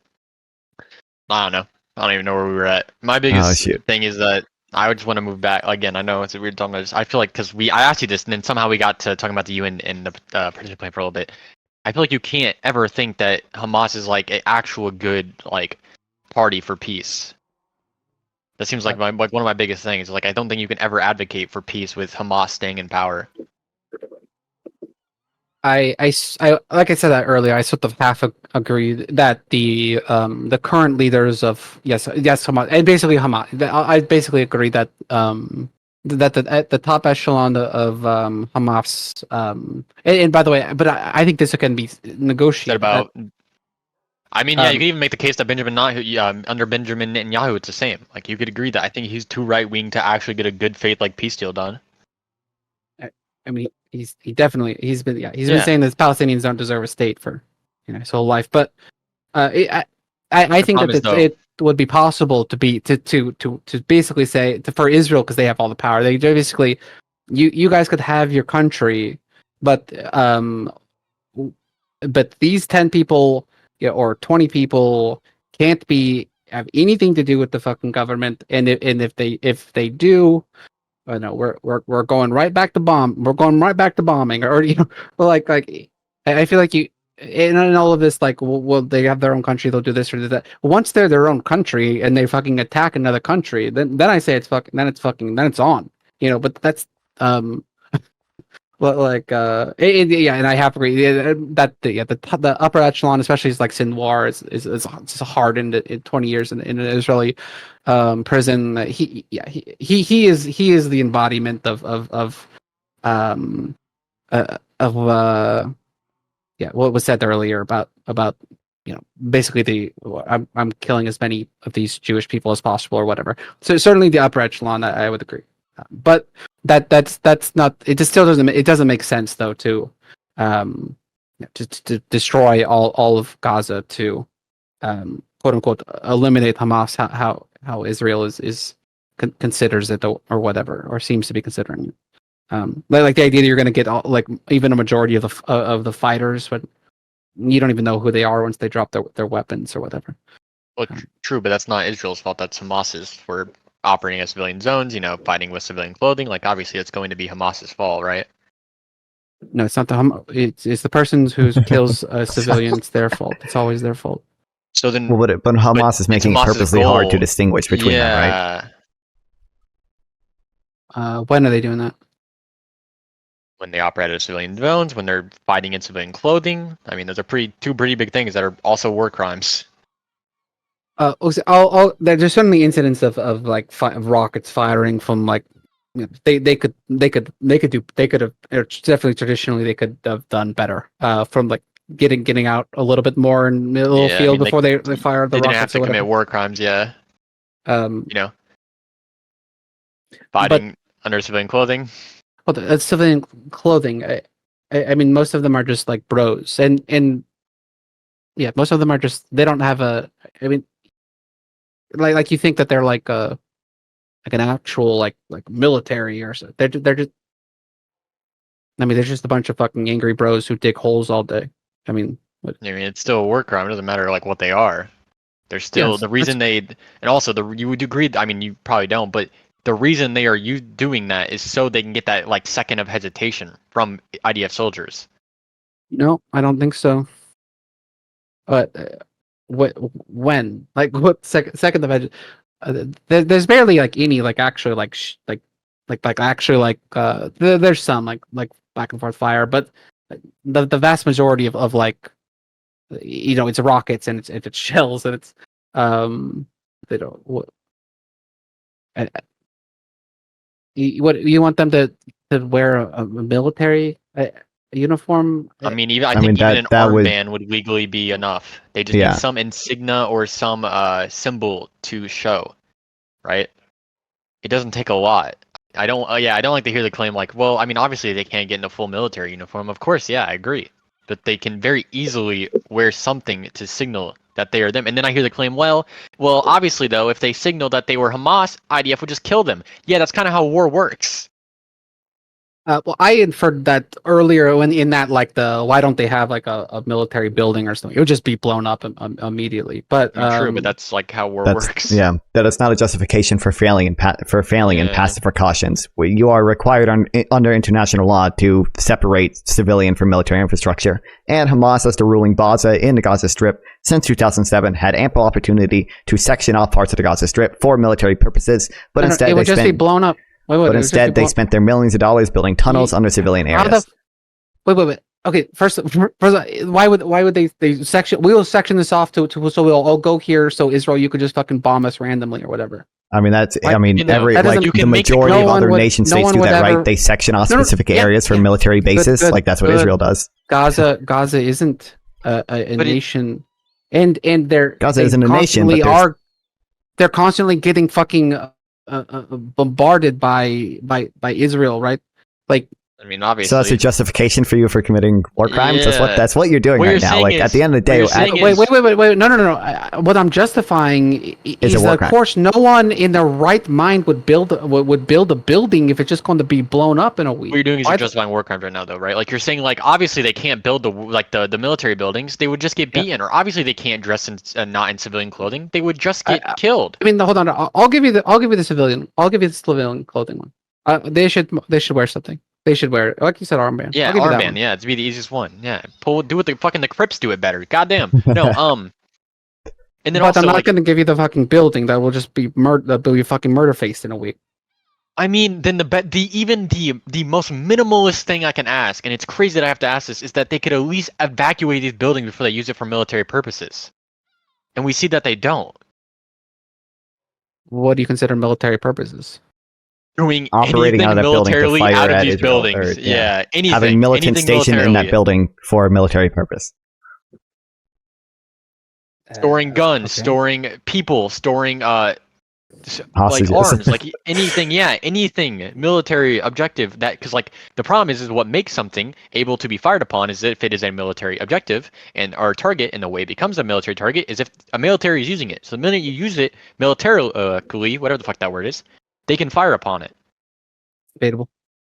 I don't know. I don't even know where we were at. My biggest thing is that I just want to move back. Again, I know it's a weird talking about this. I feel like, because I asked you this, and then somehow we got to talking about the UN and the partition plan for a little bit. I feel like you can't ever think that Hamas is like an actual good party for peace. That seems like one of my biggest things. Like, I don't think you can ever advocate for peace with Hamas staying in power. I like I said that earlier. I sort of half agree that the current leaders of Hamas, and basically Hamas. I basically agree that that at the top echelon of Hamas. And by the way, but I think this can be negotiated. I mean, you could even make the case that under Benjamin Netanyahu, it's the same. Like, you could agree that I think he's too right wing to actually get a good faith peace deal done. I mean, he's been saying that Palestinians don't deserve a state for his whole life. But I think that it would be possible to basically say for Israel, because they have all the power. They basically you guys could have your country, but but these 10 people or 20 people can't have anything to do with the fucking government, and if they do, no, we're going right back to we're going right back to bombing, or like I feel like you in all of this, like, well, they have their own country, they'll do this or do that. Once they're their own country and they fucking attack another country, then I say it's on, but that's well, like, yeah, and I have to agree that the upper echelon, especially is like Sinwar, is hard in 20 years in an Israeli prison. He is the embodiment of what was said earlier about basically I'm killing as many of these Jewish people as possible or whatever. So certainly the upper echelon, I would agree. But that's not. It just still doesn't. It doesn't make sense though to destroy all of Gaza to quote unquote eliminate Hamas. How Israel considers it or whatever, or seems to be considering it. Like the idea that you're going to get like even a majority of the fighters, but you don't even know who they are once they drop their weapons or whatever. Well, true, but that's not Israel's fault. That's Hamas's for operating as civilian zones, fighting with civilian clothing. Like, obviously, it's going to be Hamas's fault, right? No, it's not it's the person who kills civilians. It's their fault. It's always their fault. So then, but Hamas is making it purposely hard to distinguish between them, right? When are they doing that? When they operate as civilian zones, when they're fighting in civilian clothing. I mean, those are two pretty big things that are also war crimes. There's certainly incidents of like of rockets firing from like they could have definitely traditionally they could have done better from like getting out a little bit more in the little field before they fire the rockets. They didn't have to commit war crimes, fighting under civilian clothing. Well, that's civilian clothing. I mean, most of them are just like bros, and yeah, most of them are just they don't have a. I mean, like you think that they're like an actual like military or so. They're just. I mean, they're just a bunch of fucking angry bros who dig holes all day. I mean, it's still a war crime. It doesn't matter like what they are. They're still the reason and also you would agree. I mean, you probably don't, but. The reason they are doing that is so they can get that like second of hesitation from IDF soldiers. No, I don't think so. But when like what second of hesitation? There's barely like any like actually there's some like back and forth fire, but the vast majority of like it's rockets and it's shells and it's they don't what. What you want them to wear a military uniform? I mean, I think even an armband would legally be enough. They just need some insignia or some symbol to show, right? It doesn't take a lot. I don't like to hear the claim like, well, I mean, obviously they can't get in a full military uniform. Of course, yeah, I agree, but they can very easily wear something to signal that they are them. And then I hear the claim, well, obviously, though, if they signal that they were Hamas, IDF would just kill them. Yeah, that's kind of how war works. Well, I inferred that earlier when in that like why don't they have like a military building or something? It would just be blown up immediately. But true, but that's like how war works. Yeah, that is not a justification for failing in passive precautions. You are required under international law to separate civilian from military infrastructure. And Hamas, as the ruling Gaza in the Gaza Strip since 2007, had ample opportunity to section off parts of the Gaza Strip for military purposes, but instead it would just be blown up. But instead, they spent their millions of dollars building tunnels under civilian areas. Wait. Okay, first, why would they section? We will section this off so we'll all go here. So Israel, you could just fucking bomb us randomly or whatever. I mean, the majority of other nation states do that, right? They section off specific areas for military bases. That's what Israel does. Gaza isn't a nation, and Gaza isn't a nation. But they're constantly getting fucking bombarded by Israel, right? Like I mean, obviously. So that's a justification for you for committing war crimes? Yeah. That's what you're doing What right you're now. saying Like, is- at the end of the what day, you're saying Wait. No. What I'm justifying is a war that, of crime. course, no one in their right mind would build a building if it's just going to be blown up in a week. What you're doing is Why you're the- justifying war crimes right now, though, right? Like you're saying, like obviously they can't build the military buildings; they would just get beaten. Or obviously they can't dress in not in civilian clothing; they would just get killed. I mean, hold on. I'll give you the civilian. I'll give you the civilian clothing one. They should wear something. They should wear, like you said, armband. Yeah, I'll give you that armband. one. Yeah, it'd be the easiest one. Yeah, do what the Crips do it better. Goddamn. No. And then But also, I'm not like, going to give you the fucking building that will just be fucking murder faced in a week. I mean, then the most minimalist thing I can ask, and it's crazy that I have to ask this, is that they could at least evacuate these buildings before they use it for military purposes. And we see that they don't. What do you consider military purposes? Doing operating anything out of that building to militarily fire out of at these Israel, buildings. or, Yeah, anything. having militants anything stationed in that militarily. building for a military purpose. Storing guns, Okay. storing people, storing like Hostages. arms, like anything. Yeah, anything military objective. That because like the problem is what makes something able to be fired upon is if it is a military objective and our target, and the way it becomes a military target is if a military is using it. So the minute you use it militarily, whatever the fuck that word is, they can fire upon it. Debatable.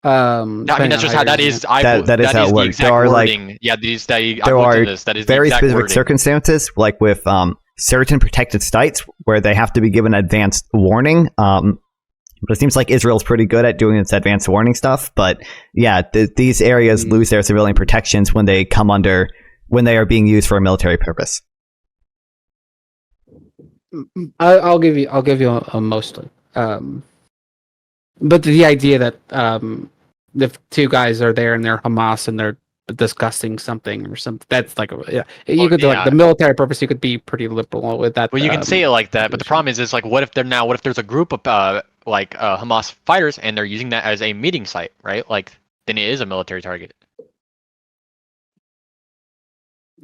I mean, that's just how that is. That is how it the works. exact There are, like, wording. Yeah, there are that is very the exact specific wording. circumstances, like with certain protected sites where they have to be given advanced warning. But it seems like Israel's pretty good at doing its advanced warning stuff. But yeah, these areas lose their civilian protections when they are being used for a military purpose. I'll give you a mostly. But the idea that the two guys are there and they're Hamas and they're discussing something or something, that's like you could do like the military purpose. You could be pretty liberal with that. Well, you can say it like that, but the problem is like, what if there's a group of Hamas fighters and they're using that as a meeting site, right? Like, then it is a military target.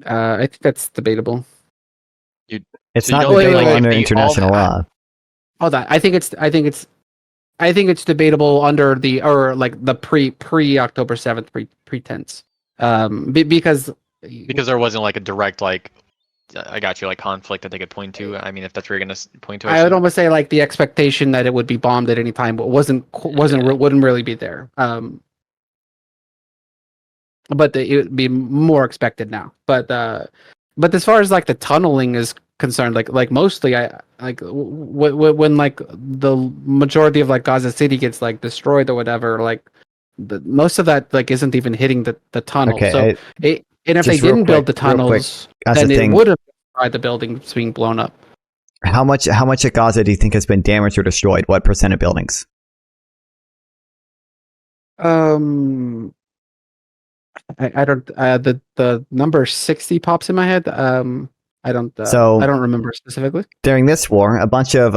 I think that's debatable. It's So you not don't debatable think, like, under they all international law. Hold on. I think it's debatable under the pre October 7th pretense. Because Because there wasn't like a direct I got you, like conflict that they could point to. I mean, if that's where you're gonna point to. I would almost say like the expectation that it would be bombed at any time wouldn't really be there. But it would be more expected now. But as far as like the tunneling is concerned, like mostly when like the majority of like Gaza City gets like destroyed or whatever, like most of that like isn't even hitting the tunnel. Okay, So and if they just real didn't build the quick, tunnels, Gaza then it thing. would have tried the buildings being blown up. How much of Gaza do you think has been damaged or destroyed? What percent of buildings? I don't. The number 60 pops in my head. I don't remember specifically. During this war, a bunch of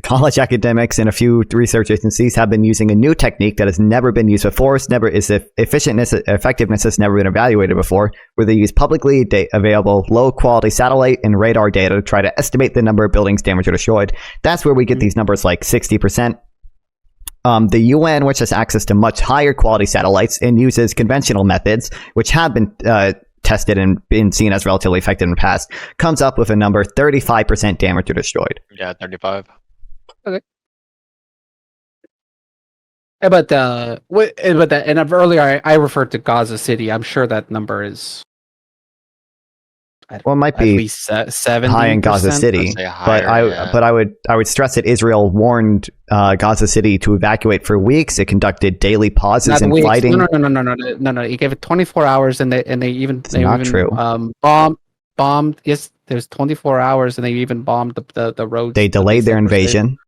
college academics and a few research agencies have been using a new technique that has never been used before. Its effectiveness has never been evaluated before, where they use publicly available low-quality satellite and radar data to try to estimate the number of buildings damaged or destroyed. That's where we get these numbers like 60%. The UN, which has access to much higher quality satellites and uses conventional methods, which have been tested and been seen as relatively effective in the past, comes up with a number 35% damaged or destroyed. Yeah, 35. Okay. But earlier I referred to Gaza City. I'm sure that number is. Well, it might at be least 70% high in Gaza City, but I would stress that Israel warned Gaza City to evacuate for weeks. It conducted daily pauses in fighting. No. He gave it 24 hours, and they even true. Bombed. Yes, there's 24 hours, and they even bombed the roads. They delayed their invasion.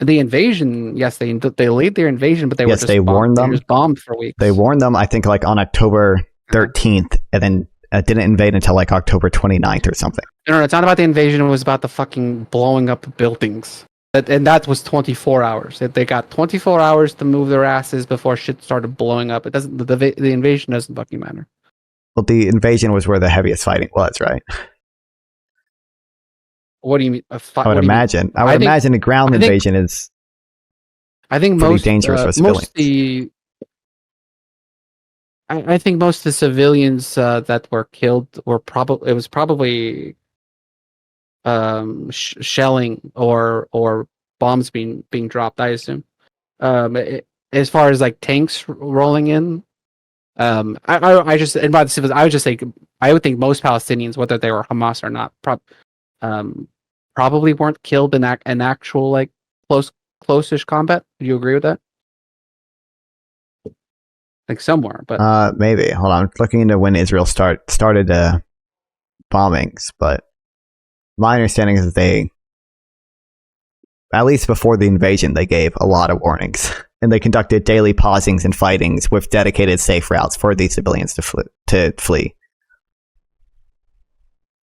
The invasion, yes, they delayed their invasion, but they warned them. They just bombed for weeks. They warned them, I think, like on October 13th, and then didn't invade until like October 29th or something. No, it's not about the invasion. It was about the fucking blowing up the buildings. And that was 24 hours. They got 24 hours to move their asses before shit started blowing up. It doesn't. The invasion doesn't fucking matter. Well, the invasion was where the heaviest fighting was, right? What do you mean? I would imagine. I would imagine a ground invasion is. I think pretty dangerous for civilians. I think most of the civilians that were killed were probably shelling or bombs being dropped, I assume. As far as like tanks rolling in, I just, and by the civilians, I would just say I would think most Palestinians, whether they were Hamas or not, probably weren't killed in an actual like close-ish combat. Do you agree with that? Like somewhere, but maybe. Hold on, I'm looking into when Israel started bombings, but my understanding is that they, at least before the invasion, they gave a lot of warnings, and they conducted daily pausings and fightings with dedicated safe routes for these civilians to flee.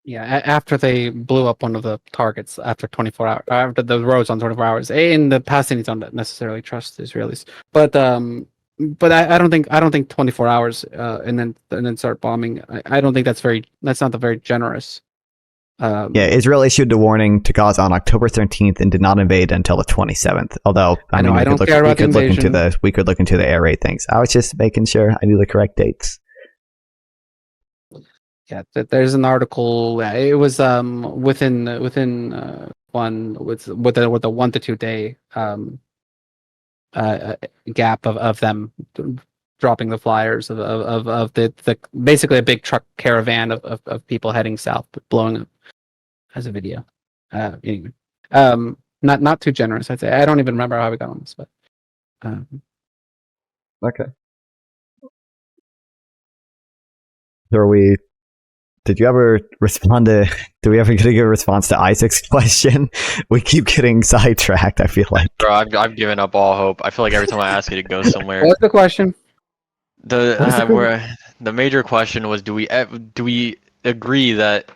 Yeah, after they blew up one of the targets after 24 hours, after the roads on 24 hours, and the Palestinians don't necessarily trust the Israelis, but I don't think 24 hours and then start bombing. I don't think that's not the very generous. Yeah, Israel issued a warning to Gaza on October 13th and did not invade until the 27th. Although I don't care about the invasion. We could look into the air raid things. I was just making sure I knew the correct dates. Yeah, there's an article. It was within one with a 1 to 2 day gap of them dropping the flyers of the basically a big truck caravan of people heading south, but blowing up as a video. Anyway, not too generous, I'd say. I don't even remember how we got on this, but okay. Did you ever respond to? Do we ever get a good response to Isaac's question? We keep getting sidetracked. I feel like. Bro, I've given up all hope. I feel like every time I ask it, it goes somewhere. What's the question? The major question was: Do we agree that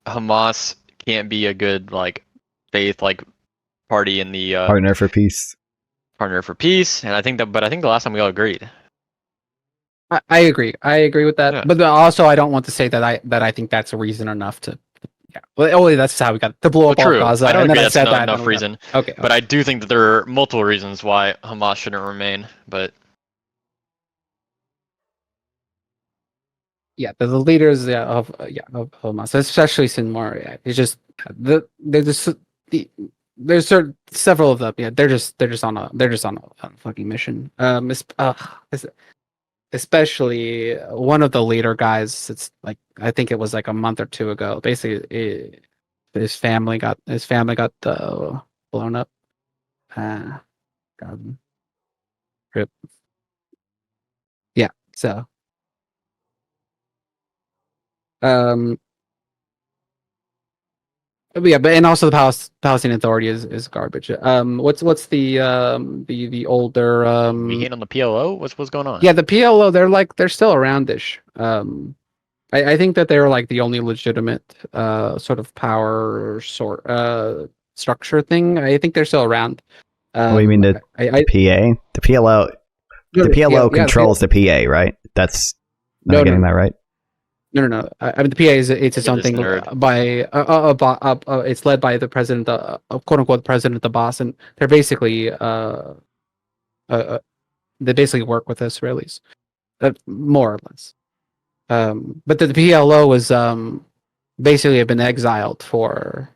Hamas can't be a good like faith like party in the partner for peace? Partner for peace, and I think the last time we all agreed. I agree. I agree with that. Yeah. But also, I don't want to say that I think that's a reason enough to. Yeah. Well, only that's how we got to blow up all Gaza. I don't agree that's not enough reason. Okay. But I do think that there are multiple reasons why Hamas shouldn't remain. But yeah, the leaders of Hamas, especially Sinwar, it's just there's several of them. Yeah, they're just on a fucking mission. Especially one of the leader guys. It's like I think it was like a month or two ago. Basically, his family got blown up. God, rip. Yeah. So, but yeah, and also the Palestinian Authority is garbage. What's the older we hate on the PLO? What's going on? Yeah, the PLO, they're still aroundish. I think that they're like the only legitimate sort of power structure thing. I think they're still around. What do you mean the PA? The PLO. The PLO controls the PA, right? That's am I getting that right? No. I mean, the PA it's something by it's led by the president, quote unquote, president of the boss, and they're basically they basically work with Israelis, more or less. But the PLO was basically have been exiled for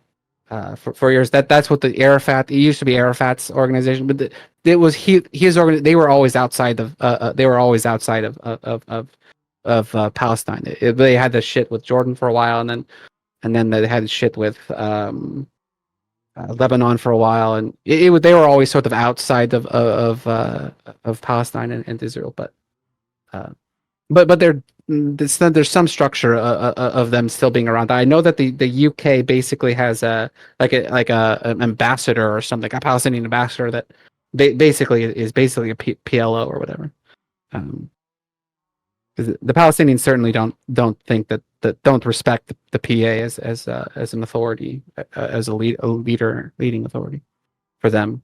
years. That's what the Arafat. It used to be Arafat's organization, but it was his organ. They were always outside of Palestine. They had the shit with Jordan for a while, and then they had shit with Lebanon for a while, and they were always sort of outside of Palestine and Israel. But there's some structure of them still being around. I know that the UK basically has an ambassador or something, a Palestinian ambassador that basically is basically a PLO or whatever. The Palestinians certainly don't think that don't respect the PA as an authority, as a leading authority for them.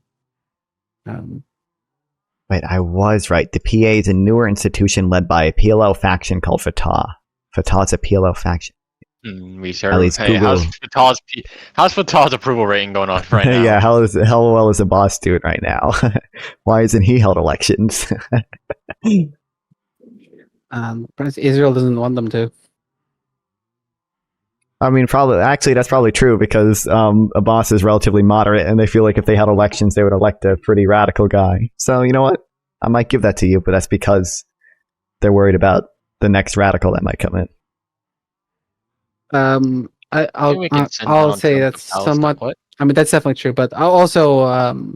Wait, I was right. The PA is a newer institution led by a PLO faction called Fatah. Fatah is a PLO faction. We sure. At least how's Fatah's approval rating going on right now? Yeah, how well is the boss doing right now? Why isn't he held elections? Israel doesn't want them to. I mean, probably. Actually, that's probably true because Hamas is relatively moderate, and they feel like if they had elections, they would elect a pretty radical guy. So you know what? I might give that to you, but that's because they're worried about the next radical that might come in. I'll say that's somewhat. What? I mean, that's definitely true, but I'll also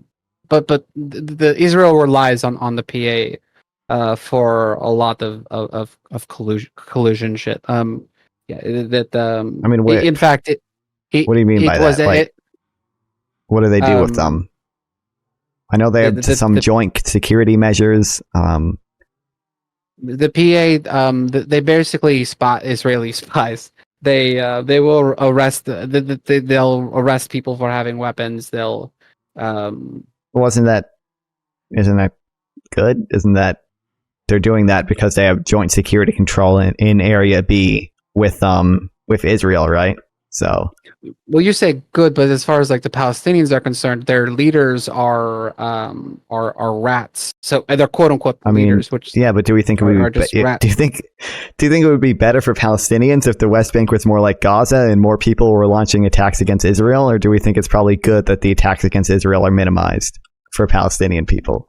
but the Israel relies on the PA for a lot of collusion shit. Yeah, that I mean, in fact, what do you mean by that? Like, what do they do with them? I know they have some joint security measures. The PA, they basically spot Israeli spies. They will arrest they'll arrest people for having weapons. They'll isn't that good? Isn't that they're doing that because they have joint security control in Area B with Israel, right? So, well, you say good, but as far as like the Palestinians are concerned, their leaders are rats. So they're quote unquote leaders. Which yeah, but do we think it would be? Do you think it would be better for Palestinians if the West Bank was more like Gaza and more people were launching attacks against Israel, or do we think it's probably good that the attacks against Israel are minimized for Palestinian people?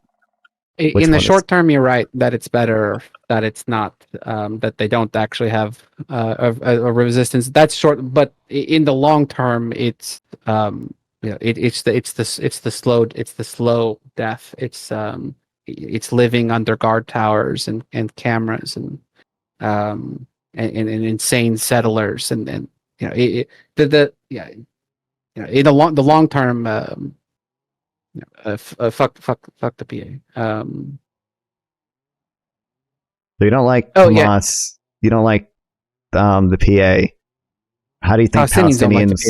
In the short term, you're right that it's better that it's not that they don't actually have a resistance. That's short, but in the long term, it's it's the slow death. It's living under guard towers and cameras and insane settlers and in the long term. Fuck the PA. So you don't like Hamas. Yeah. You don't like the PA. How do you think Palestinians?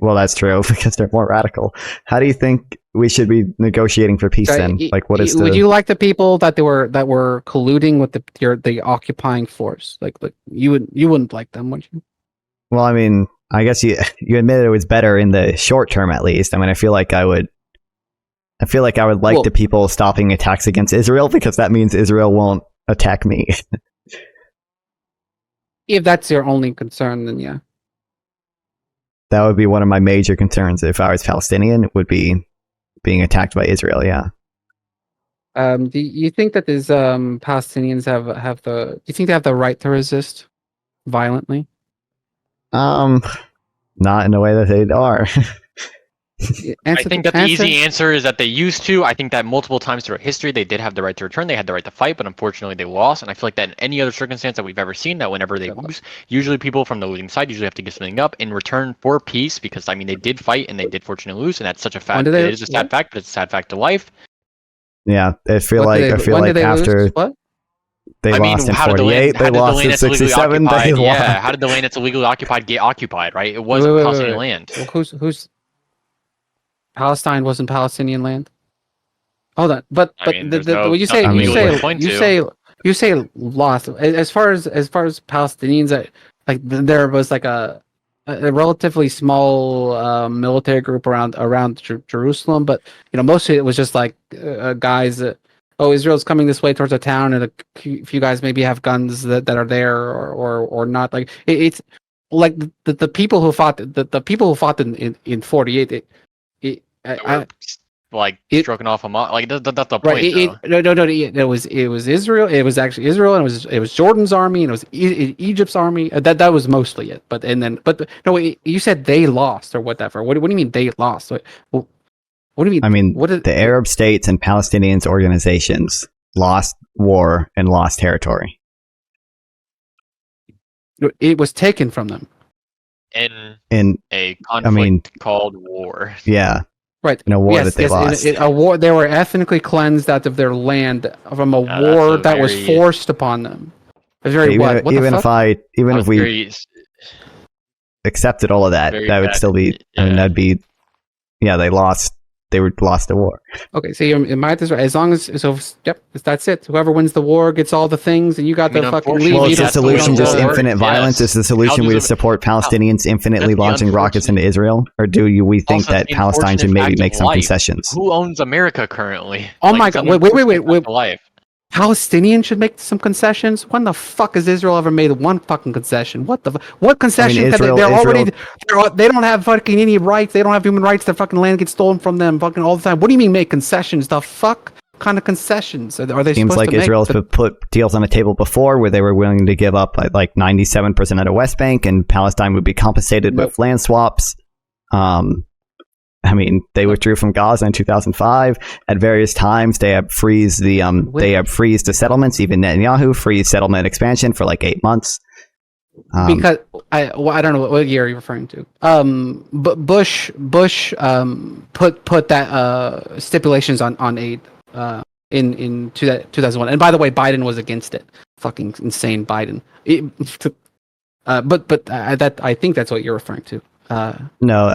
Well, that's true because they're more radical. How do you think we should be negotiating for peace then? Like, what is? Would you like the people that were colluding with the occupying force? Like you wouldn't like them, would you? Well, I mean, I guess you admitted it was better in the short term, at least. I mean, I feel like I would like the people stopping attacks against Israel because that means Israel won't attack me. If that's your only concern, then yeah. That would be one of my major concerns if I was Palestinian, would be being attacked by Israel, yeah. Do you think that these Palestinians do you think they have the right to resist violently? Not in the way that they are. I think that the easy answer is that they used to. I think that multiple times throughout history they did have the right to return. They had the right to fight, but unfortunately they lost. And I feel like that in any other circumstance that we've ever seen, that whenever they lose, usually people from the losing side usually have to give something up in return for peace. Because I mean, they did fight and they did fortunately lose, and that's such a fact. It is a sad fact, but it's a sad fact of life. Yeah, I feel like after what? They lost in 48. They lost in 67. Yeah, how did the land that's illegally occupied get occupied? Right, it wasn't Palestinian land. Well, who's Palestine wasn't Palestinian land. Hold on, but you say lost. As far as Palestinians, like there was like a relatively small military group around Jerusalem, but mostly it was just like guys that Israel's coming this way towards a town, and a few guys maybe have guns that are there or not. Like it's like the people who fought in 48. Stroking off Hamas. Like that's the point. Right. No. It was Israel. It was actually Israel, and it was Jordan's army, and it was Egypt's army. That was mostly it. But no, you said they lost or whatever. What do you mean they lost? What do you mean? I mean, the Arab states and Palestinians organizations lost war and lost territory. It was taken from them in a conflict called war. Yeah. Right. In a war that they lost. A war, they were ethnically cleansed out of their land from a war that was forced upon them. It was very even if we accepted all of that, that would still be. Yeah. I mean, that'd be. Yeah, they lost. They lost the war. Okay, so you're right. As long as that's it. Whoever wins the war gets all the things, and you got the fucking lead. Well, is the solution just infinite violence? Is the solution we support Palestinians infinitely launching rockets into Israel, or we think that Palestine should maybe make some concessions? Who owns America currently? Oh my God! Wait! Life. Palestinians should make some concessions. When the fuck has Israel ever made one fucking concession? What concession? Israel, they don't have fucking any rights. They don't have human rights. Their fucking land gets stolen from them fucking all the time. What do you mean make concessions? The fuck kind of concessions are they? Seems like Israel's put deals on the table before where they were willing to give up like 97% of the West Bank, and Palestine would be compensated with land swaps. I mean, they withdrew from Gaza in 2005. At various times, they have freezed the settlements. Even Netanyahu freezed settlement expansion for like 8 months. Because I don't know what year you're referring to. But Bush put that stipulations on aid in 2001. And by the way, Biden was against it. Fucking insane, Biden. But that I think that's what you're referring to. No,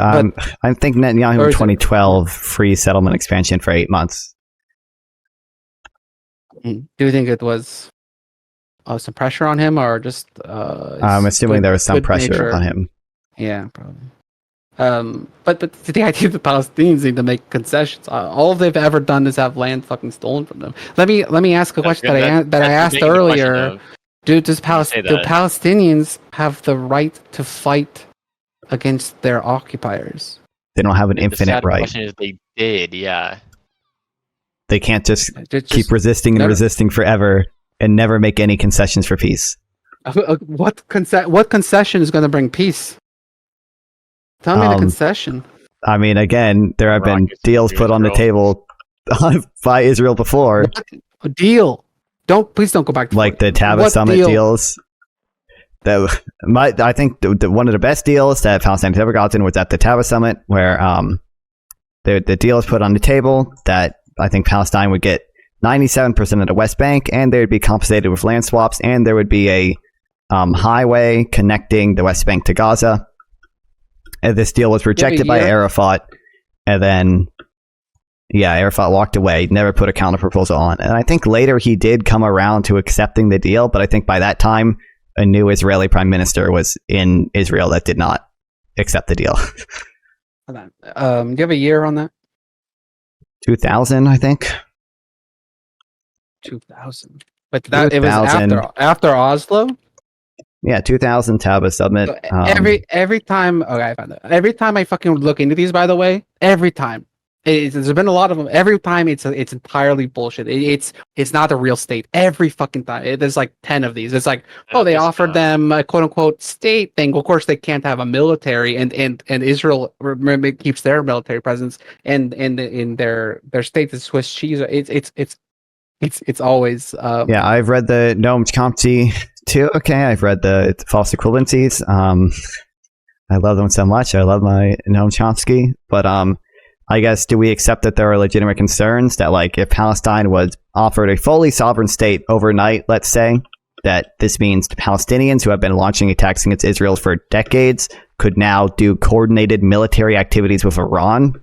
I think Netanyahu in 2012 free settlement expansion for 8 months. Do you think it was some pressure on him, or just? I'm assuming there was some pressure on him. Yeah, probably. But the idea of the Palestinians need to make concessions. All they've ever done is have land fucking stolen from them. Let me ask a question that I asked earlier. Do Palestinians have the right to fight against their occupiers? They don't have an infinite right. The question is they did, yeah. They can't just keep resisting and resisting forever and never make any concessions for peace. What concession is going to bring peace? Tell me the concession. I mean, again, there have been deals put on the table by Israel before. What deal? Please don't go back to like the Taba Summit deals. I think one of the best deals that Palestine has ever gotten was at the Taba Summit, where the deal is put on the table that I think Palestine would get 97% of the West Bank, and they would be compensated with land swaps, and there would be a highway connecting the West Bank to Gaza. And this deal was rejected by Arafat, and then Arafat walked away, never put a counter proposal on. And I think later he did come around to accepting the deal, but I think by that time a new Israeli prime minister was in Israel that did not accept the deal. Hold on. Do you have a year on that? 2000, I think. 2000. But it was after Oslo? Yeah, 2000 Taba Summit. Every time, okay, I found that. Every time I fucking look into these, by the way, every time. There's been a lot of them. Every time it's entirely bullshit. It's not a real state. Every fucking time. There's like 10 of these. It's like, they offered them a quote unquote state thing. Of course, they can't have a military, and Israel keeps their military presence, and in their state is Swiss cheese. It's always. I've read the Noam Chomsky too. Okay, I've read the false equivalencies. I love them so much. I love my Noam Chomsky, but I guess, do we accept that there are legitimate concerns that, like, if Palestine was offered a fully sovereign state overnight, let's say, that this means the Palestinians who have been launching attacks against Israel for decades could now do coordinated military activities with Iran?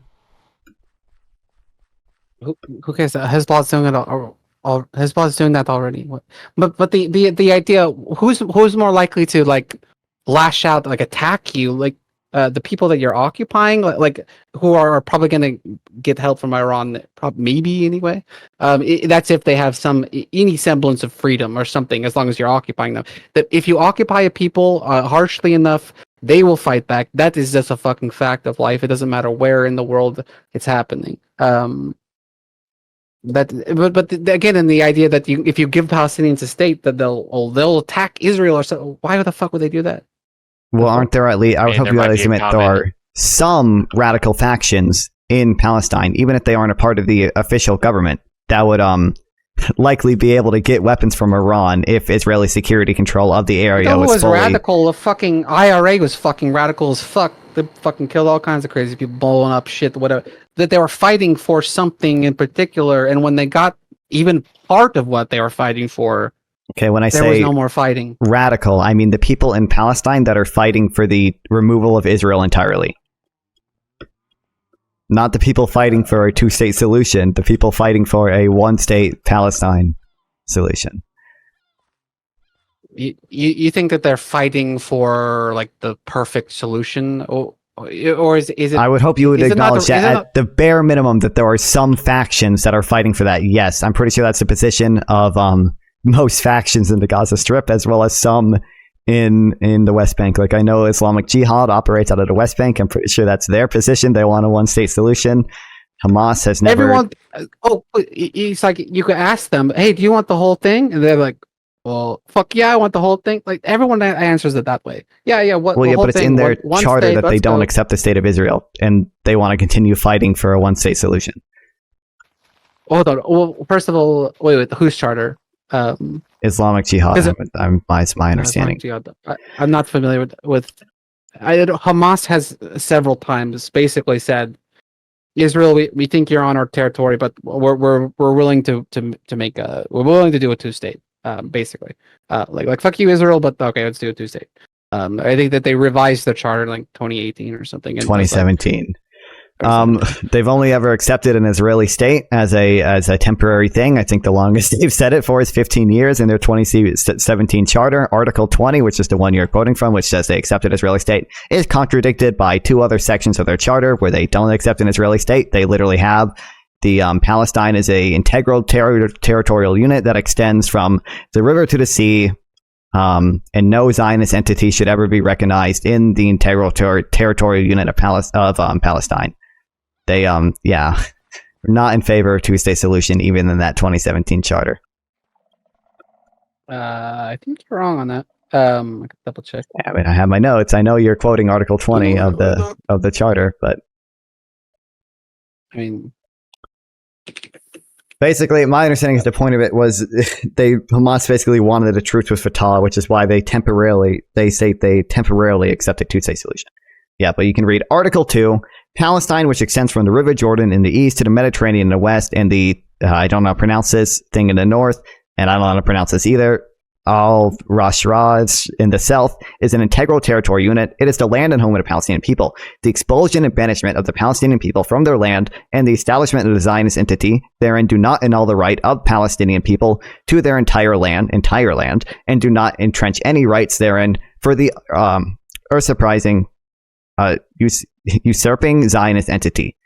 Who cares? Hezbollah's doing it. Hezbollah's doing that already. But the idea, who's more likely to like lash out, like attack you, like the people that you're occupying, like who are probably going to get help from Iran, maybe anyway. That's if they have any semblance of freedom or something, as long as you're occupying them. That if you occupy a people harshly enough, they will fight back. That is just a fucking fact of life. It doesn't matter where in the world it's happening. But again, in the idea that if you give Palestinians a state, that they'll attack Israel or so, why the fuck would they do that? Well, aren't there at least? I would hope you at least admit there are some radical factions in Palestine, even if they aren't a part of the official government, that would likely be able to get weapons from Iran if Israeli security control of the area was fully radical. The fucking IRA was fucking radical as fuck. They fucking killed all kinds of crazy people, blowing up shit, whatever. That they were fighting for something in particular, and when they got even part of what they were fighting for, when I there say was no more fighting. Radical, I mean the people in Palestine that are fighting for the removal of Israel entirely. Not the people fighting for a two-state solution, the people fighting for a one-state Palestine solution. You think that they're fighting for like the perfect solution, or is it? I would hope you would is it not acknowledge the- is that it at not- the bare minimum that there are some factions that are fighting for that. Yes, I'm pretty sure that's the position of most factions in the Gaza Strip, as well as some in the West Bank. Like, I know Islamic Jihad operates out of the West Bank. I'm pretty sure that's their position. They want a one-state solution. Hamas has never. Everyone. It's like you could ask them, "Hey, do you want the whole thing?" And they're like, "Well, fuck yeah, I want the whole thing." Like everyone answers it that way. Yeah. What? Well, the yeah, whole but it's thing, in their one charter state, that they let's don't go. accept the state of Israel, and they want to continue fighting for a one-state solution. Hold on. Well, first of all, wait. Whose charter? Islamic Jihad. Is it- That's my understanding. I'm not familiar with. Hamas has several times basically said, Israel, we think you're on our territory, but we're willing to make we're willing to do a two-state, basically. Like fuck you, Israel, but okay, let's do a two-state. I think that they revised their charter in like 2018 or something. And 2017. They've only ever accepted an Israeli state as a temporary thing. I think the longest they've said it for is 15 years in their 2017 charter. Article 20, which is the one you're quoting from, which says they accept an Israeli state, is contradicted by two other sections of their charter where they don't accept an Israeli state. They literally have the Palestine is a integral territorial unit that extends from the river to the sea. And no Zionist entity should ever be recognized in the integral territorial unit of Palestine. They, we're not in favor of two-state solution, even in that 2017 charter. I think you're wrong on that. I can double check. Yeah, I mean, I have my notes. I know you're quoting Article 20 of the charter, but I mean, basically, my understanding is the point of it was Hamas basically wanted a truce with Fatah, which is why they temporarily accepted two-state solution. Yeah, but you can read Article 2, Palestine, which extends from the River Jordan in the east to the Mediterranean in the west, and the, I don't know how to pronounce this thing in the north, and I don't know how to pronounce this either, Al-Rashraz in the south, is an integral territory unit. It is the land and home of the Palestinian people. The expulsion and banishment of the Palestinian people from their land and the establishment of the Zionist entity therein do not annul the right of Palestinian people to their entire land, and do not entrench any rights therein for the usurping Zionist entity.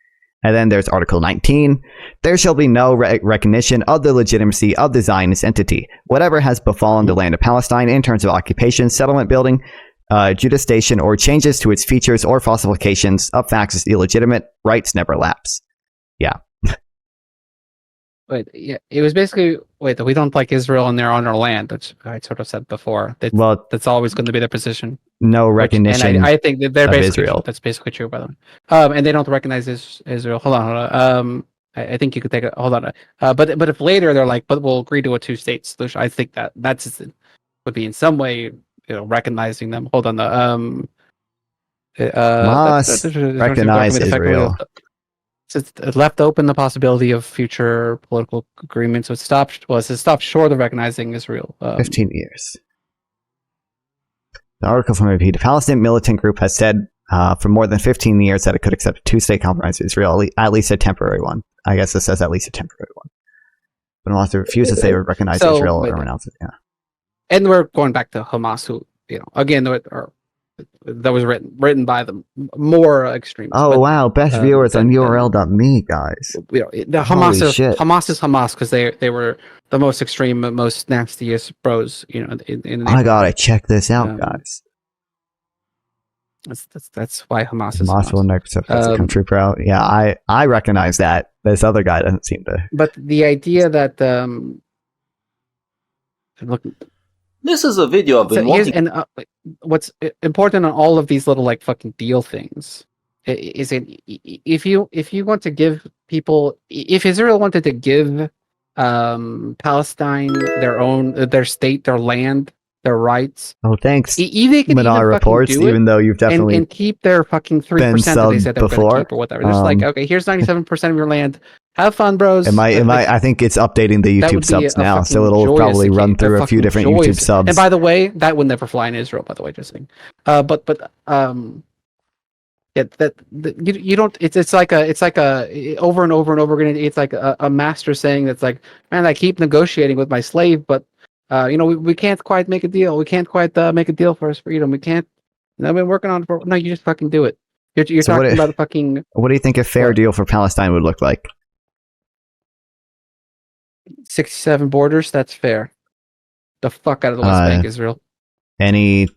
And then there's Article 19. There shall be no recognition of the legitimacy of the Zionist entity. Whatever has befallen the land of Palestine in terms of occupation, settlement building, jurisdiction, or changes to its features or falsifications of facts is illegitimate. Rights never lapse. Yeah. Wait, yeah, it was basically we don't like Israel and they're on our land, which I sort of said before. That's always going to be their position. No recognition. And I think that they're basically Israel. That's basically true, by the way. And they don't recognize Israel. Hold on. I think you could take it. Hold on. But if later they're like, but we'll agree to a two-state solution, I think that's would be in some way, recognizing them. Hold on. Must recognize Israel. It left open the possibility of future political agreements. So it stopped short of recognizing Israel. 15 years. The article from AP, the Palestinian militant group has said for more than 15 years that it could accept a two-state compromise with Israel, at least a temporary one. I guess it says at least a temporary one. But unless they refuse to say or recognize Israel or renounce it, yeah. And we're going back to Hamas, who, again, that was written by the more extreme. Oh, wow. Best viewers on URL.me, guys. The Hamas is Hamas because they were the most extreme, most nastiest bros. In I gotta check this out, guys. That's why Hamas is Hamas will never accept as a country proud. Yeah, I recognize that. This other guy doesn't seem to. But the idea that look. This is a video I've been watching. And what's important on all of these little fucking deal things is if you want to give people, if Israel wanted to give Palestine their state, their land, their rights. Oh, thanks. Minar reports, even though you've definitely and keep their fucking 3% that they said they were going to keep or whatever. Just okay, here's 97% of your land. Have fun, bros. I think it's updating the YouTube subs now, so it'll probably run through a few different YouTube subs. And by the way, that would never fly in Israel. By the way, just saying. You don't. It's like a over and over and over again. It's like a master saying that's like, man, I keep negotiating with my slave, but we can't quite make a deal. We can't quite make a deal for his freedom. We can't. I've been working on it for. No, you just fucking do it. You're So talking about a fucking. What do you think a fair deal for Palestine would look like? 67 borders. That's fair. The fuck out of the West Bank, Israel. Any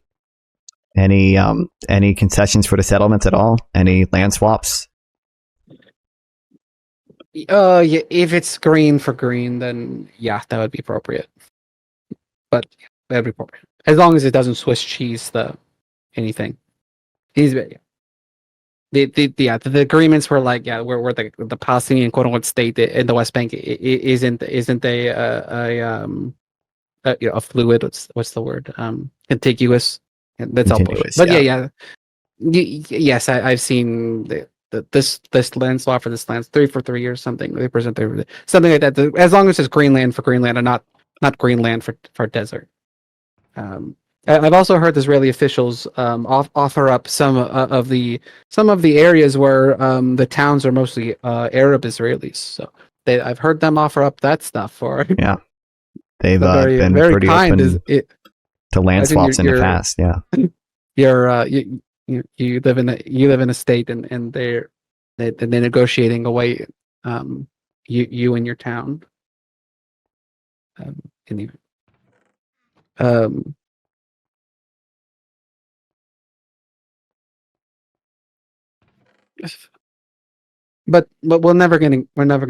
concessions for the settlements at all? Any land swaps? Yeah, if it's green for green, then yeah, that would be appropriate. But that'd be appropriate as long as it doesn't Swiss cheese anything. The agreements were like where the Palestinian quote unquote state in the West Bank isn't a fluid. What's the word? Contiguous. That's all bullshit. But yes, I've seen this land swap for this land 3 for 3 years, something they present something like that. As long as it's Greenland for Greenland and not Greenland for desert. I've also heard Israeli officials offer up some of the areas where the towns are mostly Arab Israelis. So I've heard them offer up that stuff for. Yeah, they've been very pretty kind. open to land swaps in the past. Yeah, you live in a state and they're negotiating away you and your town. But we're never gonna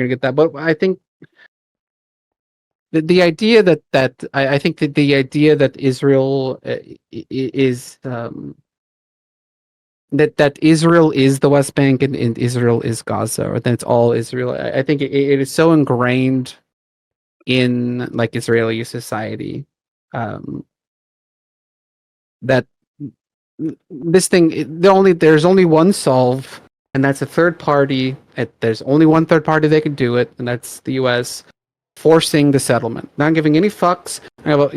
get that. But I think the idea that I think that the idea that Israel is that Israel is the West Bank and Israel is Gaza, or that it's all Israel. I think it is so ingrained in like Israeli society that this thing there's only one solve, and that's a third party. There's only one third party that can do it, and that's the U.S. forcing the settlement, not giving any fucks. No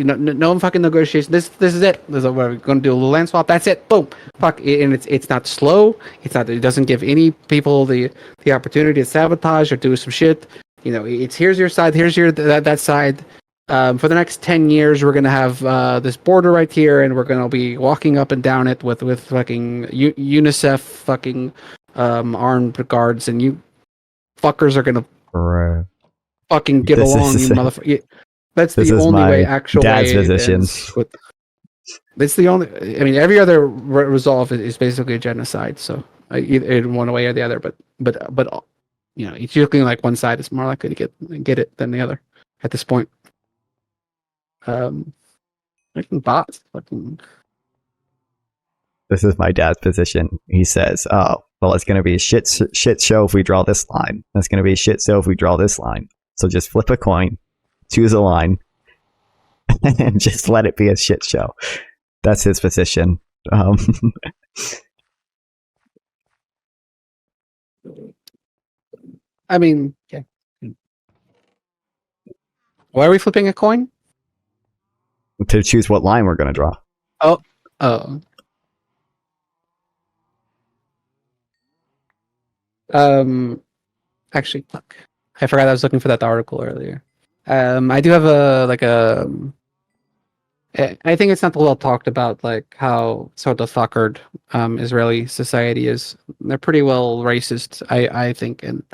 fucking negotiation. This is it. This is what we're going to do. A little land swap. That's it. Boom. Fuck. And it's not slow. It's not. It doesn't give any people the opportunity to sabotage or do some shit. It's here's your side. Here's your that side. For the next 10 years, we're gonna have this border right here, and we're gonna be walking up and down it with fucking UNICEF fucking armed guards, and you fuckers are gonna fucking get along, you motherfucker. That's the only way. Actual dad's position. That's the only. I mean, every other resolve is basically a genocide. So either in one way or the other. But it's looking like one side is more likely to get it than the other at this point. Fucking bots. This is my dad's position. He says, "Oh, well, it's going to be a shit show if we draw this line. It's going to be a shit show if we draw this line. So just flip a coin, choose a line, and just let it be a shit show." That's his position. I mean, yeah. Why are we flipping a coin? To choose what line we're going to draw. Oh. Actually, fuck. I forgot I was looking for that article earlier. I do have I think it's not well talked about, like how sort of fuckered Israeli society is. They're pretty well racist, I think, and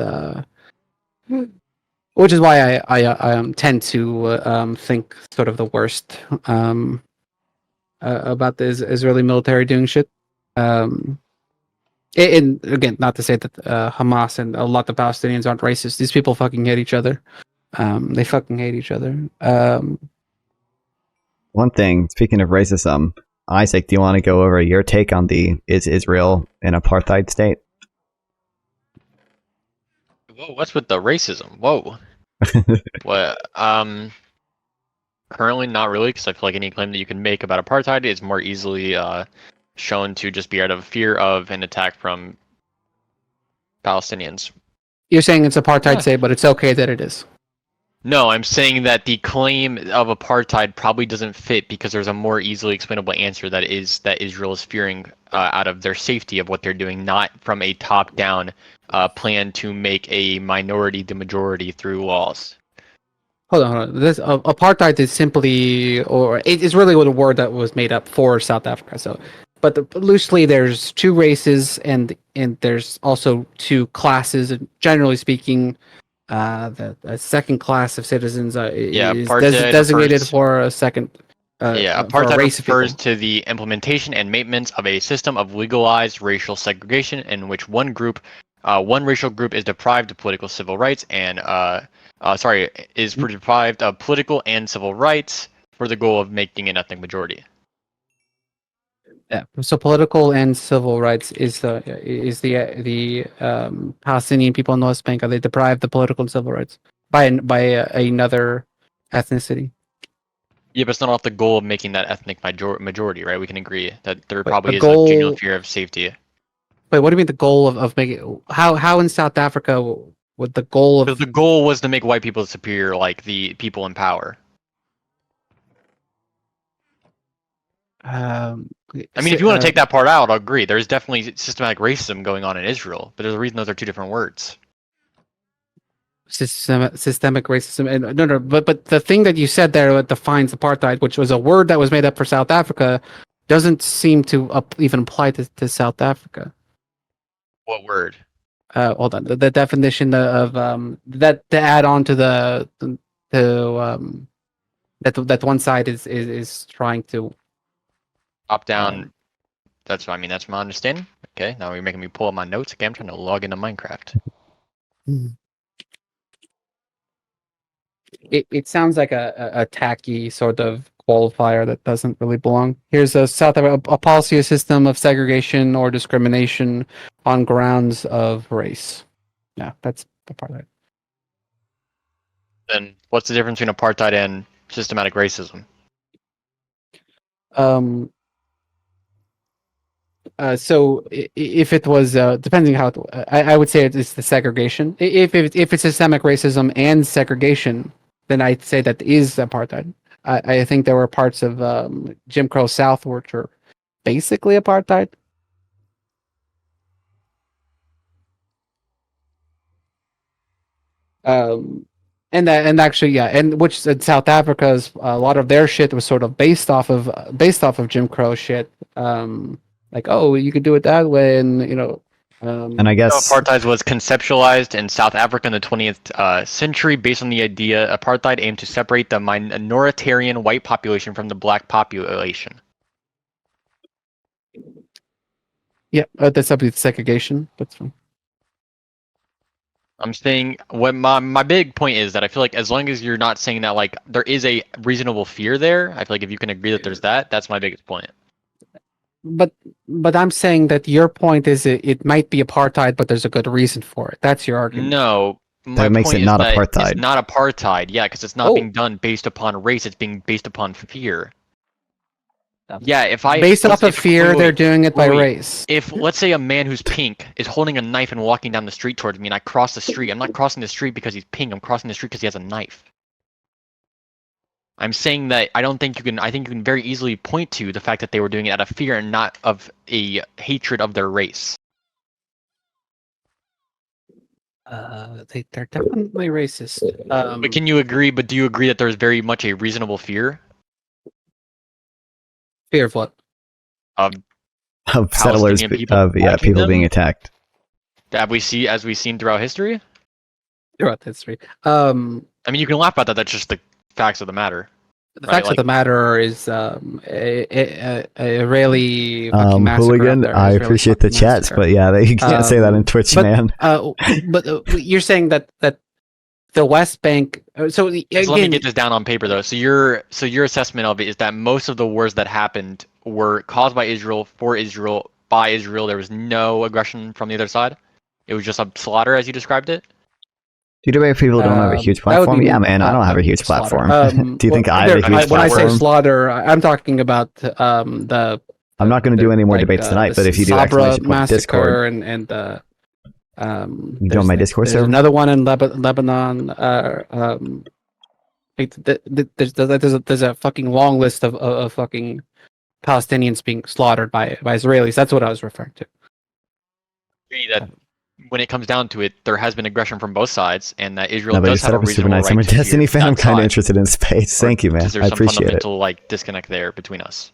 which is why I tend to think sort of the worst about the Israeli military doing shit. And again, not to say that Hamas and a lot of Palestinians aren't racist. These people fucking hate each other. They fucking hate each other. One thing, speaking of racism, Isaac, do you want to go over your take on is Israel an apartheid state? Whoa, what's with the racism? Whoa. What? Currently not really, because I feel like any claim that you can make about apartheid is more easily shown to just be out of fear of an attack from Palestinians. You're saying it's apartheid state, but it's okay that it is. No, I'm saying that the claim of apartheid probably doesn't fit because there's a more easily explainable answer that Israel is fearing out of their safety of what they're doing, not from a top-down plan to make a minority the majority through laws. Hold on. This apartheid is simply, or it is really a word that was made up for South Africa. So, but loosely, there's two races, and there's also two classes. And generally speaking, the second class of citizens is designated for a second. Apartheid refers to the implementation and maintenance of a system of legalized racial segregation in which one racial group is deprived of political civil rights and is deprived of political and civil rights for the goal of making an ethnic majority. Yeah. So political and civil rights is the Palestinian people in the West Bank, are they deprived of political and civil rights by another ethnicity? Yeah, but it's not off the goal of making that ethnic majority, right? We can agree that there probably is a genuine fear of safety. Wait, what do you mean the goal of making? How in South Africa would the goal of? Because the goal was to make white people superior, like the people in power. I mean, if you want to take that part out, I'll agree. There's definitely systematic racism going on in Israel, but there's a reason those are two different words. Systemic racism, and no, but the thing that you said there that defines apartheid, which was a word that was made up for South Africa, doesn't seem to even apply to South Africa. What word? Hold on. The definition of that to add on to that one side is trying to top down. That's my understanding. Okay, now you're making me pull up my notes. Okay, I'm trying to log into Minecraft. It sounds like a tacky sort of qualifier that doesn't really belong. Here's a policy, a system of segregation or discrimination on grounds of race. Yeah, that's apartheid. Then what's the difference between apartheid and systematic racism? So if it was depending how I would say it's the segregation. If it's systemic racism and segregation, then I'd say that is apartheid. I think there were parts of Jim Crow South which were basically apartheid. And actually, yeah, and which in South Africa's a lot of their shit was sort of based off of Jim Crow shit. Like, oh, you could do it that way, and and I guess apartheid was conceptualized in South Africa in the 20th century based on the idea apartheid aimed to separate the minoritarian white population from the black population. Yeah, that's up to segregation. That's fine. I'm saying what my big point is that I feel like as long as you're not saying that like there is a reasonable fear there, I feel like if you can agree that there's that's my biggest point. But I'm saying that your point is it might be apartheid, but there's a good reason for it. That's your argument. No, that makes it not apartheid. It's not apartheid, yeah, because it's not being done based upon race. It's being based upon fear. Yeah, based off of fear, they're doing it by race. If let's say a man who's pink is holding a knife and walking down the street towards me, and I cross the street, I'm not crossing the street because he's pink. I'm crossing the street because he has a knife. I'm saying that I think you can very easily point to the fact that they were doing it out of fear and not of a hatred of their race. They're definitely racist. But can you agree? But do you agree that there's very much a reasonable fear? Fear of what? Of settlers, people being attacked. As we've seen throughout history. Throughout history. I mean, you can laugh about that. That's just the facts of the matter. The facts of the matter is a really fucking massacre. Hooligan, I appreciate the chats, but yeah, you can't say that in Twitch, man. But you're saying that the West Bank. So again, let me get this down on paper, though. So your assessment of it is that most of the wars that happened were caused by Israel, for Israel, by Israel. There was no aggression from the other side. It was just a slaughter, as you described it. Do you debate people don't have a huge platform? Yeah, man, I don't have a huge platform. Do you think I have a huge platform? When I say slaughter, I'm talking about the. I'm not going to do any more debates tonight, but if you do, Sabra massacre and you doing my Discord server? There's another one in Lebanon. There's a fucking long list of fucking Palestinians being slaughtered by Israelis. That's what I was referring to. That when it comes down to it, there has been aggression from both sides, and that Israel does have a reasonable right. I'm a Destiny fan. I'm kind of interested in space. Thank you, man. I appreciate it. There's some fundamental disconnect there between us.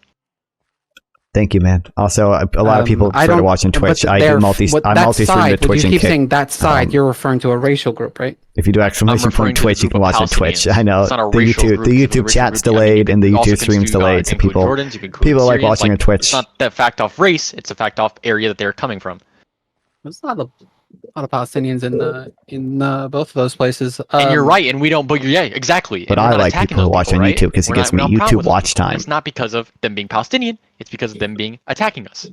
Thank you, man. Also, a lot of people prefer to watch on Twitch. I multi-stream to Twitch and keep Kick. saying that side, you're referring to a racial group, right? If you do exclamation point Twitch, you can watch on Twitch. I know the YouTube chat's delayed and the YouTube stream's delayed, so people like watching on Twitch. It's not the fact off race; it's a fact off area that they're coming from. There's not a lot of Palestinians in both of those places. And you're right, and we don't. But yeah, exactly. But I like people who watch on YouTube because it gives me YouTube watch time. It's not because of them being Palestinian; it's because of them being attacking us.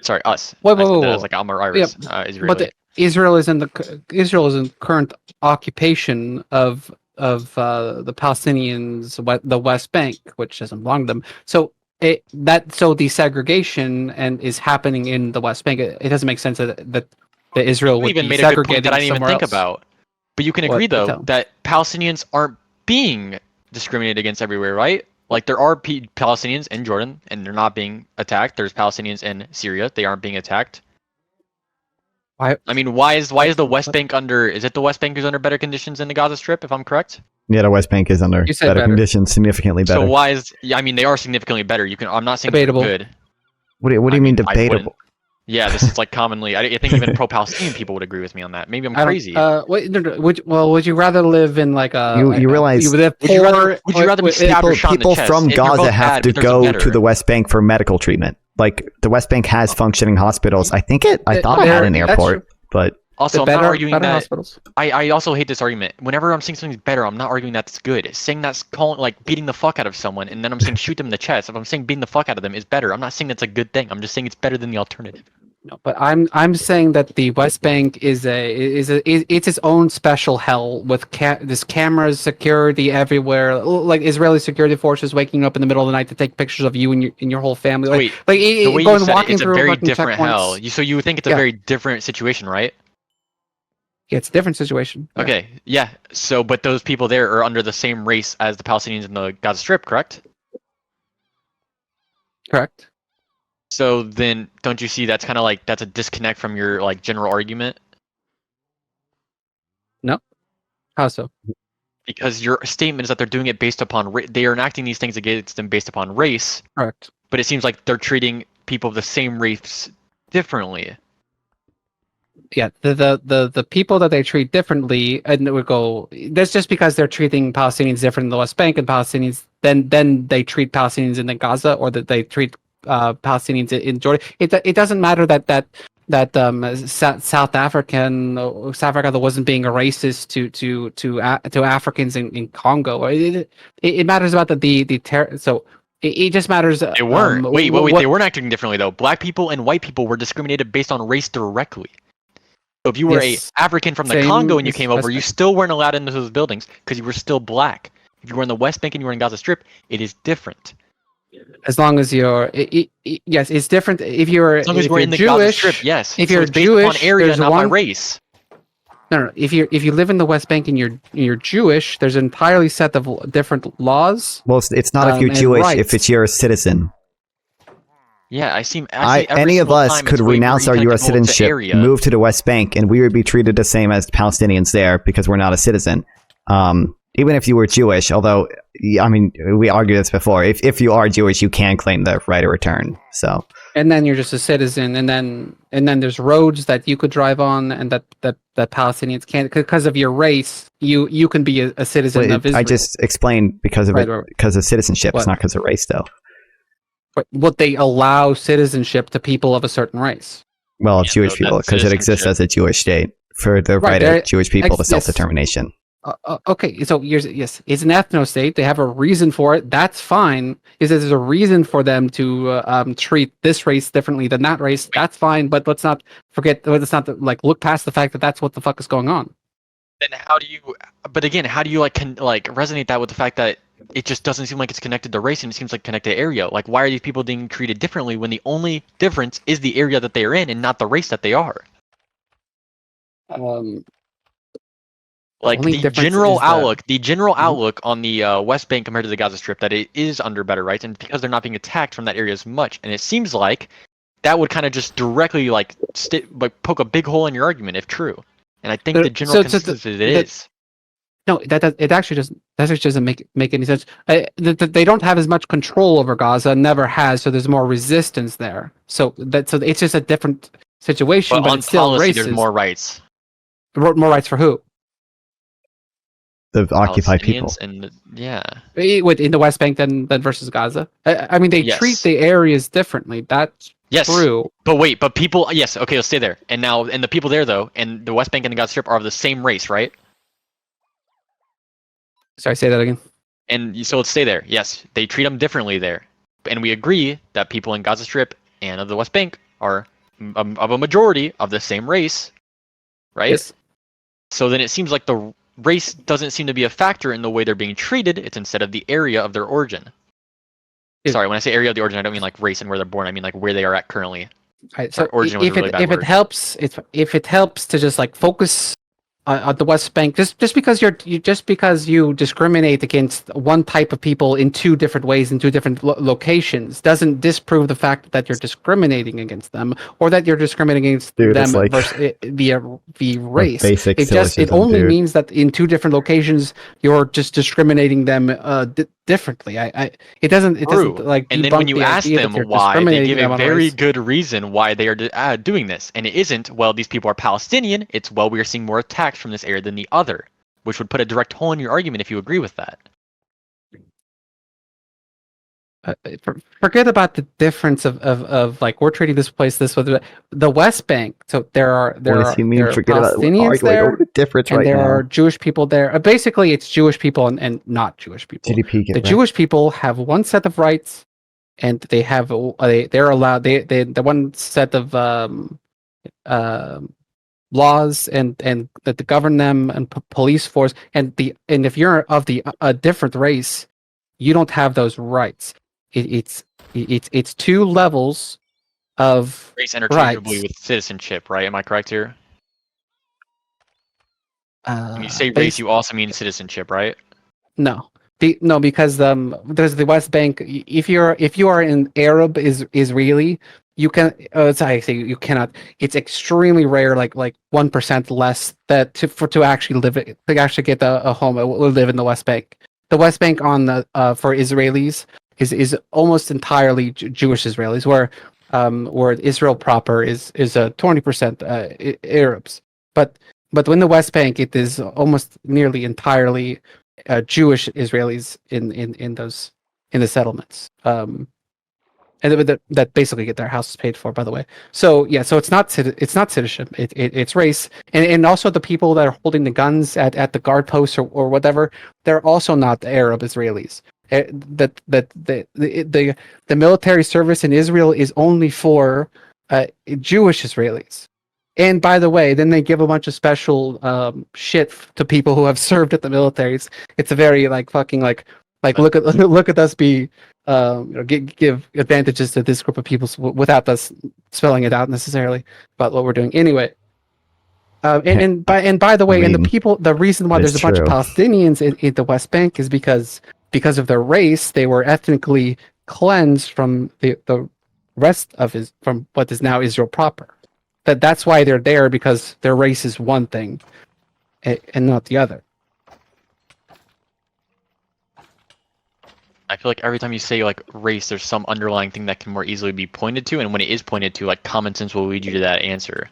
Sorry, us. Wait. Like Amar Iris, Israeli. But Israel is in current occupation of the Palestinians, the West Bank, which doesn't belong to them. So the segregation is happening in the West Bank. It doesn't make sense that Israel would even be made a good point segregated that I didn't even think else. about. But you can agree though that Palestinians aren't being discriminated against everywhere, right? Like there are Palestinians in Jordan and they're not being attacked. There's Palestinians in Syria, they aren't being attacked. Why? I mean, why is the West Bank under? Is it the West Bank who's under better conditions than the Gaza Strip? If I'm correct. Yeah, the West Bank is under better conditions, significantly better. So why is? I mean, they are significantly better. I'm not saying debatable. Good. What do you mean debatable? Yeah, this is like commonly. I think even pro-Palestinian people would agree with me on that. Maybe I'm crazy. Wait, no, would you rather live in like a? You realize? Would you rather be people from Gaza have to go to the West Bank for medical treatment? Like the West Bank has functioning hospitals. I thought it had an airport, but also I'm not arguing that. Hospitals. I also hate this argument. Whenever I'm saying something's better, I'm not arguing that's good. Saying that's beating the fuck out of someone, and then I'm saying shoot them in the chest. If I'm saying beating the fuck out of them is better, I'm not saying that's a good thing. I'm just saying it's better than the alternative. No, but I'm saying that the West Bank is its own special hell with this cameras, security everywhere, like Israeli security forces waking up in the middle of the night to take pictures of you and your whole family. Wait, the way you said it's a very different hell. So you think it's a very different situation, right? Yeah, it's a different situation. Okay, yeah. So, but those people there are under the same race as the Palestinians in the Gaza Strip, correct? Correct. So then, don't you see that's kind of like that's a disconnect from your like general argument? No. How so? Because your statement is that they're doing it based upon they are enacting these things against them based upon race. Correct. But it seems like they're treating people of the same race differently. Yeah, the people that they treat differently, and it would go. That's just because they're treating Palestinians different in the West Bank, and Palestinians then they treat Palestinians in the Gaza, or that they treat Palestinians in Jordan. It doesn't matter that South Africa that wasn't being a racist to Africans in Congo. It matters about so. It just matters. They weren't. Wait. They weren't acting differently though. Black people and white people were discriminated based on race directly. So if you were a African from the Congo and you came over, you still weren't allowed into those buildings because you were still black. If you were in the West Bank and you were in Gaza Strip, it is different. As long as you're, yes, it's different. If you're, as long as we're in the Jewish, Gaza Strip, yes. If you're Jewish, on area, not by race. No. If you live in the West Bank and you're Jewish, there's an entirely set of different laws. Well, it's not if you're Jewish. Rights. If it's you're a citizen. Yeah, any of us could renounce our U.S. citizenship, move to the West Bank, and we would be treated the same as Palestinians there because we're not a citizen. Even if you were Jewish, although, I mean, we argued this before. If you are Jewish, you can claim the right of return. So. And then you're just a citizen, and then there's roads that you could drive on, and that Palestinians can't because of your race. You can be a citizen of Israel. I just explained because of citizenship. It's not because of race, though. What they allow citizenship to people of a certain race. Well, of Jewish people, because it exists as a Jewish state for the right of Jewish people to self-determination. Okay, so yes, it's an ethno-state. They have a reason for it. That's fine. There's a reason for them to treat this race differently than that race. That's fine, but let's not forget. Let's not look past the fact that that's what the fuck is going on. Then how do you? But again, how do you resonate that with the fact that it just doesn't seem like it's connected to race and it seems like connected to area? Like, why are these people being treated differently when the only difference is the area that they are in and not the race that they are? Like the general outlook on the West Bank compared to the Gaza Strip, that it is under better rights, and because they're not being attacked from that area as much, and it seems like that would kind of just directly poke a big hole in your argument if true. And I think the general consensus is. No, it actually doesn't make any sense. They don't have as much control over Gaza, never has, so there's more resistance there. So it's just a different situation, but on it's still policy, racist. there's more rights. More rights for who? The occupied people. And yeah. In the West Bank than versus Gaza. I mean, they treat the areas differently. That's true. But wait, but people. Yes, okay, let's stay there. And the people there though, and the West Bank and the Gaza Strip are of the same race, right? Sorry, say that again. And so let's stay there. Yes, they treat them differently there, and we agree that people in Gaza Strip and of the West Bank are of a majority of the same race, right? Yes. So then it seems like the race doesn't seem to be a factor in the way they're being treated. It's instead of the area of their origin. Sorry, when I say area of the origin, I don't mean like race and where they're born. I mean like where they are at currently. Right, so if it helps to just like focus on the West Bank, just because you discriminate against one type of people in two different ways in two different locations doesn't disprove the fact that you're discriminating against them or that you're discriminating against them like, versus via race. It only means that in two different locations you're just discriminating them differently. It doesn't like. And then when you ask them why, they give a very good reason why they are doing this, and it isn't, well, these people are Palestinian. It's, well, we are seeing more attacks from this area than the other, which would put a direct hole in your argument if you agree with that. Forget about the difference of like we're treating this place this way. The West Bank. So there are Palestinians there, and there are Jewish people there. Basically, it's Jewish people and not Jewish people. The Jewish people have one set of rights, and they have they're allowed the one set of laws and that govern them and police force and if you're of a different race, you don't have those rights. It's two levels of race interchangeably with citizenship, right? Am I correct here? When you say race, you also mean citizenship, right? No. Because there's the West Bank. If you are an Arab Israeli, you can. You cannot. It's extremely rare, like 1% less to actually get a home, live in the West Bank. The West Bank for Israelis is almost entirely Jewish Israelis, where Israel proper is 20% Arabs. But in the West Bank, it is almost nearly entirely Jewish Israelis in the settlements, and that basically get their houses paid for. By the way, so it's not citizenship. It's race, and also the people that are holding the guns at the guard posts or whatever, they're also not Arab Israelis. The military service in Israel is only for Jewish Israelis. And by the way, then they give a bunch of special shit to people who have served at the militaries. It's a very fucking look at us be give advantages to this group of people without us spelling it out necessarily about what we're doing. Anyway, and by the way, the reason why there's a bunch of Palestinians in the West Bank is because of their race. They were ethnically cleansed from the rest of from what is now Israel proper. That's why they're there, because their race is one thing and not the other. I feel like every time you say race, there's some underlying thing that can more easily be pointed to, and when it is pointed to, common sense will lead you to that answer.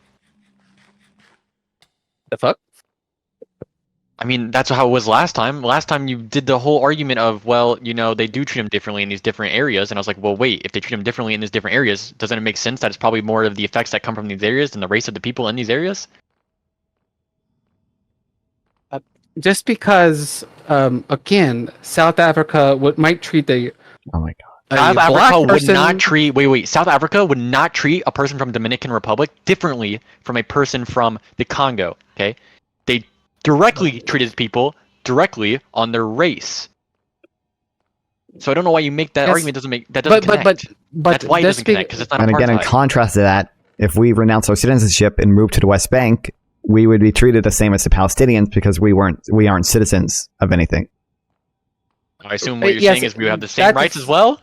The fuck? I mean, that's how it was last time. Last time you did the whole argument of, well, they do treat them differently in these different areas. And I was like, well, wait, if they treat them differently in these different areas, doesn't it make sense that it's probably more of the effects that come from these areas than the race of the people in these areas? Just because, again, South Africa might treat the... Oh my God. South Africa would not treat... Wait. South Africa would not treat a person from Dominican Republic differently from a person from the Congo, okay? They directly treated people directly on their race. So I don't know why you make that argument. That doesn't connect. But that's why it doesn't connect, because it's not apartheid. And again, in contrast to that, if we renounce our citizenship and move to the West Bank, we would be treated the same as the Palestinians because we aren't citizens of anything. I assume what you're saying is we have the same rights as well?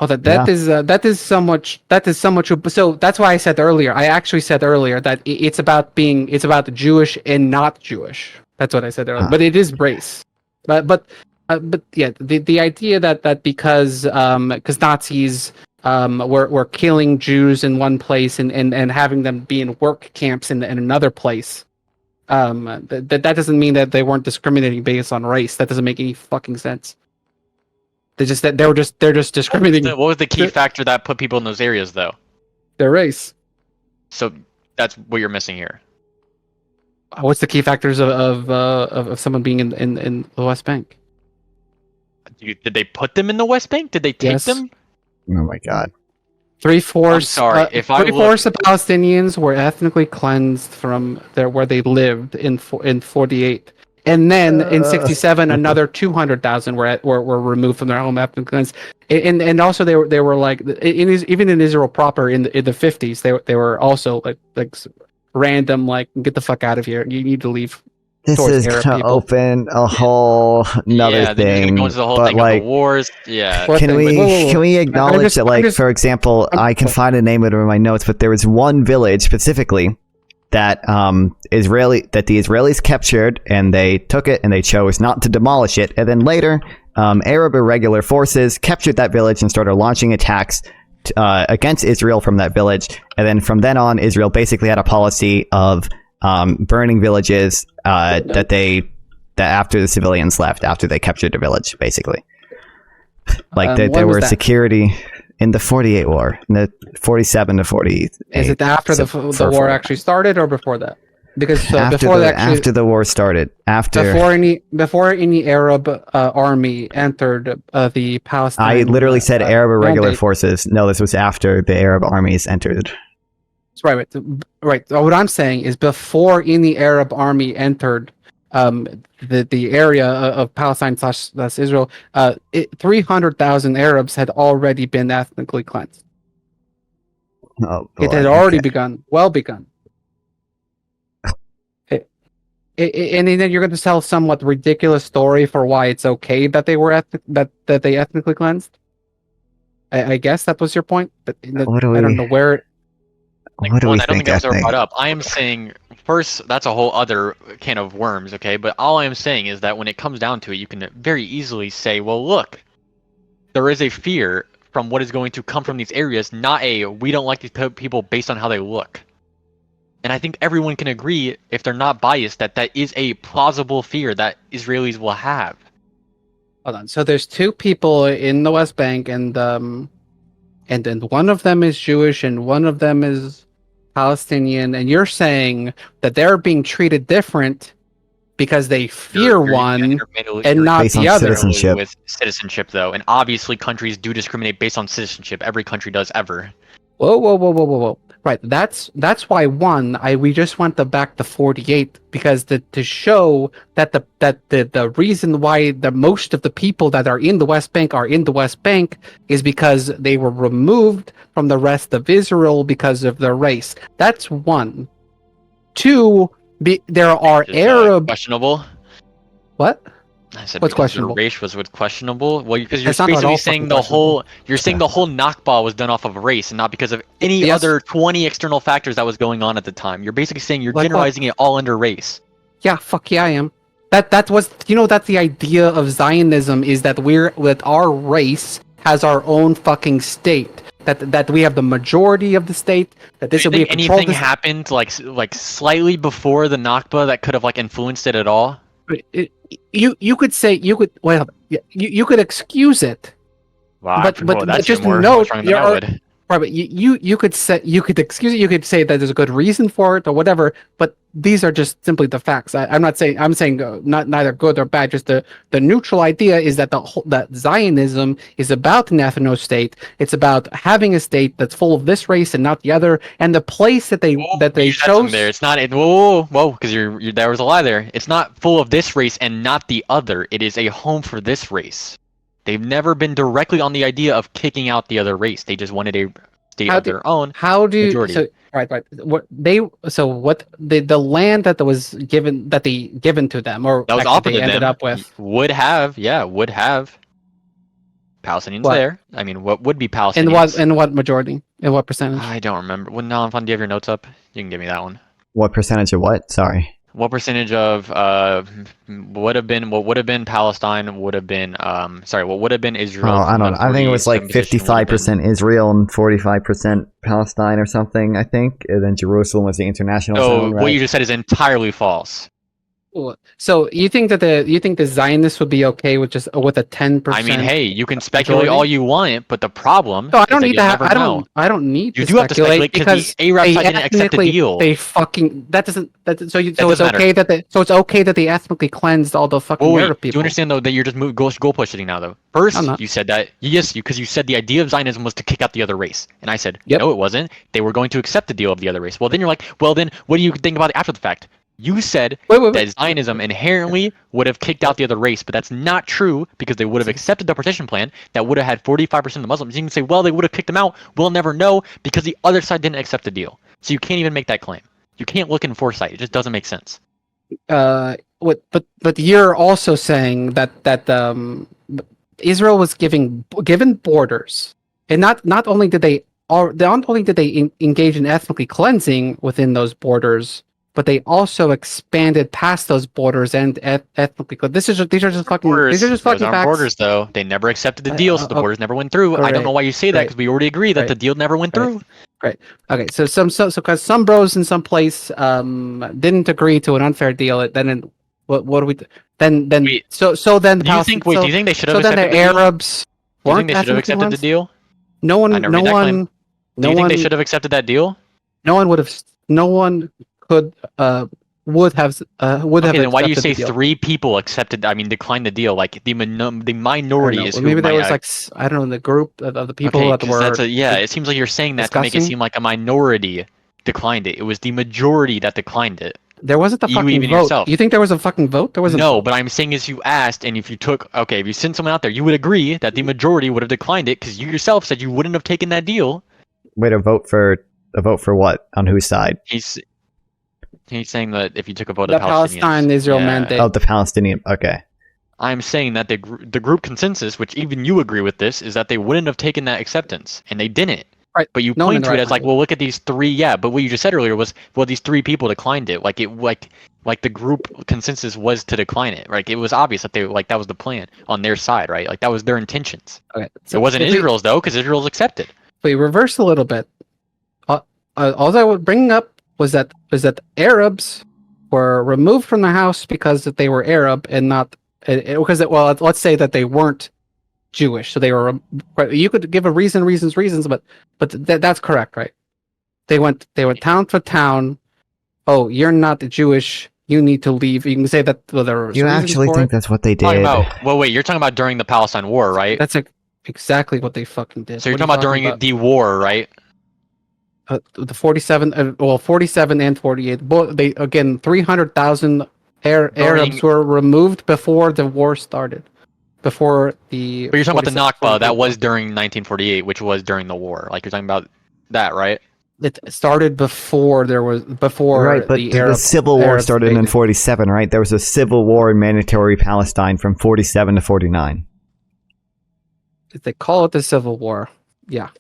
Oh, that is somewhat true. So that's why I actually said earlier that it's about Jewish and not Jewish. That's what I said earlier. But it is race. But yeah, the idea that because Nazis were killing Jews in one place and having them be in work camps in another place, that doesn't mean that they weren't discriminating based on race. That doesn't make any fucking sense. They're just discriminating. What was the key factor that put people in those areas, though? Their race. So that's what you're missing here. What's the key factors of someone being in the West Bank? Did they put them in the West Bank? Did they take them? Oh my god. 3/4. I'm sorry. If I 3/4 of Palestinians were ethnically cleansed from where they lived in 48, and then in 67, another 200,000 were removed from their home ethnically cleansed. And also they were like even in Israel proper in the 50s they were also like random like get the fuck out of here. You need to leave. This is gonna open a whole another thing. Go into the whole but thing like, of the wars. Yeah. Can we acknowledge that, like, for example, I can find a name of it in my notes, but there was one village specifically that the Israelis captured, and they took it and they chose not to demolish it, and then later Arab irregular forces captured that village and started launching attacks against Israel from that village, and then from then on, Israel basically had a policy of burning villages that after the civilians left, after they captured the village, basically. Like there were security in the 48 war, in the 47 to 40. Is it after the war actually started or before that? Because after the war started, before any Arab army entered the Palestine. I literally said Arab irregular forces. No, this was after the Arab armies entered. Right. What I'm saying is before any Arab army entered the area of Palestine / Israel, 300,000 Arabs had already been ethnically cleansed. Oh, boy. It had already begun. And then you're going to tell somewhat ridiculous story for why it's okay that they were that they ethnically cleansed. I guess that was your point, but I don't know where. I don't think that was ever brought up. I am saying, first, that's a whole other can of worms, okay? But all I am saying is that when it comes down to it, you can very easily say, well, look, there is a fear from what is going to come from these areas, not we don't like these people based on how they look. And I think everyone can agree, if they're not biased, that is a plausible fear that Israelis will have. Hold on. So there's two people in the West Bank, and then one of them is Jewish and one of them is Palestinian, and you're saying that they're being treated different because they fear one and not the other. With citizenship, though, and obviously countries do discriminate based on citizenship. Every country does ever. Whoa. Right, that's why we just went back to 48 because to show that the reason why the most of the people that are in the West Bank are in the West Bank is because they were removed from the rest of Israel because of their race. That's one. Two, there are Arab questionable. What? I said what's questionable? Race was questionable. Well, because you're basically saying the whole Nakba was done off of race and not because of any other 20 external factors that was going on at the time. You're basically saying you're generalizing it all under race. Yeah, fuck yeah, I am. That was that's the idea of Zionism, is that our race has our own fucking state. That we have the majority of the state. That this would be anything happened like slightly before the Nakba that could have influenced it at all. You could excuse it. Wow, but just note right, but you could excuse it. You could say that there's a good reason for it or whatever. But these are just simply the facts. I'm saying neither good or bad. Just the neutral idea is that that Zionism is about an ethno state. It's about having a state that's full of this race and not the other. And the place that they chose there. It's not. Whoa, because there was a lie there. It's not full of this race and not the other. It is a home for this race. They've never been directly on the idea of kicking out the other race. They just wanted a state of their own. How do majority. So, right? The land that was given to them, or that was offered they ended up with would have Palestinians there. I mean, what would be Palestinians? In what majority? In what percentage? I don't remember. Nonfon, do you have your notes up? You can give me that one. What percentage of what? Sorry. What percentage of what would have been Palestine would have been what would have been Israel? Oh, I don't know. I think it was like 55% Israel and 45% Palestine or something, I think. And then Jerusalem was the international zone, right? What you just said is entirely false. So you think that the Zionists would be okay with just with a 10%? I mean, hey, you can speculate all you want, but the problem. No, I don't need to. I don't need. You do have to speculate because the Arab side didn't accept the deal. They fucking that doesn't. So it's okay that they ethnically cleansed all the fucking Arab people. Do you understand though that you're just goal pushing now though? First, you said that because you said the idea of Zionism was to kick out the other race, and I said no, it wasn't. They were going to accept the deal of the other race. Well, then you're like, well, then what do you think about it after the fact? You said that Zionism inherently would have kicked out the other race, but that's not true because they would have accepted the partition plan that would have had 45% of the Muslims. You can say, well, they would have kicked them out. We'll never know because the other side didn't accept the deal. So you can't even make that claim. You can't look in foresight. It just doesn't make sense. But you're also saying that Israel was given borders, and not only did they engage in ethnically cleansing within those borders, but they also expanded past those borders and ethnically. These are just fucking facts. Borders, though. They never accepted the deal, so the borders never went through. I don't know why you say that because we already agree that the deal never went through. Right. Okay. So because some bros in some place didn't agree to an unfair deal, then what do we? Then wait, so then do you think they should have accepted the deal? Arabs do you think they should have accepted the deal? No one. Do you think they should have accepted that deal? No one would have. No one would have. Then why do you say 3 people declined the deal? Like the minority is who. Maybe there was I don't know, the group of the people that were. It seems like you're saying that discussing? To make it seem like a minority declined it. It was the majority that declined it. There wasn't a fucking vote. Yourself. You think there was a fucking vote? There wasn't. No, but I'm saying is you asked, and if you sent someone out there, you would agree that the majority would have declined it because you yourself said you wouldn't have taken that deal. Wait, a vote for what? On whose side? He's saying that if you took a vote of the Palestine-Israel mandate. Oh, the Palestinian. Okay. I'm saying that the group consensus, which even you agree with this, is that they wouldn't have taken that acceptance, and they didn't. Right. But you point to it as well, look at these 3. Yeah, but what you just said earlier was, well, these 3 people declined it. Like the group consensus was to decline it. Right. It was obvious that that was the plan on their side. Right. Like that was their intentions. Okay. So it wasn't Israel's though, because Israel's accepted. We reverse a little bit. All I would bring up was that Arabs were removed from the house because they were Arab and not because let's say that they weren't Jewish, so they were. You could give a reasons, but that's correct, right? They went town to town. Oh, you're not Jewish. You need to leave. You can say that. Well, there was. You actually think that's what they did? You're talking about during the Palestine War, right? That's exactly what they fucking did. So you're talking about during the war, right? The 47 and 48. Both 300,000 Arabs were removed before the war started. Before the. But you're talking about the Nakba. That was during 1948, which was during the war. Like you're talking about that, right? It started before there was right, but the Civil War started in 47, right? There was a civil war in mandatory Palestine from 47 to 49. They call it the Civil War, yeah.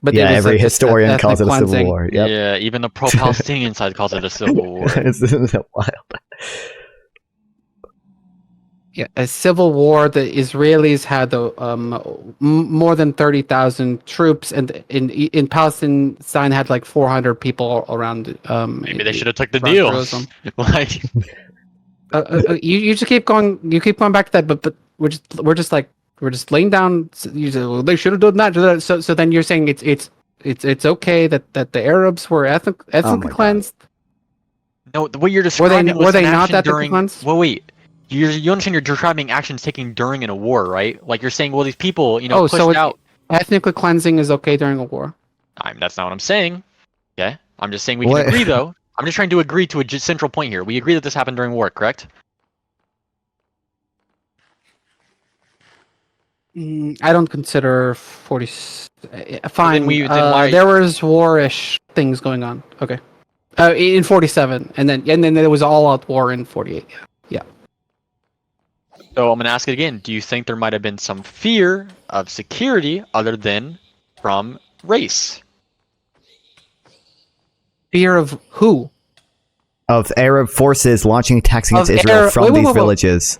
But every historian calls it a civil war. Yep. Yeah, even the pro-Palestinian side calls it a civil war. Isn't that wild? Yeah, a civil war. The Israelis had more than 30,000 troops, and in Palestine had like 400 people around. Maybe they should have took the deal. Like, you just keep going. You keep going back to that, but we're just laying down. They should have done that. So then you're saying it's okay that the Arabs were ethnically cleansed. No, the way you're describing were they not ethnically cleansed? Well, wait. You understand you're describing actions taken during a war, right? Like you're saying, well, these people, pushed out. Ethnically cleansing is okay during a war. That's not what I'm saying. Okay, I'm just saying we can agree though. I'm just trying to agree to a central point here. We agree that this happened during war, correct? I don't consider 40. Fine. There was war-ish things going on. Okay. In 47, and then there was all-out war in 48. Yeah. So I'm gonna ask it again. Do you think there might have been some fear of security other than from race? Fear of who? of Arab forces launching attacks against Israel from these villages.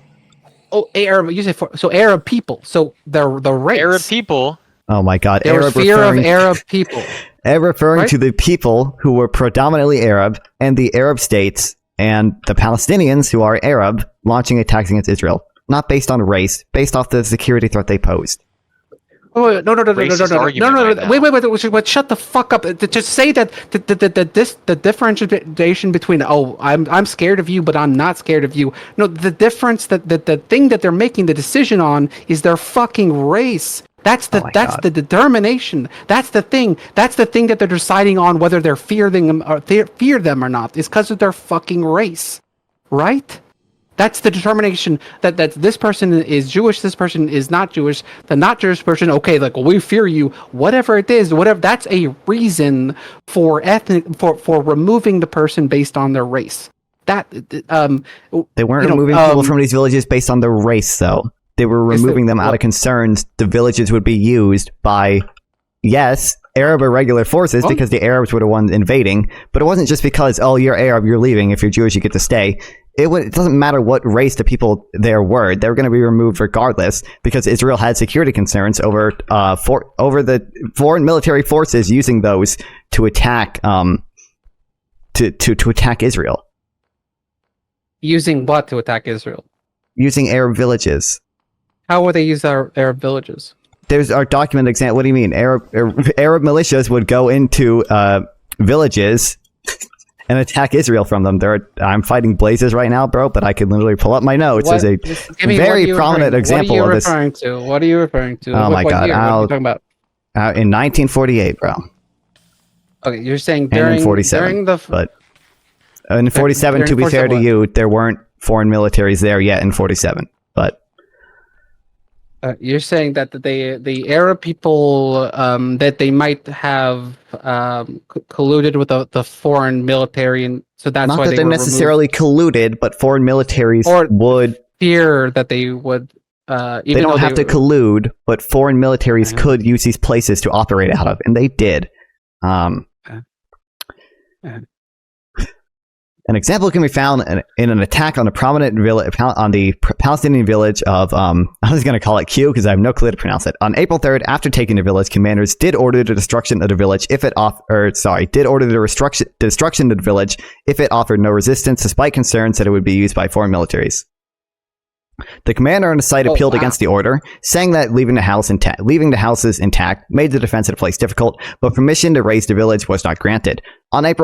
Oh, Arab. You say so Arab people. So the race. Arab people. Oh my God! There was fear of Arab people. Referring to the people who were predominantly Arab and the Arab states and the Palestinians who are Arab launching attacks against Israel, not based on race, based off the security threat they posed. Oh no! Wait! Shut the fuck up! Just say that the differentiation between I'm scared of you, but I'm not scared of you. No, the difference that the thing that they're making the decision on is their fucking race. That's the determination. That's the thing. That's the thing that they're deciding on whether they're fear them or not. Is because of their fucking race, right? That's the determination that this person is Jewish, this person is not Jewish, the not Jewish person, okay, like, well, we fear you, whatever it is, that's a reason for for removing the person based on their race. They weren't removing people from these villages based on their race, though. They were removing them out of concerns the villages would be used by, yes, Arab irregular forces, because the Arabs were the ones invading, but it wasn't just because, oh, you're Arab, you're leaving, if you're Jewish, you get to stay. It doesn't matter what race the people there were. They were going to be removed regardless because Israel had security concerns over the foreign military forces using those to attack to attack Israel. Using what to attack Israel? Using Arab villages. How would they use our Arab villages? There's our documented example. What do you mean? Arab militias would go into villages and attack Israel from them. I'm fighting blazes right now, bro, but I could literally pull up my notes. There's a very prominent example of this. What are you referring to? Oh my God. What are you talking about? In 1948, bro. Okay, you're saying during 47, but in 47, to be fair to you, there weren't foreign militaries there yet in 47, but you're saying that the Arab people that they might have colluded with the foreign military, and so that's not why that they necessarily colluded, but foreign militaries would fear that they would. They don't have to collude, but foreign militaries could use these places to operate out of, and they did. An example can be found in an attack on a prominent village, on the Palestinian village of, I was going to call it Q because I have no clue to pronounce it. On April 3rd, after taking the village, commanders did order the destruction of the village did order the destruction of the village if it offered no resistance, despite concerns that it would be used by foreign militaries. The commander on the site appealed against the order, saying that leaving the houses intact made the defense of the place difficult, but permission to raise the village was not granted. On Jesus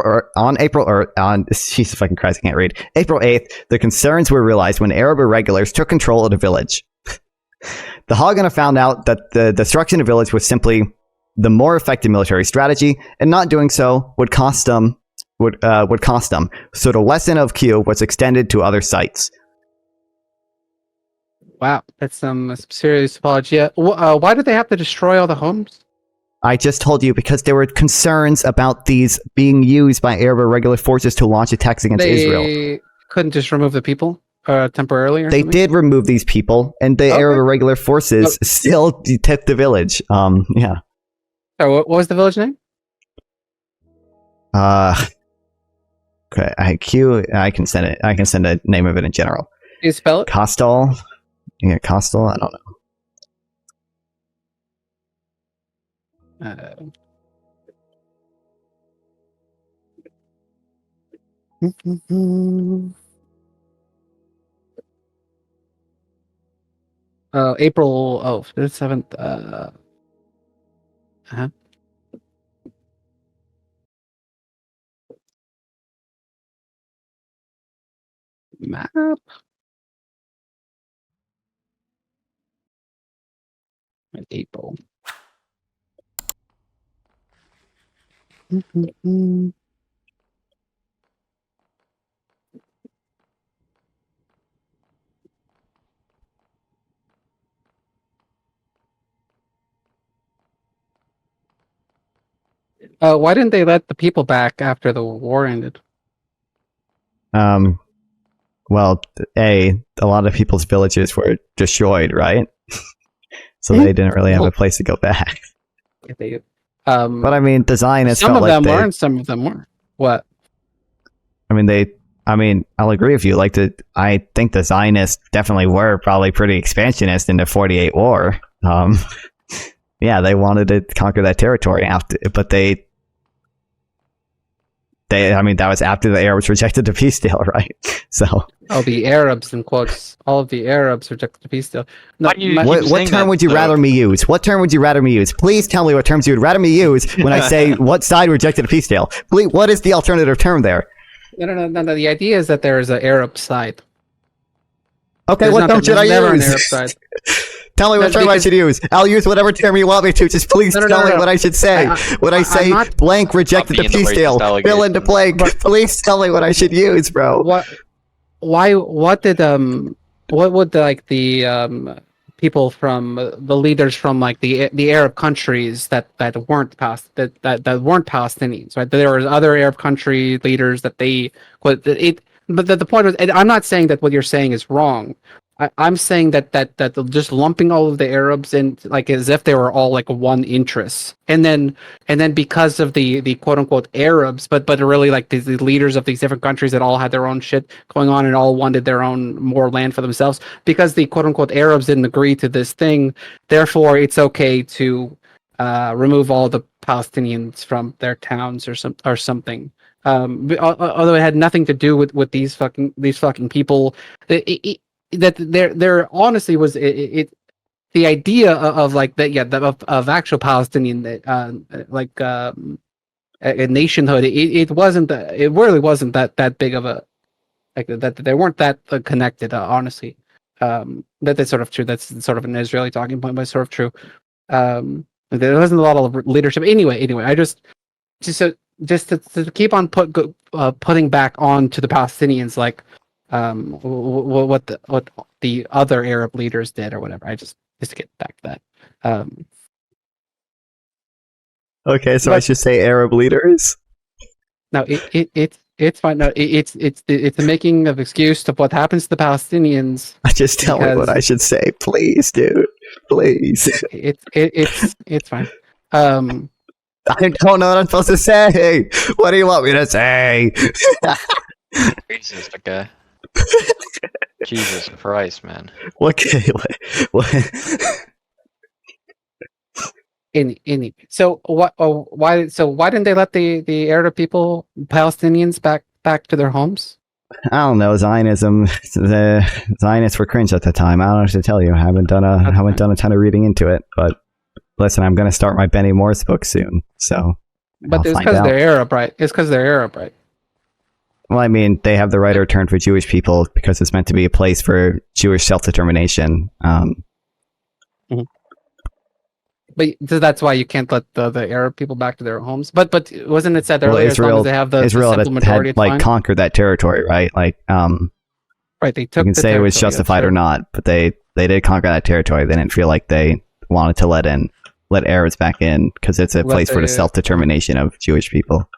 fucking Christ, I can't read. April 8th, the concerns were realized when Arab irregulars took control of the village. The Haganah found out that the destruction of the village was simply the more effective military strategy, and not doing so would cost them. So the lesson of Q was extended to other sites. Wow, that's some serious apology. Why did they have to destroy all the homes? I just told you, because there were concerns about these being used by Arab irregular forces to launch attacks against Israel. They couldn't just remove the people temporarily? They did remove these people, and the Arab irregular forces still took the village. Yeah. So what was the village name? Okay, I can send it. I can send the name of it in general. Can you spell it? Costal. Yeah, Costal. I don't know. April 7th. Map. April. Why didn't they let the people back after the war ended? Well, a lot of people's villages were destroyed, right? So they didn't really have a place to go back. But I mean, the Zionists some of them were and some of them weren't. What? I mean, I mean, I'll agree with you. Like, I think the Zionists definitely were probably pretty expansionist in the 48 war. Yeah, they wanted to conquer that territory but they, I mean, that was after the Arabs rejected the peace deal, right? So. Oh, the Arabs, in quotes. All of the Arabs rejected the peace deal. No, what term would you rather me use? What term would you rather me use? Please tell me what terms you would rather me use when I say what side rejected the peace deal. Please, what is the alternative term there? No. The idea is that there is an Arab side. Okay, what term should I use? Tell me what term I should use. I'll use whatever term you want me to. Just please tell me what I should say. When I say blank rejected the peace deal, fill in the blank. Please tell me what I should use, bro. What would the people from the leaders from like the Arab countries that weren't Palestinians, right? There were other Arab country leaders that but the point was, and I'm not saying that what you're saying is wrong. I'm saying that just lumping all of the Arabs in like as if they were all like one interest, and then because of the quote unquote Arabs, but really like the leaders of these different countries that all had their own shit going on and all wanted their own more land for themselves, because the quote unquote Arabs didn't agree to this thing, therefore it's okay to remove all the Palestinians from their towns or something. Although it had nothing to do with these fucking people. That there honestly was the idea of like that, yeah, of actual Palestinian a nationhood. It really wasn't that big of a, like that they weren't that connected, honestly. That's sort of true. That's sort of an Israeli talking point, but sort of true. There wasn't a lot of leadership anyway. I just to keep on putting back on to the Palestinians, like what the other Arab leaders did or whatever. Just to get back to that. Okay, so I should say Arab leaders. No, it's fine. No, it's the making of excuse to what happens to the Palestinians. Just tell me what I should say, please, dude. Please. It's fine. I don't know what I'm supposed to say. What do you want me to say? Jesus, okay. Jesus Christ, man. Okay. Anyway, so why didn't they let the Arab people, Palestinians, back to their homes? I don't know. Zionism. The Zionists were cringe at the time. I don't know what to tell you. I haven't done a ton of reading into it, but listen, I'm going to start my Benny Morris book soon. So, but it's because they're Arab, right? It's because they're Arab, right? Well, I mean, they have the right to return for Jewish people because it's meant to be a place for Jewish self-determination. Mm-hmm. But that's why you can't let the Arab people back to their homes. But wasn't it said earlier, Israel, as long as they have the Israel simple majority, had like conquered that territory, right? Like, right? They took. You can say it was justified or not, but they did conquer that territory. They didn't feel like they wanted to let Arabs back in because it's a place for the self-determination of Jewish people.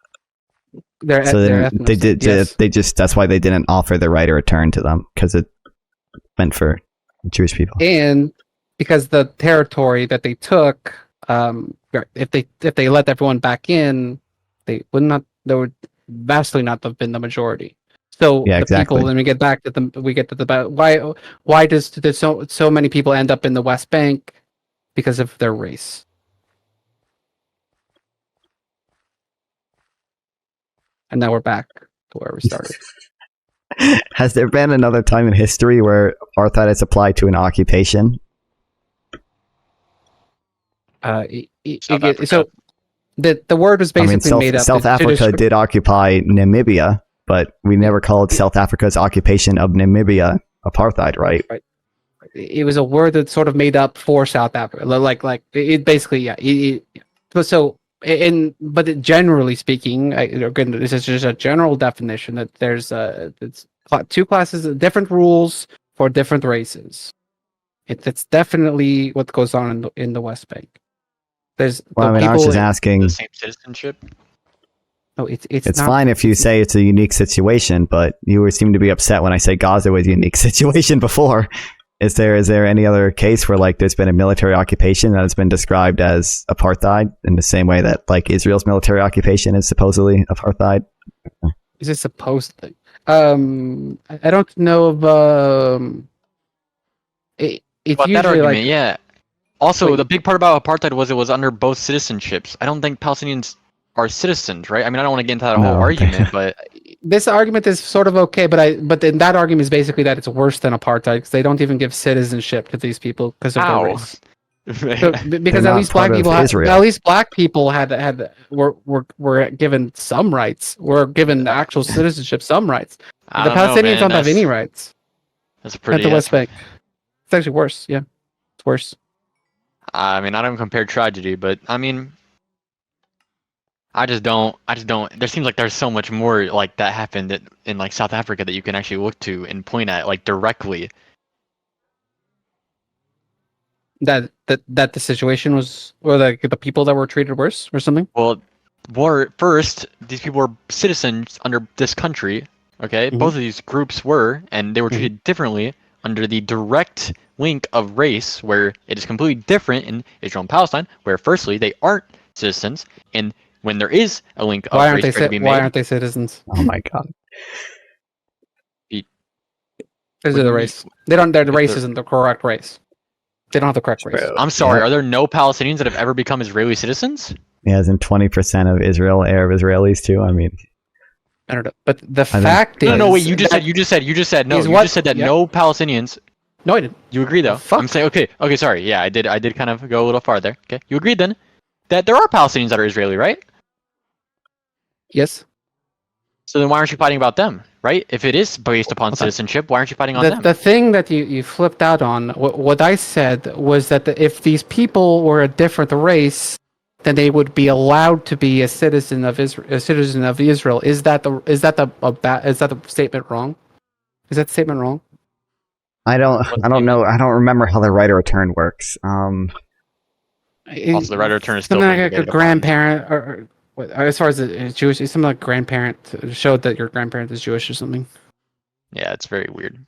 They did. Yes. They just. That's why they didn't offer the right of return to them, because it meant for Jewish people. And because the territory that they took, if they let everyone back in, they would vastly not have been the majority. So yeah, the exactly. people. Then we get to the why does so many people end up in the West Bank? Because of their race. And now we're back to where we started. Has there been another time in history where apartheid is applied to an occupation? So the word was basically made up. South Africa did occupy Namibia, but we never called South Africa's occupation of Namibia apartheid, right? Right. It was a word that sort of made up for South Africa. Like it basically, yeah. But generally speaking, again, this is just a general definition that there's it's two classes, different rules for different races. It's definitely what goes on in the West Bank. I was just asking. The same citizenship. No, it's fine if you say it's a unique situation, but you seem to be upset when I say Gaza was a unique situation before. Is there any other case where like there's been a military occupation that has been described as apartheid in the same way that like Israel's military occupation is supposedly apartheid? Is it supposedly? I don't know of it's But usually that argument, like yeah. Also, Wait. the big part about apartheid was it was under both citizenships. I don't think Palestinians are citizens, right? I mean, I don't want to get into that whole No. argument, but this argument is sort of okay, but then that argument is basically that it's worse than apartheid because they don't even give citizenship to these people because of their how? race. So, because They're at not least black part of people had, Israel. at least black people were given some rights. Were given actual citizenship, some rights. I The don't know, Palestinians man. don't have any rights That's at pretty. the West Bank. It's actually worse. Yeah, it's worse. I mean, I don't compare tragedy, but I mean, I just don't. There seems like there's so much more like that happened in like South Africa that you can actually look to and point at like directly. That the situation was, or the people that were treated worse, or something. Well, first, these people were citizens under this country. Okay, Mhm. both of these groups were, and they were treated differently under the direct link of race, where it is completely different in Israel and Palestine, where firstly they aren't citizens, and when there is a link of Why aren't race they? to be Why made, aren't they citizens? Oh my god. Because What of do the you race. They don't. Their Because race they're- isn't the correct race. They don't have the correct race. True. I'm sorry, Yeah. are there no Palestinians that have ever become Israeli citizens? Yeah, as in 20% of Arab Israelis too. I mean, I don't know. But the think- fact is, No, wait, you just that- said no. is You what- just said that yeah. no Palestinians. No, I didn't. You agree though? Fuck. I'm saying okay, sorry. Yeah, I did kind of go a little farther. Okay, you agreed then that there are Palestinians that are Israeli, right? Yes. So then why aren't you fighting about them, right? If it is based upon Okay. citizenship, why aren't you fighting on The, them? the thing that you flipped out on, what I said was that if these people were a different race, then they would be allowed to be a citizen of Israel. Is that the statement wrong? Is that statement wrong? I don't know. I don't remember how the right of return works. Also, the right of return is still something being like a debated upon. grandparent, or as far as it's Jewish, it's something like grandparent showed that your grandparent is Jewish or something. Yeah, it's very weird.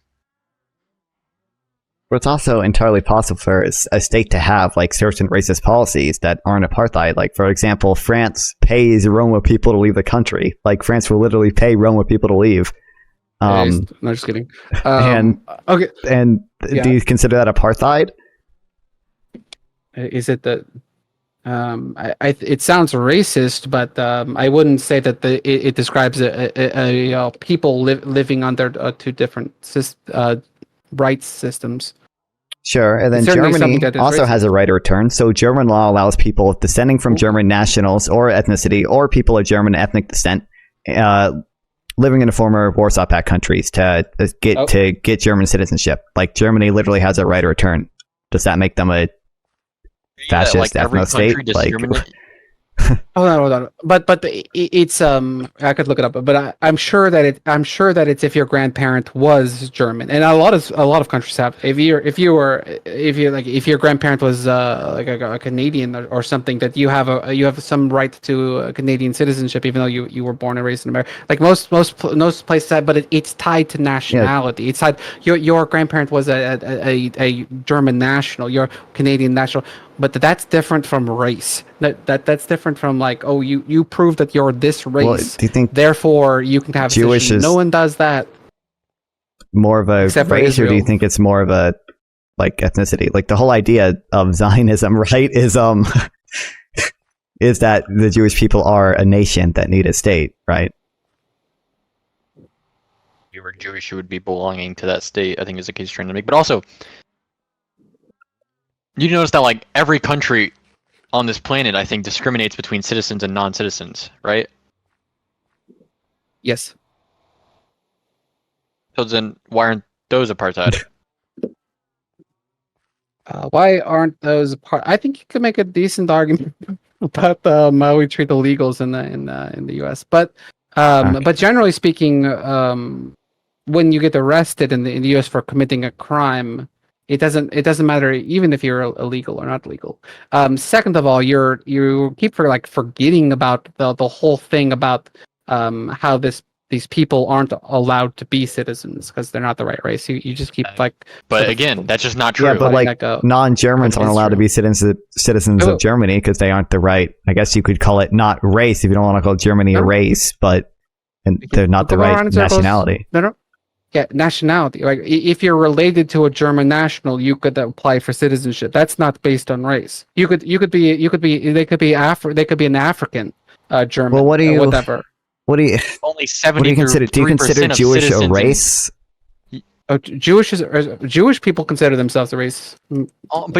But it's also entirely possible for a state to have like certain racist policies that aren't apartheid. Like, for example, France pays Roma people to leave the country. Like, France will literally pay Roma people to leave. No, just kidding. And Okay, and Yeah. do you consider that apartheid? is it that? It sounds racist, but I wouldn't say that it describes a people living under two different rights systems. Sure. And then It's certainly Germany something that is also racist. has a right of return. So German law allows people descending from German nationals or ethnicity or people of German ethnic descent living in the former Warsaw Pact countries to get German citizenship. Like, Germany literally has a right of return. Does that make them a fascist like every ethno state? country Like, discriminate. Hold on. But it's I could look it up, but I'm sure that it's if your grandparent was German, and a lot of countries have. If your grandparent was like a Canadian or something, that you have some right to Canadian citizenship, even though you were born and raised in America. Like most places have, but it's tied to nationality. Yeah. It's tied. Your grandparent was a German national, your Canadian national. But that's different from race. That's different from like, oh, you prove that you're this race. well, do you think Therefore, you can have Jewish citizenship. is No one does that. more of a Except for race, or do you Israel. think it's more of a like ethnicity? Like, the whole idea of Zionism, right, is is that the Jewish people are a nation that need a state, right? If you were Jewish, you would be belonging to that state, I think is the case you're trying to make. But also, you notice that like every country on this planet, I think, discriminates between citizens and non-citizens, right? Yes. So then, why aren't those apartheid? Why aren't those part? I think you could make a decent argument about how we treat illegals in the U.S. But generally speaking, when you get arrested in the U.S. for committing a crime, it doesn't matter even if you're illegal or not legal. Second of all, you keep forgetting about the whole thing about how these people aren't allowed to be citizens because they're not the right race. You just keep But again, that's just not true. Yeah, but like non-Germans aren't allowed to be citizens of Germany because they aren't the right. I guess you could call it not race if you don't want to call Germany a race, but and they're not the right nationality. No. Yeah, nationality. Like if you're related to a German national, you could apply for citizenship. That's not based on race. They could be an African German. Well, whatever. What do you? Only 70. What do you consider? Do you consider Jewish a race? Jewish people consider themselves a race. But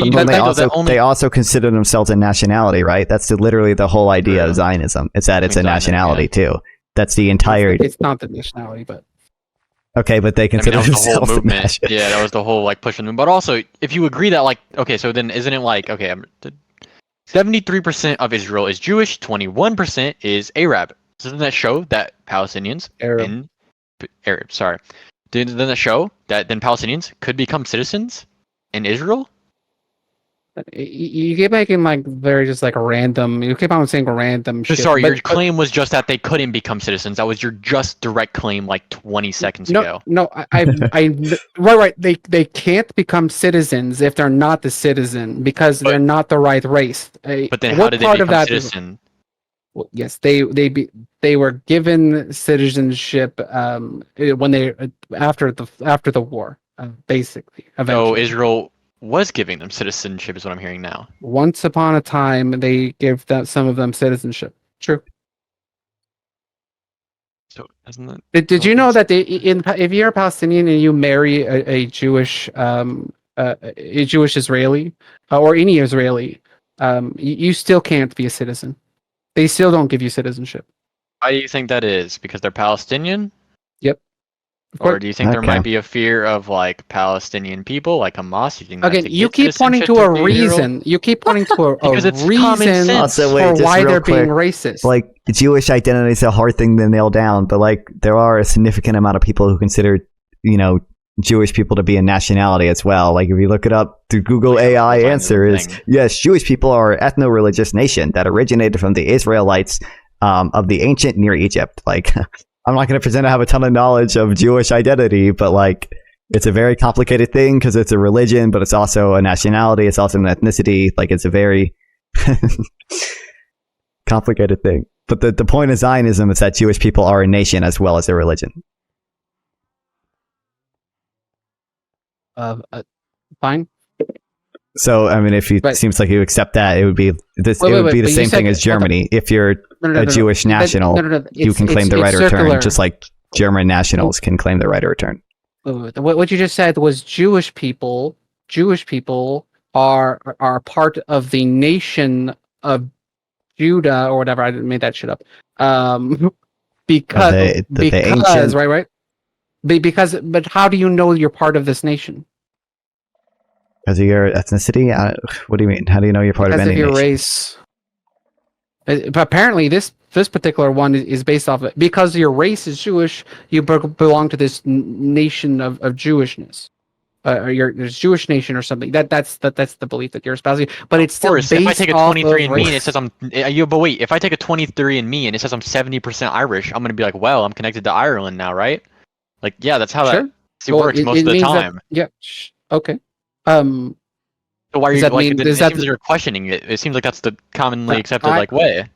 they also consider themselves a nationality, right? That's literally the whole idea of Zionism. It's that it's a nationality too. That's the entire. It's not the nationality, but. Okay, but they consider themselves the whole movement. Yeah, that was the whole like pushing them. But also, if you agree that like, okay, so then isn't it like, okay, 73% of Israel is Jewish, 21% is Arab. Doesn't that show that Palestinians Arab, sorry. Doesn't that show that then Palestinians could become citizens in Israel? You keep making like very just like a random. You keep on saying random shit. Sorry, your claim was just that they couldn't become citizens. That was your just direct claim like 20 seconds ago. No, right. They can't become citizens if they're not the citizen because they're not the right race. But then how did they become citizen? Well, yes, they were given citizenship when they after the war, basically. Eventually. So Israel was giving them citizenship, is what I'm hearing now. Once upon a time, they gave some of them citizenship. True. So isn't that? Did you know that if you're a Palestinian and you marry a Jewish Israeli or any Israeli, you still can't be a citizen. They still don't give you citizenship. Why do you think that is? Because they're Palestinian? Yep. Or do you think there might be a fear of like Palestinian people, like Hamas? You keep pointing to a reason. You keep pointing to a reason for why they're being racist. Like Jewish identity is a hard thing to nail down, but like there are a significant amount of people who consider, Jewish people to be a nationality as well. Like if you look it up, the Google AI answer is yes, Jewish people are an ethno-religious nation that originated from the Israelites of the ancient Near Egypt. Like. I'm not going to pretend to have a ton of knowledge of Jewish identity, but like it's a very complicated thing because it's a religion, but it's also a nationality. It's also an ethnicity. Like it's a very complicated thing. But the point of Zionism is that Jewish people are a nation as well as a religion. Fine. So, I mean, if it seems like you accept that, it would be the same thing as Germany. If you're a Jewish national, you can claim the right to return, just like German nationals can claim the right to return. What you just said was Jewish people are part of the nation of Judah or whatever. I didn't make that shit up. Because right. But how do you know you're part of this nation? Because of your ethnicity? What do you mean? How do you know you're part of any nation? Because of your race. But apparently, this particular one is based off of it. Because your race is Jewish, you belong to this nation of Jewishness. Or your Jewish nation or something. That's the belief that you're espousing. But it's still based if I take a 23andMe and it says I'm... But wait, if I take a 23andMe and it says I'm 70% Irish, I'm going to be like, well, I'm connected to Ireland now, right? Like, yeah, that's how that works most of the time. Okay. So why are you like? It seems like you're questioning it. It seems like that's the commonly accepted way.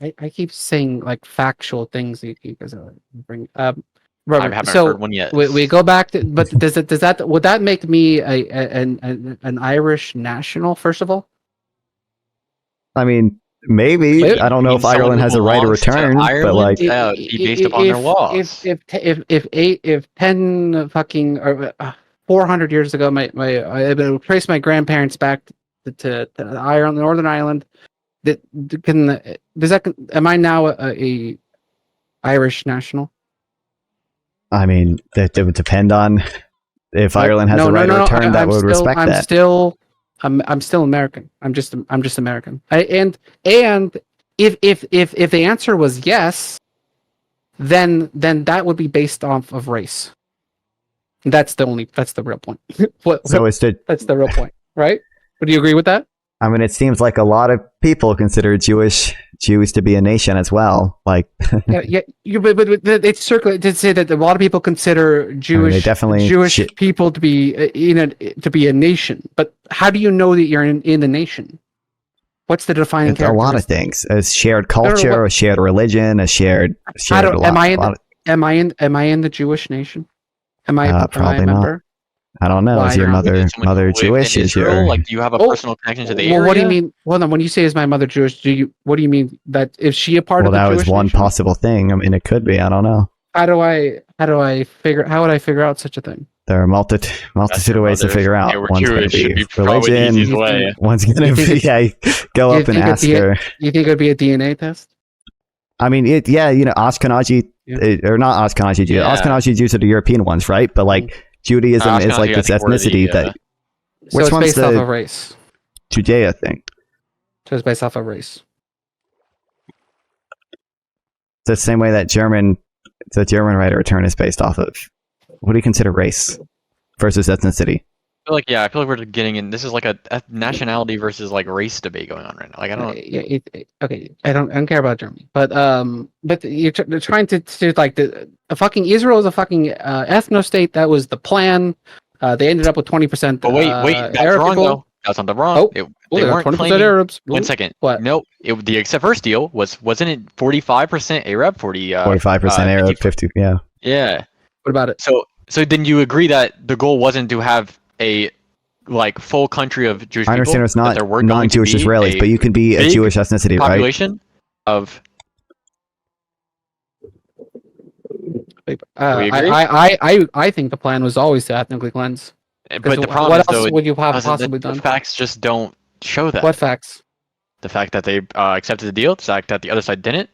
I keep saying like factual things you guys bring. Robert, I haven't heard one yet. We go back to, but would that make me an Irish national first of all? I mean, maybe. I don't know if Ireland has a right to return, but like be based upon their laws. If 10 fucking 400 years ago, I traced my grandparents back to Ireland, Northern Ireland. Am I now a Irish national? I mean, it would depend on if Ireland has a right to return. That would respect that. I'm still American. I'm just American. And if the answer was yes, then that would be based off of race. That's the real point. That's the real point, right? Would you agree with that? I mean, it seems like a lot of people consider Jews to be a nation as well. Like, but it's circulated to say that a lot of people consider Jewish people to be to be a nation. But how do you know that you're in the nation? What's the defining It's a lot of things. A shared culture, a shared religion, a shared. Am I in the Jewish nation? Am I a member? Not. I don't know. Is your mother Jewish? Is your like? Do you have a personal connection to the area? Well, what do you mean? Well, when you say is my mother Jewish, what do you mean that is she a part of the Jewish nation? Well, that was one possible thing. I mean, it could be. I don't know. How would I figure out such a thing? There are multitude of ways to figure out. One's going to be religion. One's going to be go up and ask her. You think it would be a DNA test? I mean, Ashkenazi or not Ashkenazi Jews. Yeah. Ashkenazi Jews are the European ones, right? But like Judaism is like this ethnicity that. So it's based off of race. Judea thing. So it's based off of race. It's the same way that the German right of return is based off of. What do you consider race versus ethnicity? I feel like we're getting in. This is like a nationality versus like race debate going on right now. Like I don't. Okay, I don't care about Germany, but you're trying to like a fucking Israel is a fucking ethno state. That was the plan. They ended up with 20%. But wait, that's Arab wrong people. though. That's not the wrong. They weren't 20% claiming. Arabs. 1 second. What? No, the first deal wasn't it 45% Arab, 45% Arab, 50. Yeah. Yeah. What about it? So then you agree that the goal wasn't to have a like full country of Jewish people? I understand it's not non-Jewish Israelis, but you can be a Jewish ethnicity, population of. I think the plan was always to ethnically cleanse. But the problem is, though, would you have possibly done? The facts just don't show that. What facts? The fact that they accepted the deal, the fact that the other side didn't.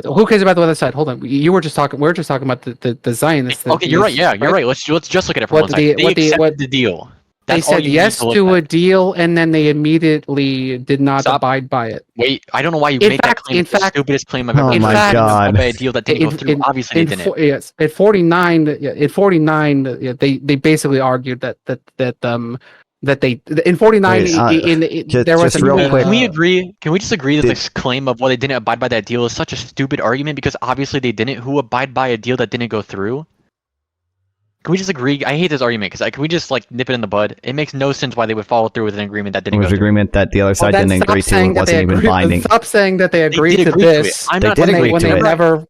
Who cares about the other side? Hold on. We were just talking about the Zionists. Okay, you're right. Yeah, you're right. Let's just look at it from one side. They accepted the deal. They said yes to a deal, and then they immediately did not abide by it. Wait, I don't know why you made that claim. It's the stupidest claim I've ever heard. Oh my god! A deal that didn't go through. Obviously, they didn't. Yes, at 49, they basically argued that they in 49 there was real quick. Can we agree? Can we just agree that this claim of they didn't abide by that deal is such a stupid argument because obviously they didn't. Who abide by a deal that didn't go through? Can we just agree? I hate this argument because can we just nip it in the bud? It makes no sense why they would follow through with an agreement that didn't go through. Agreement that the other side didn't agree to and wasn't even binding. Stop saying that they agreed to this. I'm not saying when they never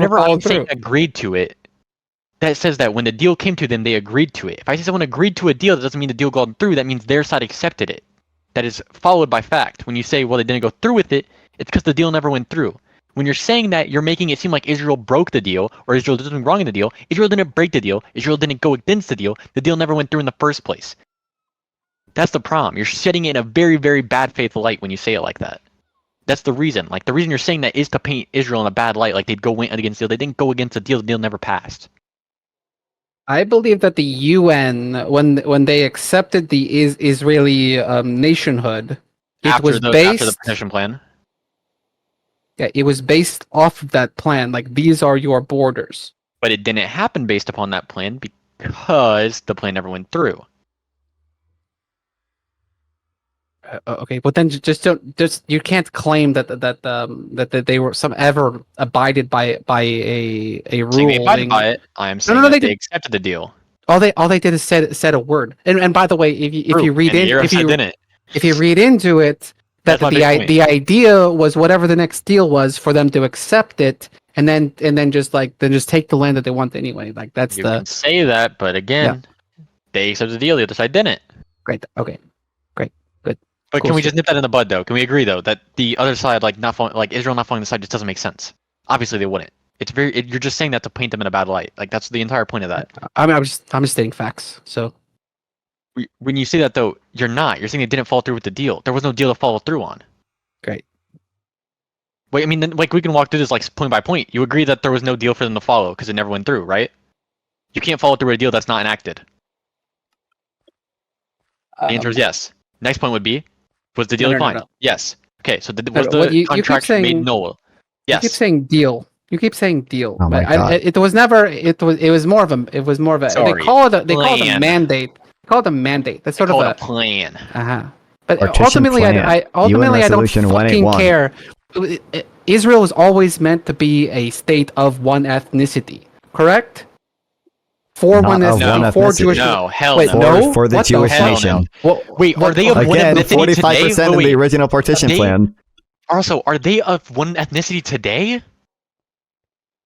followed through. Agreed to it. That says that when the deal came to them, they agreed to it. If I say someone agreed to a deal, that doesn't mean the deal gone through. That means their side accepted it. That is followed by fact. When you say, well, they didn't go through with it, it's because the deal never went through. When you're saying that, you're making it seem like Israel broke the deal, or Israel did something wrong in the deal. Israel didn't break the deal. Israel didn't go against the deal. The deal never went through in the first place. That's the problem. You're setting it in a very, very bad faith light when you say it like that. That's the reason. The reason you're saying that is to paint Israel in a bad light, like they'd go against the deal. They didn't go against the deal never passed. I believe that the UN, when they accepted the Israeli nationhood, after the partition plan. Yeah, it was based off of that plan. These are your borders. But it didn't happen based upon that plan because the plan never went through. Okay, but then you can't claim that they were ever abided by a rule. They abided by it. I am saying they accepted the deal. All they did is said a word. And by the way, if you read into it. That the idea was whatever the next deal was for them to accept it and then just take the land that they want anyway. You can say that, but again, they accepted the deal. The other side didn't. Great. Okay. Great. Good. But cool. Can we just nip that in the bud though? Can we agree though that the other side, Israel not following the side, just doesn't make sense? Obviously, they wouldn't. You're just saying that to paint them in a bad light. That's the entire point of that. I mean, I'm just stating facts. So. When you say that though, you're not. You're saying it didn't follow through with the deal. There was no deal to follow through on. Great. Wait, I mean, we can walk through this point by point. You agree that there was no deal for them to follow because it never went through, right? You can't follow through a deal that's not enacted. The answer is yes. Next point would be, was the deal declined? No. Yes. Okay, so was the contract made null? Yes. You keep saying deal. Oh my God. It was never. It was more of a. Sorry. They call it a mandate. They call it a mandate. That's sort of a plan. But ultimately, I don't fucking care. Israel was always meant to be a state of one ethnicity, correct? For Not one of ethnicity, one for ethnicity. Jewish. No, hell Wait, no. For the What Jewish hell nation. no. Well, Wait, are they of one Again, ethnicity 45% today? in the Wait, original partition they- plan. Also, are they of one ethnicity today?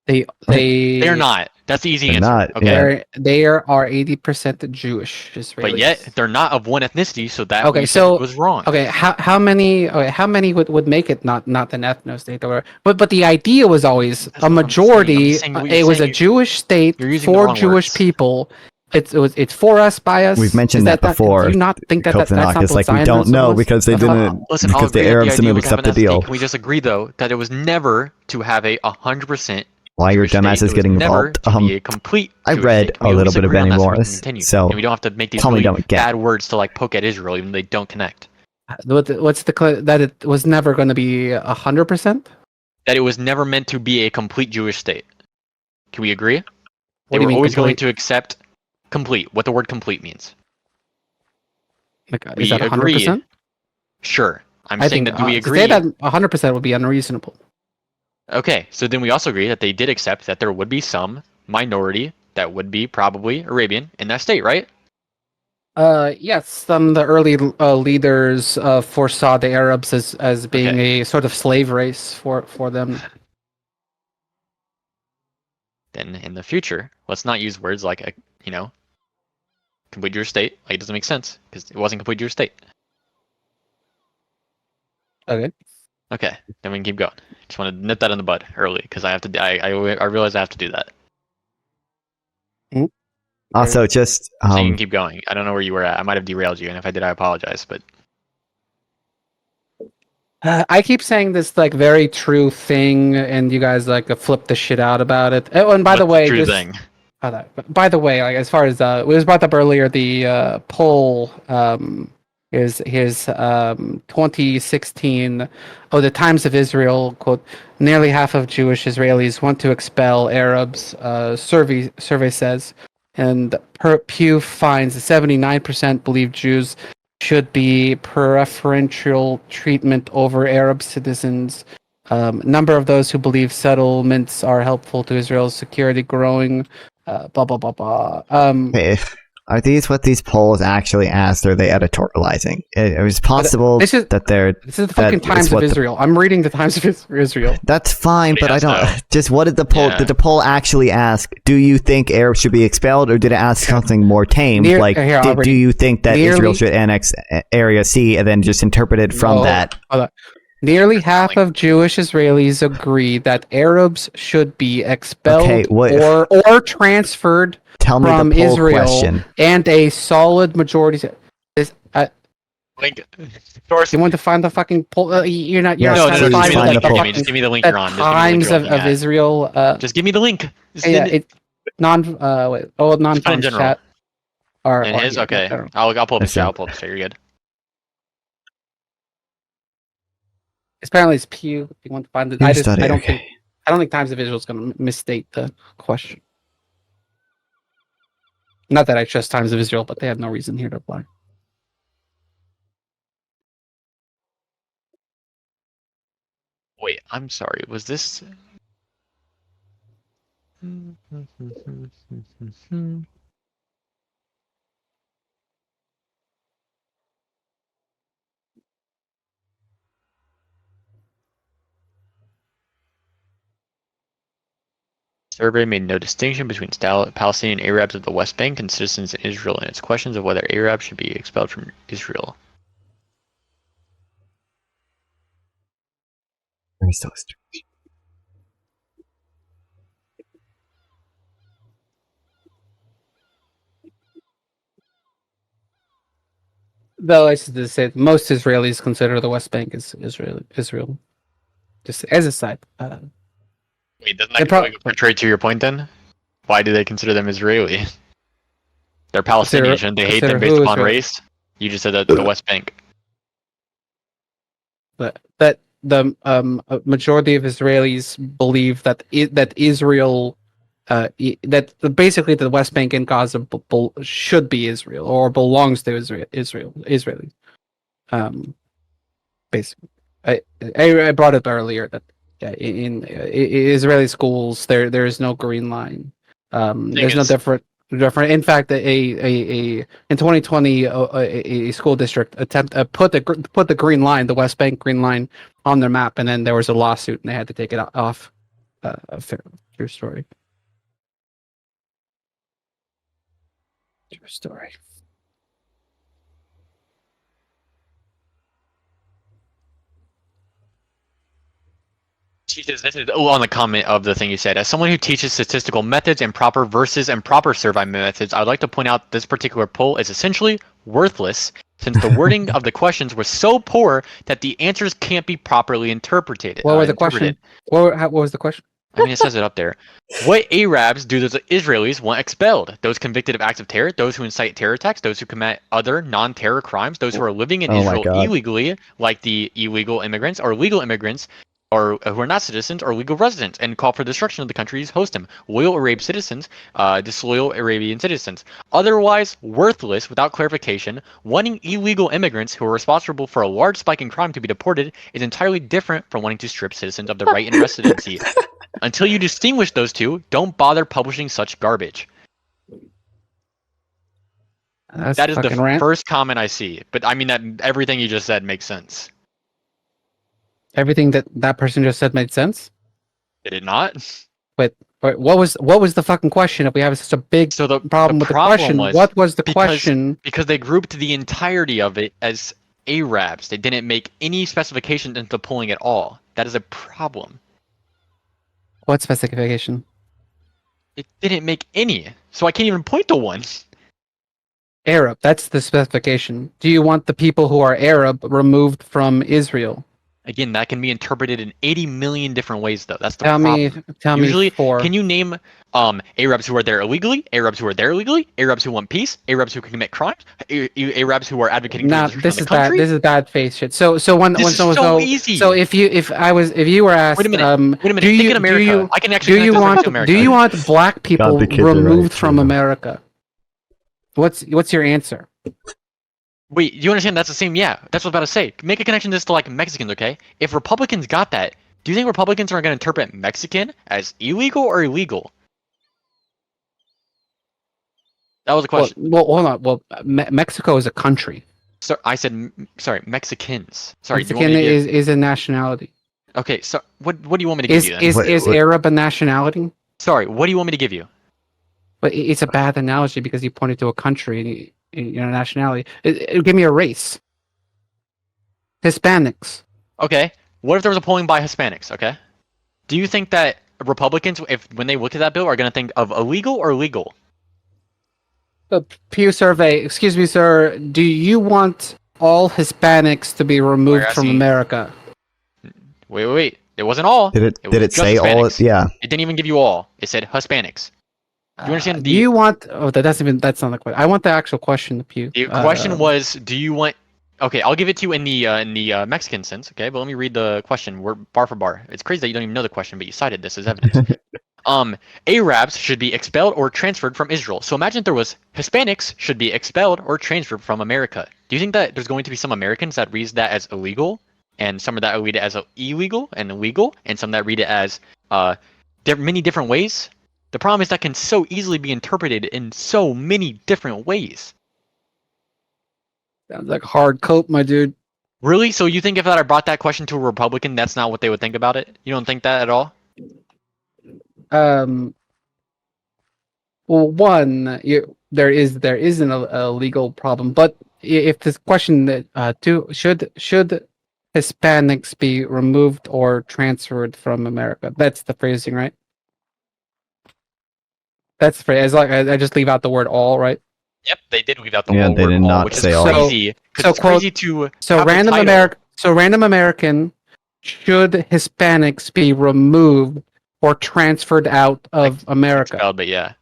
They're not. That's the easy They're answer. not, Okay. yeah. They are 80% Jewish Israelis. But yet they're not of one ethnicity, so that Okay, you said so- was wrong. Okay, how many would make it not an ethno state, or but the idea was always That's a what I'm majority. saying. What It you're was saying, a Jewish state you're using the for wrong Jewish words. people. It's for us by us. We've mentioned Is that before. Do you not think that's Kopfenach not is what like, we don't Zionism know was? because they didn't, Listen, I'll because the agree that Arabs idea didn't was to have accept the an ethnic state. deal. Can we just agree though that it was never to have a 100%? Why your Jewish state. dumbass is It was getting never involved? to be a complete I Jewish read state. Can a we little just bit of agree on Benny that so we can Morris, continue? so And we don't have to make these tell me really don't get. bad words to like poke at Israel, even though they don't connect. What's that it was never going to be 100%? That it was never meant to be a complete Jewish state. Can we agree? What They do you were mean always going complete? to accept complete. What the word complete means. Like, We is that agree. 100%? Sure. I'm I saying think that. Do we to agree? say that 100% would be unreasonable. Okay, so then we also agree that they did accept that there would be some minority that would be probably Arabian in that state, right? Yes, some of the early leaders foresaw the Arabs as being a sort of slave race for them. Then in the future, let's not use words like a, complete Jewish state. Like, it doesn't make sense because it wasn't complete Jewish state. Okay. Okay, then we can keep going. Just want to nip that in the bud early because I have to. I realize I have to do that. Also, just So you can keep going. I don't know where you were at. I might have derailed you, and if I did, I apologize. But I keep saying this like very true thing, and you guys like flip the shit out about it. Oh, and by the way, true just thing. by the way, like as far as it was brought up earlier, the poll is 2016. Oh, the Times of Israel quote: nearly half of Jewish Israelis want to expel Arabs. Survey says, and Pew finds 79% believe Jews should be preferential treatment over Arab citizens. Number of those who believe settlements are helpful to Israel's security growing. Blah blah blah blah. are these what these polls actually asked, or are they editorializing? It was possible this is that they're. This is the fucking Times of Israel. I'm reading the Times of Israel. That's fine, but I don't. so. Just what did the poll? Yeah. Did the poll actually ask? Do you think Arabs should be expelled, or did it ask something more tame? Like, do you think that Israel should annex Area C, and then just interpret it from that? Nearly half of Jewish Israelis agree that Arabs should be expelled or transferred from Israel, question. And a solid majority. Link. Source. You want to find the fucking poll? You're not. Yes, no, Just give me the link you're on. Times of Israel. Just give me the link. It's Nonfon chat. And his okay. I'll pull up the chat. I'll pull up the chat. You're good. Apparently it's Pew. If you want to find it, I don't think Times of Israel is going to misstate the question. Not that I trust Times of Israel, but they have no reason here to apply. Wait, I'm sorry. Was this? Survey made no distinction between Palestinian Arabs of the West Bank and citizens in Israel in its questions of whether Arabs should be expelled from Israel. Though I should say most Israelis consider the West Bank as Israel. Just as a side. Wait, doesn't that go contrary to your point then? Why do they consider them Israeli? They're Palestinian, shouldn't they hate them based upon race? You just said that the West Bank. But that the majority of Israelis believe that Israel, that basically the West Bank and Gaza should be Israel or belongs to Israelis. Basically, I brought up earlier that in Israeli schools there is no green line. There's no different. different. In fact, in 2020, a school district put the green line, the West Bank green line, on their map, and then there was a lawsuit, and they had to take it off. True story. True story. This is on the comment of the thing you said. As someone who teaches statistical methods and proper versus and proper survey methods, I would like to point out this particular poll is essentially worthless since the wording of the questions was so poor that the answers can't be properly interpreted. What was the question? What was the question? I mean, it says it up there. What Arabs do the Israelis want expelled? Those convicted of acts of terror, those who incite terror attacks, those who commit other non-terror crimes, those who are living in Israel illegally, like the illegal immigrants or legal immigrants, or who are not citizens or legal residents, and call for destruction of the countries host them. Loyal Arabian citizens, disloyal Arabian citizens. Otherwise worthless without clarification, wanting illegal immigrants who are responsible for a large spike in crime to be deported is entirely different from wanting to strip citizens of the right in residency. Until you distinguish those two, don't bother publishing such garbage. That is the first comment I see. But I mean that everything you just said makes sense. Everything that person just said made sense? Did it not? But what was the fucking question? If we have such a big problem with the question, what was the question? Because they grouped the entirety of it as Arabs. They didn't make any specifications into polling at all. That is a problem. What specification? It didn't make any, so I can't even point to one. Arab, that's the specification. Do you want the people who are Arab removed from Israel? Again, that can be interpreted in 80 million different ways, though. That's the problem. Tell me four. Can you name Arabs who are there illegally, Arabs who are there illegally, Arabs who want peace, Arabs who can commit crimes, Arabs who are advocating for the this is country? This is bad faith shit. So easy. So if you were asked, wait a minute. Think in America. I can actually. Do you want black people removed from America? What's your answer? Wait, you understand that's the same? Yeah, that's what I was about to say. Make a connection to this to like Mexicans, okay? If Republicans got that, do you think Republicans are going to interpret Mexican as illegal or illegal? That was a question. Well, hold on. Well, Mexico is a country. So I said, sorry, Mexicans. Sorry, Mexican is a nationality. Okay, so what do you want me to give you then? Is Arab a nationality? Sorry, what do you want me to give you? But it's a bad analogy because you pointed to a country and nationality. Give me a race. Hispanics. Okay. What if there was a polling by Hispanics? Okay. Do you think that Republicans, when they look at that bill, are going to think of illegal or legal? The Pew survey. Excuse me, sir. Do you want all Hispanics to be removed from America? Wait. It wasn't all. Did it say Hispanics. all? Yeah. It didn't even give you all. It said Hispanics. Do you understand? Do you want? Oh, that's not the question. I want the actual question. The Pew. The question was, do you want? Okay, I'll give it to you in the Mexican sense. Okay, but let me read the question bar for bar. It's crazy that you don't even know the question, but you cited this as evidence. Arabs should be expelled or transferred from Israel. So imagine there was Hispanics should be expelled or transferred from America. Do you think that there's going to be some Americans that read that as illegal, and some that read it as illegal and illegal, and some that read it as many different ways? The problem is that can so easily be interpreted in so many different ways. Sounds like a hard cope, my dude. Really? So you think if I brought that question to a Republican, that's not what they would think about it? You don't think that at all? Well, one, there isn't a legal problem, but if this question that should Hispanics be removed or transferred from America? That's the phrasing, right? That's the phrase. Like I just leave out the word all, right? Yep, they did leave out the whole word all, which is crazy. Random American, should Hispanics be removed or transferred out of America? Expelled, but yeah.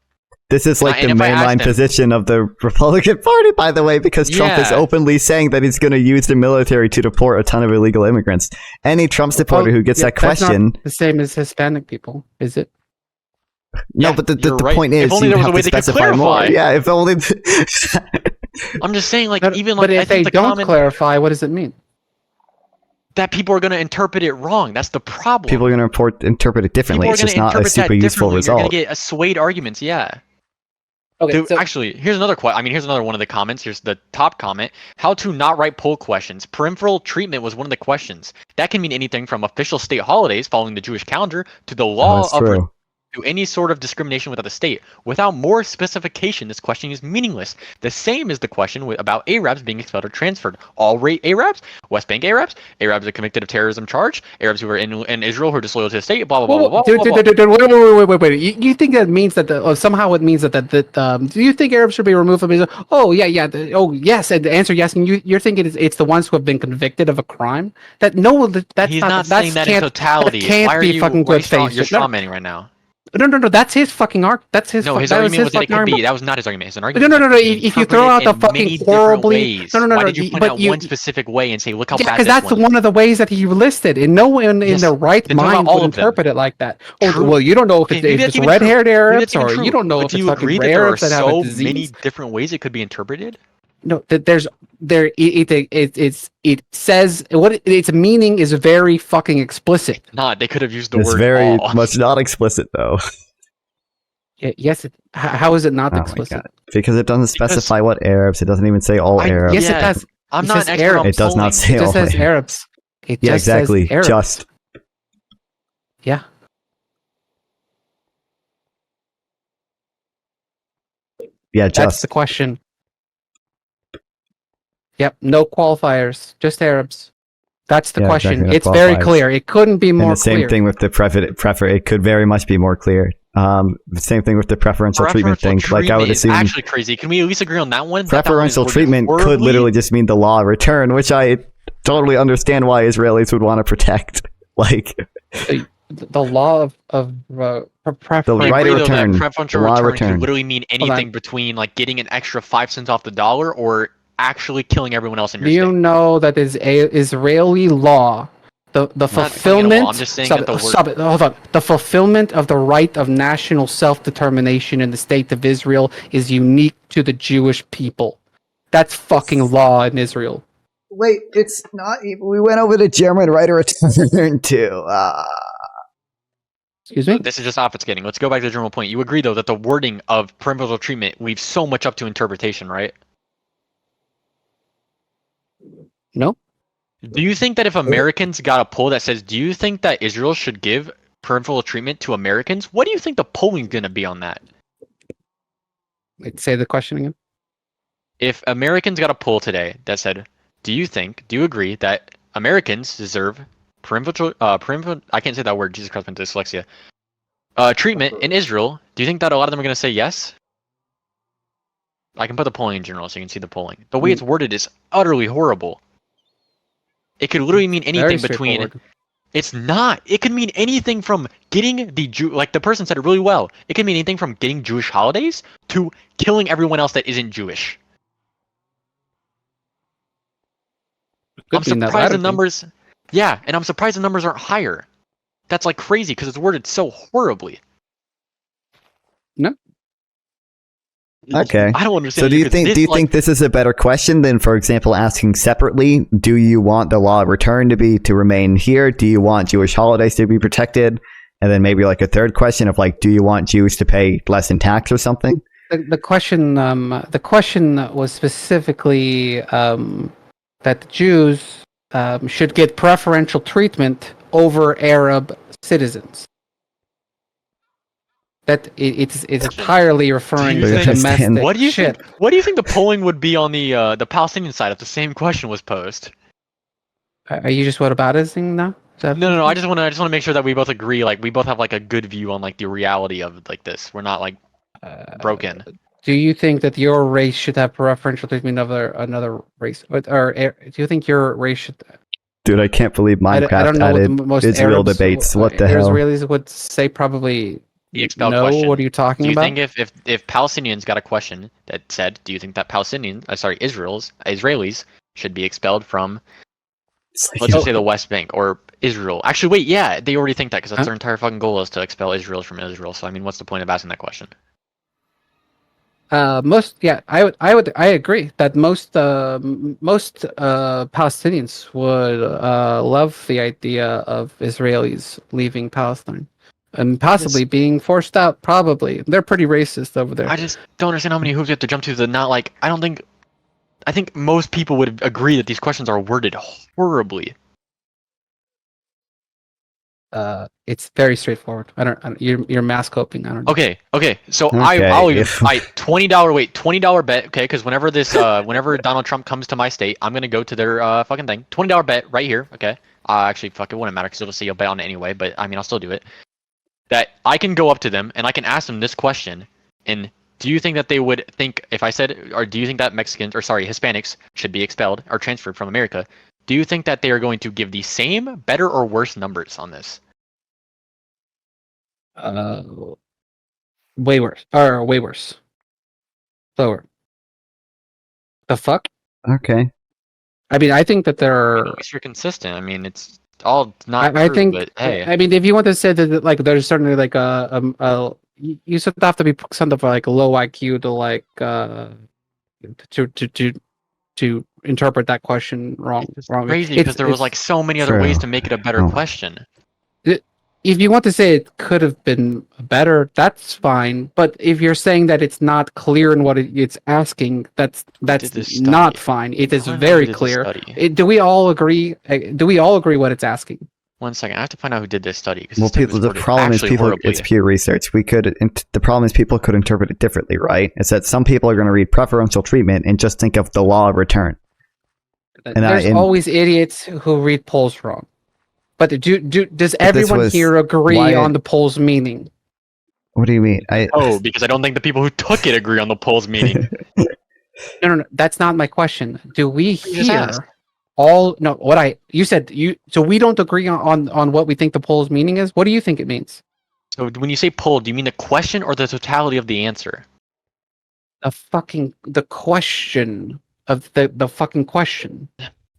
This is like the mainline position of the Republican Party, by the way, because Trump is openly saying that he's going to use the military to deport a ton of illegal immigrants. Any Trump supporter who gets that question... That's not the same as Hispanic people, is it? No, but the point is, you have to specify more. Yeah, if only... I'm just saying, like, but if they don't clarify, what does it mean? That people are going to interpret it wrong. That's the problem. People are going to interpret it differently. It's just not a super useful result. You're going to get swayed arguments, yeah. Okay, Dude, so actually, here's another here's another one of the comments. Here's the top comment. How to not write poll questions. Peripheral treatment was one of the questions. That can mean anything from official state holidays following the Jewish calendar to the law that's of true. to any sort of discrimination without the state. Without more specification, this question is meaningless. The same is the question about Arabs being expelled or transferred. All Arabs, West Bank Arabs, Arabs are convicted of terrorism charge, Arabs who are in Israel who are disloyal to the state, blah, blah, blah, blah, blah, blah. Dude, wait. You think that means that somehow it means that do you think Arabs should be removed from Israel? Oh, yeah. Oh, yes. And the answer, yes. And you're thinking it's the ones who have been convicted of a crime? That's He's not saying that in totality. Why are you fucking good faith? You're strawmanning right now. No. That's his fucking argument. That's his. No, his argument was that it could be. That was not his argument. His argument. No. If you throw out the fucking horribly. No. Why did you point out one specific way and say, look how bad? Because that's one of the ways that he listed, and no one in their right mind would interpret it like that. Oh, well, you don't know if it's red-haired Arabs, or you don't know if it's fucking Arabs that have a disease. Do you agree that there are so many different ways it could be interpreted? No, it says what its meaning is very fucking explicit. Not, they could have used the It's word very all. much not explicit though. Yes, how is it not explicit? Because it doesn't specify what Arabs. It doesn't even say all Arabs. Yes, it does. I'm not an expert on It does not say It all just says Arabs. It Yeah, just exactly. says Arabs. Just. Yeah. Yeah, That's just. the question. Yep, no qualifiers, just Arabs. That's the question. Exactly, no it's very qualifiers. clear. It couldn't be more And the same clear. thing with the it could very much be more clear. The same thing with the preferential treatment thing. Like I would assume, actually crazy. Can we at least agree on that one? preferential treatment could literally just mean the law of return, which I totally understand why Israelis would want to protect. Like the law of preference. The right of return. Preferential The law of return return. could literally mean anything between like getting an extra 5 cents off the dollar or actually killing everyone else in your Do you state. know that is a Israeli law? The fulfillment. I'm just saying that the word. Stop it. Hold on. The fulfillment of the right of national self-determination in the state of Israel is unique to the Jewish people. That's fucking law in Israel. Wait, it's not. We went over the German right of return too. Excuse me? This is just obfuscating. Let's go back to the general point. You agree, though, that the wording of preferential treatment leaves so much up to interpretation, right? No. Do you think that if Americans got a poll that says, do you think that Israel should give preferential treatment to Americans? What do you think the polling's going to be on that? Wait, say the question again. If Americans got a poll today that said, do you agree that Americans deserve preferential, I can't say that word, Jesus Christ, my dyslexia, treatment in Israel, do you think that a lot of them are going to say yes? I can put the polling in general so you can see the polling. The way it's worded is utterly horrible. It could literally mean anything between. It's not. It could mean anything from getting like the person said it really well. It could mean anything from getting Jewish holidays to killing everyone else that isn't Jewish. I'm surprised the numbers. Yeah, and I'm surprised the numbers aren't higher. That's like crazy because it's worded so horribly. No. Okay. I don't understand. So do you think this is a better question than, for example, asking separately, do you want the law of return to remain here? Do you want Jewish holidays to be protected? And then maybe like a third question of like, do you want Jews to pay less in tax or something? The question was specifically that the Jews should get preferential treatment over Arab citizens. That it's entirely referring to domestic shit. What do you think the polling would be on the Palestinian side if the same question was posed? Are you just whataboutism now? No. I just want to make sure that we both agree. Like we both have like a good view on like the reality of like this. We're not like broken. Do you think that your race should have preferential treatment over another race, or do you think your race should? Dude, I can't believe Minecraft I don't know added what most Israel Arabs, debates. What the hell? Israelis would say probably. The expelled no, question. what are you talking about? Do you think if Palestinians got a question that said, do you think that Israelis should be expelled from, let's just say the West Bank or Israel? Actually, wait, yeah, they already think that because that's their entire fucking goal is to expel Israel from Israel. So I mean, what's the point of asking that question? I agree that most Palestinians would love the idea of Israelis leaving Palestine. And possibly being forced out, probably. They're pretty racist over there. I just don't understand how many hoops you have to jump to the not like. I think most people would agree that these questions are worded horribly. It's very straightforward. You're mass coping. I don't know. Okay. So Okay, I'll even $20 bet. Okay, because whenever whenever Donald Trump comes to my state, I'm gonna go to their fucking thing. $20 bet right here. Okay. Actually, fuck, it wouldn't matter because it'll say you'll bet on it anyway. But I mean, I'll still do it. That I can go up to them and I can ask them this question. And do you think that they would think if I said, or do you think that Hispanics should be expelled or transferred from America? Do you think that they are going to give the same, better, or worse numbers on this? Way worse. Or way worse. Lower. The fuck? Okay. I mean, I think that there are. At least you're consistent. I mean, it's all not I true, think. but hey. I mean, if you want to say that, like, there's certainly like you sort of have to be sort of like low IQ to like to interpret that question wrong. Crazy because there was like so many other ways to make it a better question. If you want to say it could have been better, that's fine. But if you're saying that it's not clear in what it's asking, that's not fine. It is very clear. Do we all agree? Do we all agree what it's asking? 1 second, I have to find out who did this study. Well, the problem is it's peer research. The problem is people could interpret it differently, right? It's that some people are going to read preferential treatment and just think of the law of return. There's always idiots who read polls wrong. But does everyone here agree on the poll's meaning? What do you mean? Because I don't think the people who took it agree on the poll's meaning. No, that's not my question. Do we hear all? No, so we don't agree on what we think the poll's meaning is. What do you think it means? So when you say poll, do you mean the question or the totality of the answer? The question of the fucking question.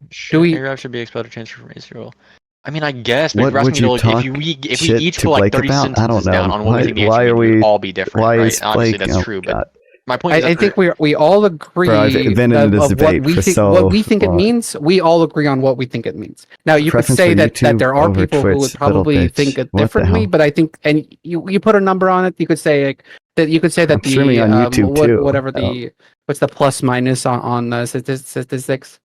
Sure, Arab should be expelled or transferred from Israel. I mean, I guess, but if we each put like 30 sentences down on what we think the answer would all be different, right? Obviously, that's true, but my point is I think we all agree of what we think it means. We all agree on what we think it means. Now, you could say that there are people who would probably think it differently, but I think, and you put a number on it, you could say that what's the plus minus on statistics?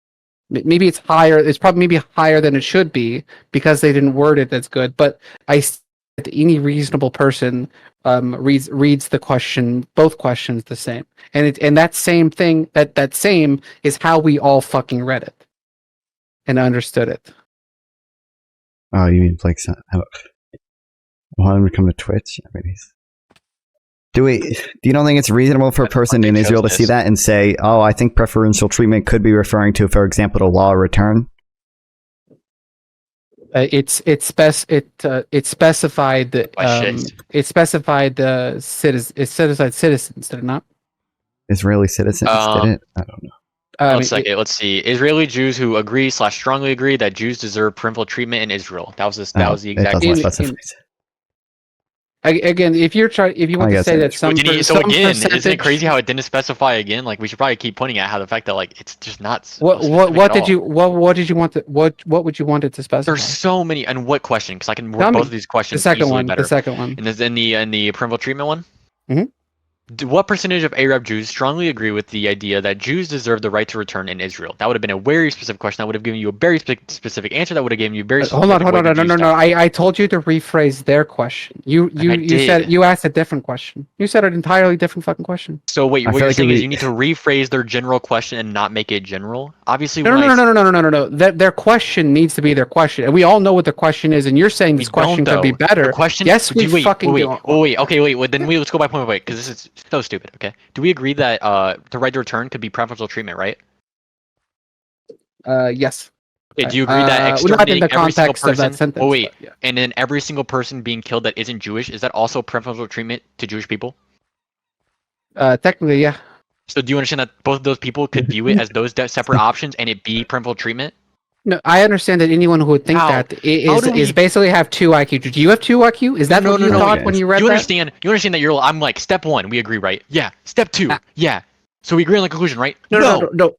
Maybe it's higher. It's probably maybe higher than it should be because they didn't word it as good. But any reasonable person reads the question, both questions, the same. And that same thing, that same is how we all fucking read it and understood it. Oh, you mean like want him to come to Twitch? I mean, do you don't think it's reasonable for a person in Israel to see that and say, "Oh, I think preferential treatment could be referring to, for example, the law of return"? It specified citizens, did it not? Israeli citizens did it? I don't know. Let's see. Israeli Jews who agree/strongly agree that Jews deserve preferential treatment in Israel. That was the exact. Again, if you want to say that isn't it crazy how it didn't specify again? Like, we should probably keep pointing at how the fact that like it's just not. What would you want it to specify? There's so many. And what question? Because I can work both of these questions. The second one. And in the preferential treatment one. Mm-hmm. What percentage of Arab Jews strongly agree with the idea that Jews deserve the right to return in Israel? That would have been a very specific question. That would have given you a very specific answer. That would have given you very specific. Hold on. No. I told you to rephrase their question. You said you asked a different question. You said an entirely different fucking question. So wait, what you're saying is you need to rephrase their general question and not make it general? Obviously, no. Their question needs to be their question, and we all know what the question is. And you're saying this question could be better. The question. Yes, we fucking do. Then let's go by point because this is so stupid. Okay. Do we agree that the right to return could be preferential treatment, right? Yes. Okay, do you agree that exterminating not in the every single context person? Of that sentence, And then every single person being killed that isn't Jewish, is that also preferential treatment to Jewish people? Technically, yeah. So do you understand that both of those people could view it as those separate options and it be preferential treatment? No, I understand that anyone who would think that is basically have 2 IQ. Do you have 2 IQ? Is that what you thought when you read that? You understand that I'm like, step 1, we agree, right? Yeah. Step 2, yeah. So we agree on the conclusion, right? No.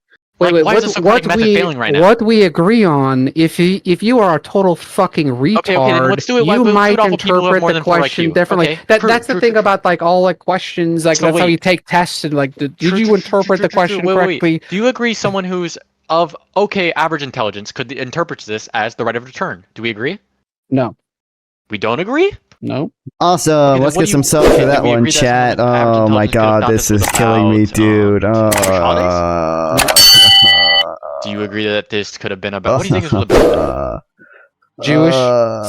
Why is this so method failing right now? What we agree on, if you are a total fucking retard, okay, then let's do it. You might do it interpret the question differently. Okay, that's the thing about like all like questions. Like that's how you take tests and like, did you interpret the question correctly? Do you agree someone who's of average intelligence could interpret this as the right of return? Do we agree? No. We don't agree? No. Awesome. Let's get some subs for that one, chat. Oh my god, this is killing me, dude. Do you agree that this could have been about? What do you think this was about? Jewish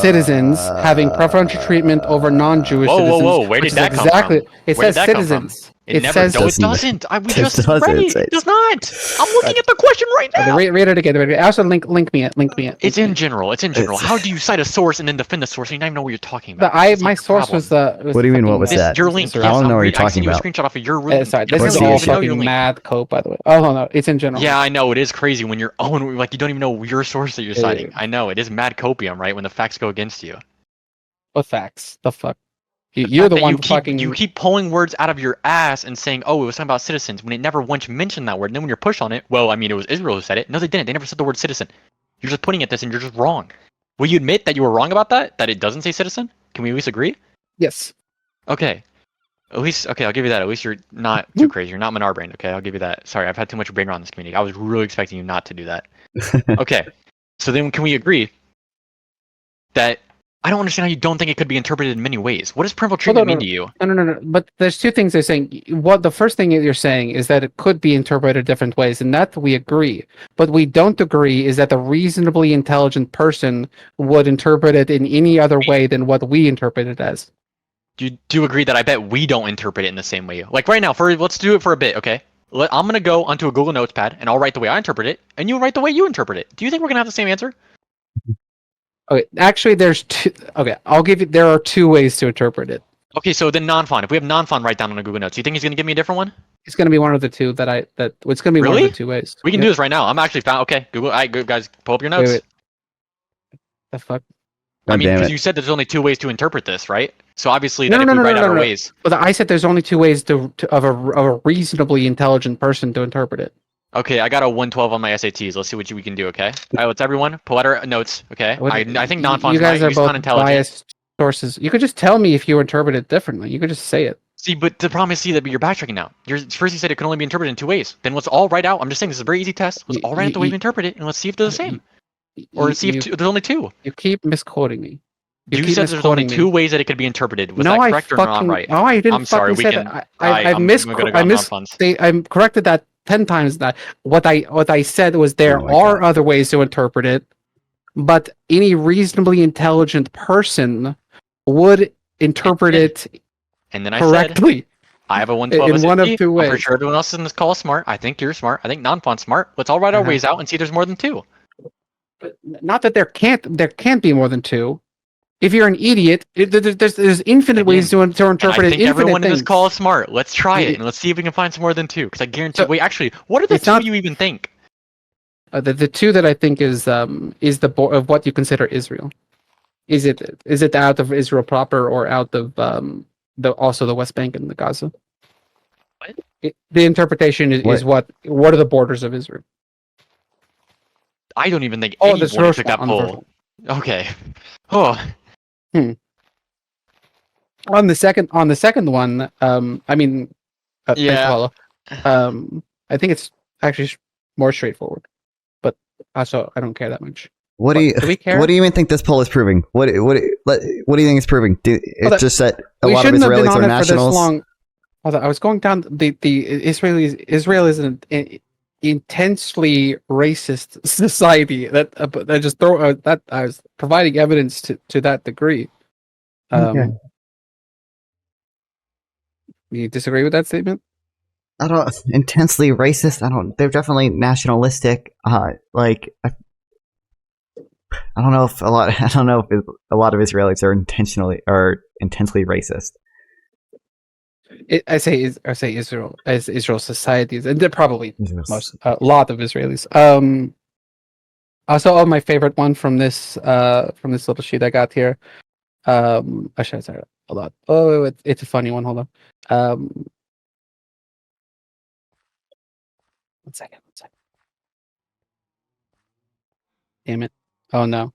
citizens having preferential treatment over non-Jewish citizens. Whoa! Where did that come from? It says citizens. It doesn't. We just read it. It does not. I'm looking at the question right now. Read it again. Also, link me it. It's in general. How do you cite a source and then defend the source? You don't even know what you're talking about. My source was what do you mean? What was that? Your link. I don't know what you're talking about. I sent you a screenshot off of your room. Sorry, this is all fucking mad cope, by the way. Oh no, it's in general. Yeah, I know it is crazy when your own like you don't even know your source that you're citing. I know it is mad copium, right? When the facts go against you. What facts? The fuck. You're the one You keep pulling words out of your ass and saying, "Oh, it was something about citizens," when it never once mentioned that word. And then when you're pushed on it, well, I mean, it was Israel who said it. No, they didn't. They never said the word citizen. You're just putting it this, and you're just wrong. Will you admit that you were wrong about that? That it doesn't say citizen? Can we at least agree? Yes. Okay. At least, okay, I'll give you that. At least you're not too crazy. You're not Minar brained. Okay, I'll give you that. Sorry, I've had too much brain on this community. I was really expecting you not to do that. Okay. So then, can we agree that? I don't understand how you don't think it could be interpreted in many ways. What does parental treatment mean to you? No. But there's two things they're saying. The first thing you're saying is that it could be interpreted different ways, and that we agree. But we don't agree is that the reasonably intelligent person would interpret it in any other way than what we interpret it as. Do you agree that I bet we don't interpret it in the same way? Like right now, let's do it for a bit, okay? I'm going to go onto a Google Notepad, and I'll write the way I interpret it, and you write the way you interpret it. Do you think we're going to have the same answer? Okay, actually, there's two. Okay, I'll give you. There are two ways to interpret it. Okay, so then Nonfon. If we have Nonfon write down on a Google Notes, do you think he's gonna give me a different one? It's gonna be one of the two it's gonna be one of the two ways. We can do this right now. I'm actually found. Okay, Google. Guys, pull up your notes. Wait. The fuck? I mean, because you said there's only two ways to interpret this, right? So obviously, if we write out our ways. But I said there's only two ways of a reasonably intelligent person to interpret it. Okay, I got a 112 on my SATs. Let's see what we can do, okay? All right, let's everyone pull out our notes, okay? I think Nonfon's you guys right. are both biased sources. You could just tell me if you interpret it differently. You could just say it. See, but the problem is, that you're backtracking now. First you said it can only be interpreted in two ways. Then let's all write out. I'm just saying this is a very easy test. Let's all write out the way we interpret it, and let's see if they're the same. Or see if there's only two. You keep misquoting me. You said there's only two ways that it could be interpreted. Was that correct or not right? No, I didn't. I'm sorry. We can. I'm corrected that 10 times. That what I said was there are other ways to interpret it, but any reasonably intelligent person would interpret it and then correctly. I said, I have a 112 in one of two ways. I'm pretty sure everyone else in this call is smart. I think you're smart. I think Nonfon's smart. Let's all write our ways out and see if there's more than two. But not that there can't be more than two. If you're an idiot, there's infinite ways to interpret it. I think everyone in this call is smart. Let's try it and let's see if we can find some more than two. Because I guarantee. Wait, actually, what are the two you even think? The two that I think is of what you consider Israel. Is it out of Israel proper or out of also the West Bank and the Gaza? What? The interpretation is what are the borders of Israel? I don't even think anyone took that poll. Okay. Oh. On the second one, I mean, yeah. I think it's actually more straightforward, but also I don't care that much. What do you care? What do you even think this poll is proving? What do you think it's proving? It's just that a lot of Israelis are nationals. Hold on, I was going down the Israel is an intensely racist society that I just throw that I was providing evidence to that degree. You disagree with that statement? I don't intensely racist. They're definitely nationalistic. I don't know if a lot of Israelis are intensely racist. I say Israel as Israel societies, and they're probably a lot of Israelis. Also, my favorite one from this little sheet I got here. Actually, sorry, hold on. Oh, it's a funny one. Hold on. One second. Damn it. Oh no.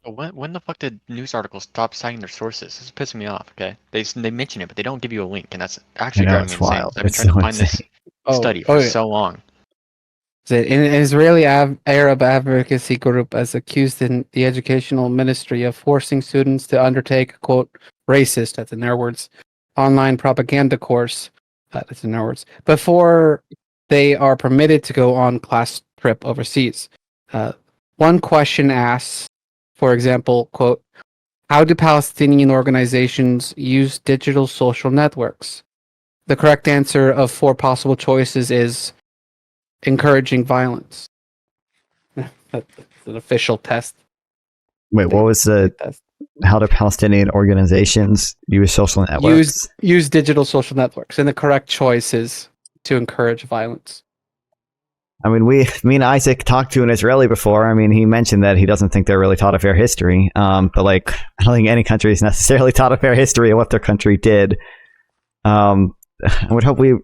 When the fuck did news articles stop citing their sources? This is pissing me off. Okay, they mention it, but they don't give you a link, and that's actually driving me insane. Wild. I've been trying to find this study for so long. An Israeli Arab advocacy group has accused the educational ministry of forcing students to undertake, quote, racist, that's in their words, online propaganda course, that's in their words, before they are permitted to go on class trip overseas. One question asks, for example, quote, how do Palestinian organizations use digital social networks? The correct answer of 4 possible choices is encouraging violence. That's an official test. Wait, what was the test? How do Palestinian organizations use social networks? Use digital social networks, and the correct choice is to encourage violence. I mean, me and Isaac talked to an Israeli before. I mean, he mentioned that he doesn't think they're really taught a fair history. But like, I don't think any country is necessarily taught a fair history of what their country did. I would hope we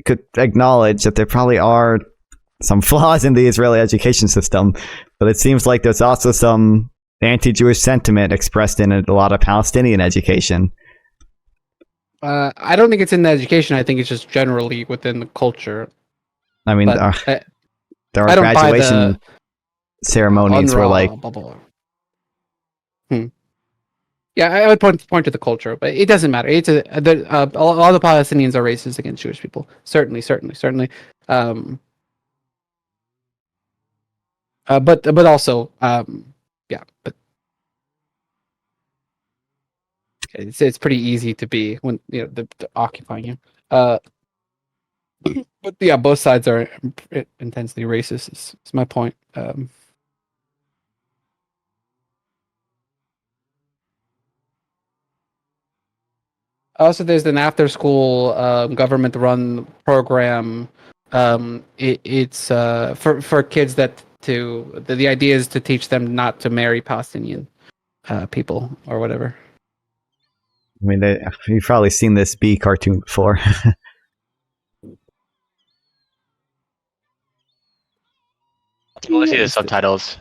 could acknowledge that there probably are some flaws in the Israeli education system, but it seems like there's also some anti-Jewish sentiment expressed in a lot of Palestinian education. I don't think it's in the education. I think it's just generally within the culture. I mean, there are graduation ceremonies where like... Yeah, I would point to the culture, but it doesn't matter. It's a lot of Palestinians are racist against Jewish people. Certainly. But also, yeah, but it's pretty easy to be when they're occupying you. But yeah, both sides are intensely racist. Is my point. Also, there's an after-school government-run program. It's for kids the idea is to teach them not to marry Palestinian people or whatever. I mean, you've probably seen this Bee cartoon before. I want to see the subtitles.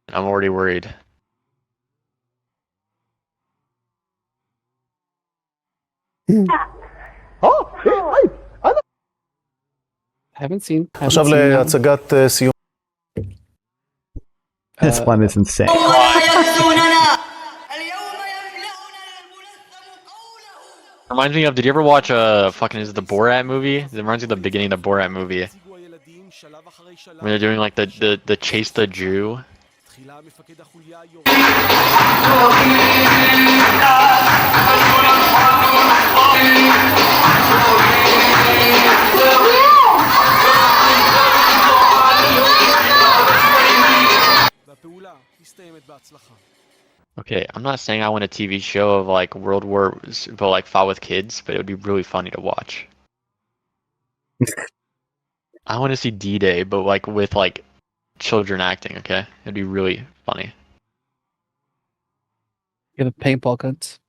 I'm already worried. Haven't seen. This one is insane. Reminds me of, did you ever watch is it the Borat movie? It reminds me of the beginning of the Borat movie. When they're doing like the chase the Jew. Okay, I'm not saying I want a TV show of like World War, but like fought with kids, but it would be really funny to watch. I want to see D-Day, but like with like children acting. Okay, it'd be really funny. You have paintball guns.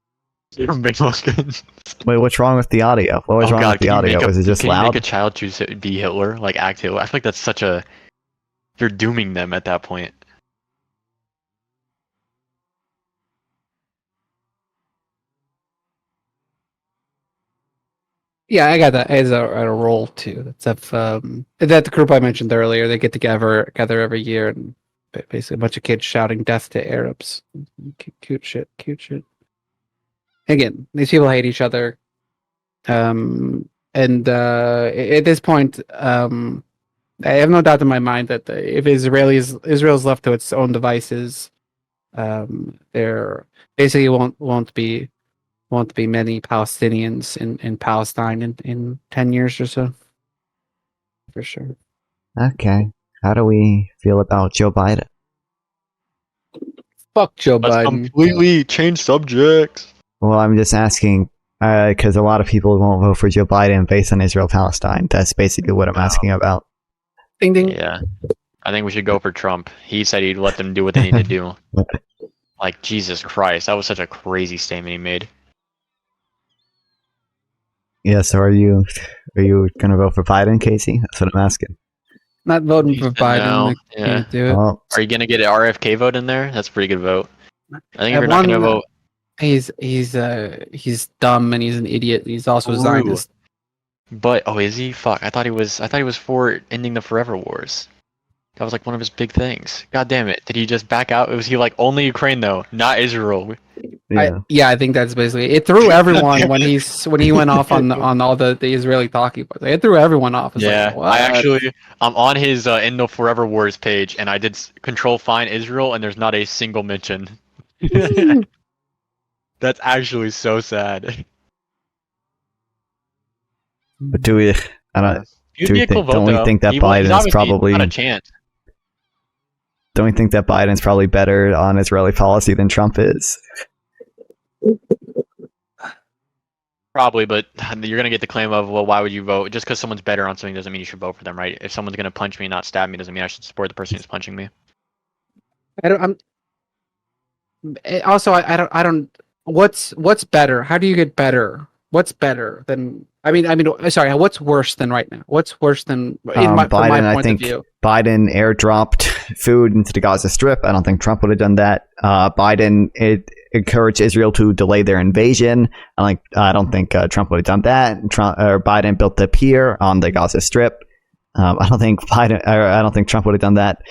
Paintball guns. Wait, what's wrong with the audio? What was wrong with the audio? Was it just loud? Can you make a child choose to be Hitler, like act Hitler? I feel like that's such a... You're dooming them at that point. Yeah, I got that as a role too. That's that the group I mentioned earlier. They get together every year, and basically a bunch of kids shouting "death to Arabs." Cute shit. Again, these people hate each other, and at this point, I have no doubt in my mind that if Israel's left to its own devices, there basically won't be many Palestinians in Palestine in 10 years or so. For sure. Okay. How do we feel about Joe Biden? Fuck Joe Let's Biden. Completely change subjects. Well, I'm just asking because a lot of people won't vote for Joe Biden based on Israel-Palestine. That's basically what I'm asking about. Ding ding. Yeah. I think we should go for Trump. He said he'd let them do what they need to do. Like, Jesus Christ. That was such a crazy statement he made. Yeah, so are you gonna vote for Biden, Casey? That's what I'm asking. Not voting for Biden. No, I can't do it. Oh, Are you gonna get an RFK vote in there? That's a pretty good vote. I think if At you're not gonna one- vote, He's dumb and he's an idiot. He's also a True. Zionist. but is he? Fuck, I thought he was for ending the forever wars. That was like one of his big things. God damn it! Did he just back out? Was he like only Ukraine though, not Israel? yeah. I think that's basically it. Threw everyone when he went off on all the Israeli talking points. It threw everyone off. It's Yeah, like, what? I'm on his End of Forever Wars page, and I did control find Israel, and there's not a single mention. That's actually so sad. But do we? I don't. He'd be a cool vote, don't we though. think that He's Biden is obviously probably? not a chance. Don't we think that Biden's probably better on Israeli policy than Trump is? Probably, but you're gonna get the claim of, well, why would you vote? Just because someone's better on something doesn't mean you should vote for them, right? If someone's gonna punch me and not stab me, doesn't mean I should support the person who's punching me. I don't. What's better? How do you get better? What's better than? Sorry. What's worse than right now? What's worse than from my point of view? Biden airdropped food into the Gaza Strip. I don't think Trump would have done that. Biden encouraged Israel to delay their invasion. I don't think Trump would have done that. Biden built the pier on the Gaza Strip. I don't think Trump would have done that.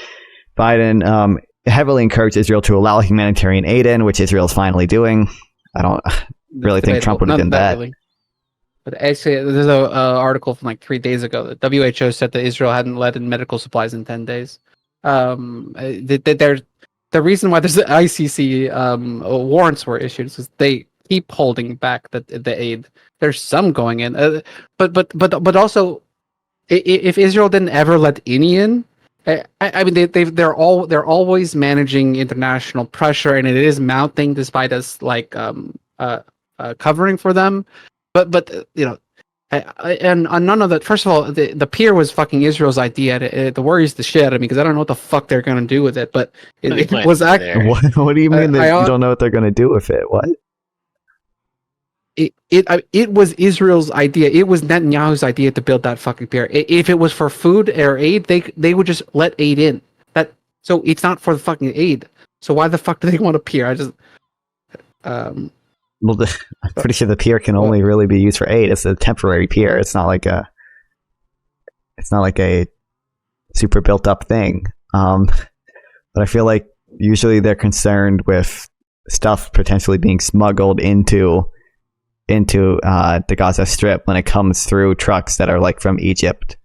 Biden heavily encouraged Israel to allow humanitarian aid in, which Israel is finally doing. I don't really think Trump would have done that. Really. But actually, there's an article from like 3 days ago that WHO said that Israel hadn't let in medical supplies in 10 days. The reason why there's the ICC warrants were issued is because they keep holding back the aid. There's some going in, but also, if Israel didn't ever let any in, they're always managing international pressure, and it is mounting despite us covering for them. But and none of that. First of all, the pier was fucking Israel's idea. It worries the shit out of me because I don't know what the fuck they're gonna do with it. But it was actually. What do you mean that you don't know what they're gonna do with it? What? It was Israel's idea. It was Netanyahu's idea to build that fucking pier. If it was for food or aid, they would just let aid in. So it's not for the fucking aid. So why the fuck do they want a pier? I'm pretty sure the pier can only really be used for aid. It's a temporary pier. It's not like a super built up thing. But I feel like usually they're concerned with stuff potentially being smuggled into the Gaza Strip when it comes through trucks that are like from Egypt.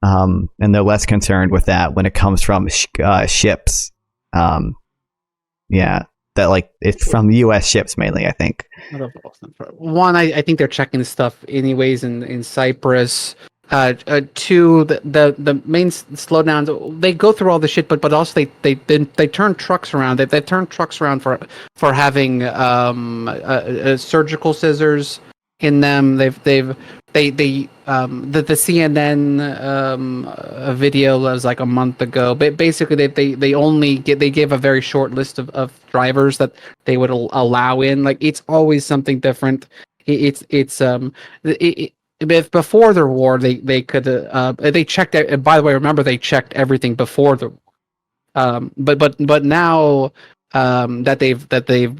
And they're less concerned with that when it comes from ships. That like it's from U.S. ships mainly, I think. One, I think they're checking stuff anyways in Cyprus. Two, the main slowdowns, they go through all the shit, but also they turn trucks around. They've turned trucks around for having surgical scissors in them. The CNN video was like a month ago. But basically, they gave a very short list of drivers that they would allow in. Like it's always something different. If before the war they could they checked it. By the way, remember they checked everything before the war. But now that they've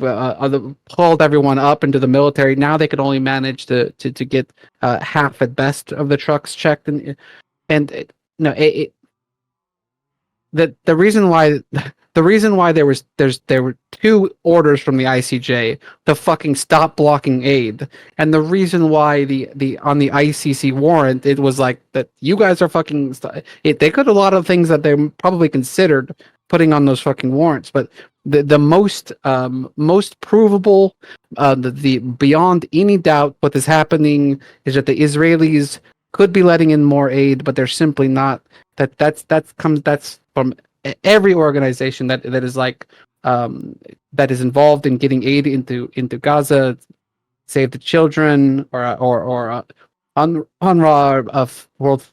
pulled everyone up into the military, now they could only manage to get half at best of the trucks checked, the reason why there were two orders from the ICJ to fucking stop blocking aid, and the reason why the on the ICC warrant it was like that you guys are fucking they could a lot of things that they probably considered putting on those fucking warrants, but the most provable, the beyond any doubt what is happening is that the Israelis could be letting in more aid, but they're simply not. That's from every organization that is like that is involved in getting aid into Gaza, Save the Children or UNRWA of World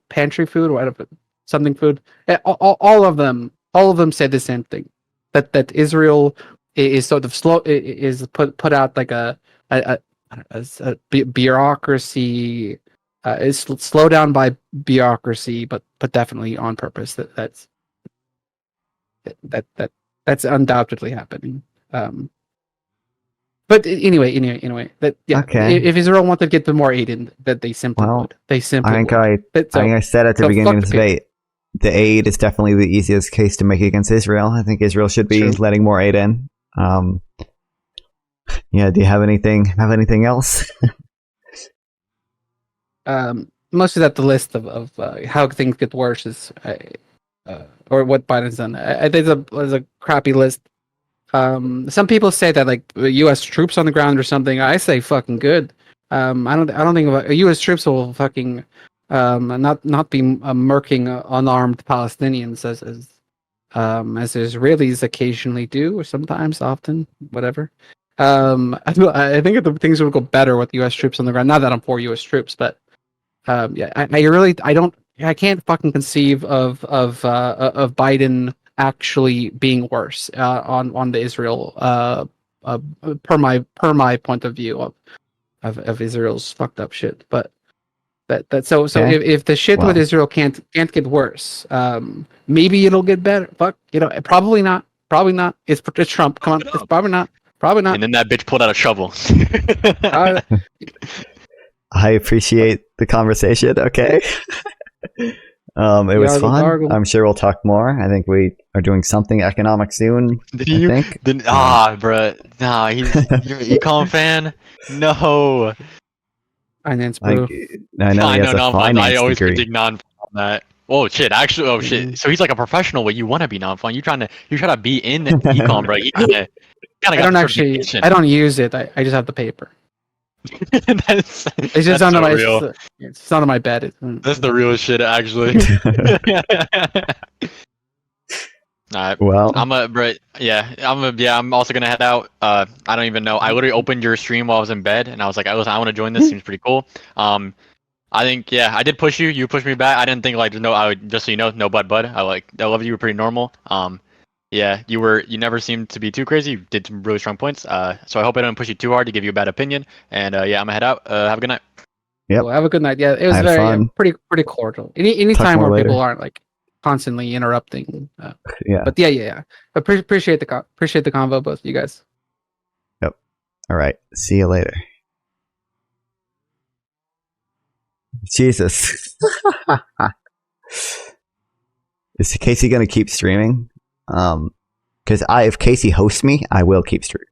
Pantry Food or whatever, something food. All of them say the same thing, that Israel is sort of slow, is put out like a bureaucracy is slowed down by bureaucracy, but definitely on purpose. That's undoubtedly happening. But anyway, that Okay. If Israel wanted to get the more aid in, that they simply would. They simply I think would. I said at the beginning of the debate, the aid is definitely the easiest case to make against Israel. I think Israel should be letting more aid in. Yeah. Do you have anything else? Mostly that the list of how things get worse is, or what Biden's done. I think there's a crappy list. Some people say that like U.S. troops on the ground or something. I say fucking good. I don't think U.S. troops will fucking not be murking unarmed Palestinians as Israelis occasionally do, or sometimes, often, whatever. I think that things would go better with U.S. troops on the ground. Not that I'm for U.S. troops, but I can't fucking conceive of Biden actually being worse on the Israel per my point of view of Israel's fucked up shit. But so if the shit with Israel can't get worse, maybe it'll get better. Fuck, probably not. It's Trump. Come on, it's probably not. And then that bitch pulled out a shovel. I appreciate the conversation. Okay. It was fun. I'm sure we'll talk more. I think we are doing something economic soon. Bruh. Nah, he's you're an econ fan? No. Finance, bro. I know he has a finance I always degree. predict Nonfon that. Oh shit! Actually, shit. So he's like a professional, but you want to be Nonfon. You trying to be in econ, bro. You kind of. I don't use it. I just have the paper. It's just under my. It's under my bed. That's the realest shit, actually. Alright. Well, I'm also gonna head out. I don't even know. I literally opened your stream while I was in bed, and I was like, I want to join this. Seems pretty cool. I think I did push you. You pushed me back. I didn't think like just so you know, no bud. I love you. You were pretty normal. Yeah, you never seemed to be too crazy. You did some really strong points. So I hope I don't push you too hard to give you a bad opinion. And I'm gonna head out. Have a good night. Yep. Well, have a good night. Yeah, it was very pretty cordial. Any time where people aren't like constantly interrupting. But yeah. Appreciate the convo, both of you guys. Yep. All right. See you later. Jesus. Is Casey gonna keep streaming? Because if Casey hosts me, I will keep streaming.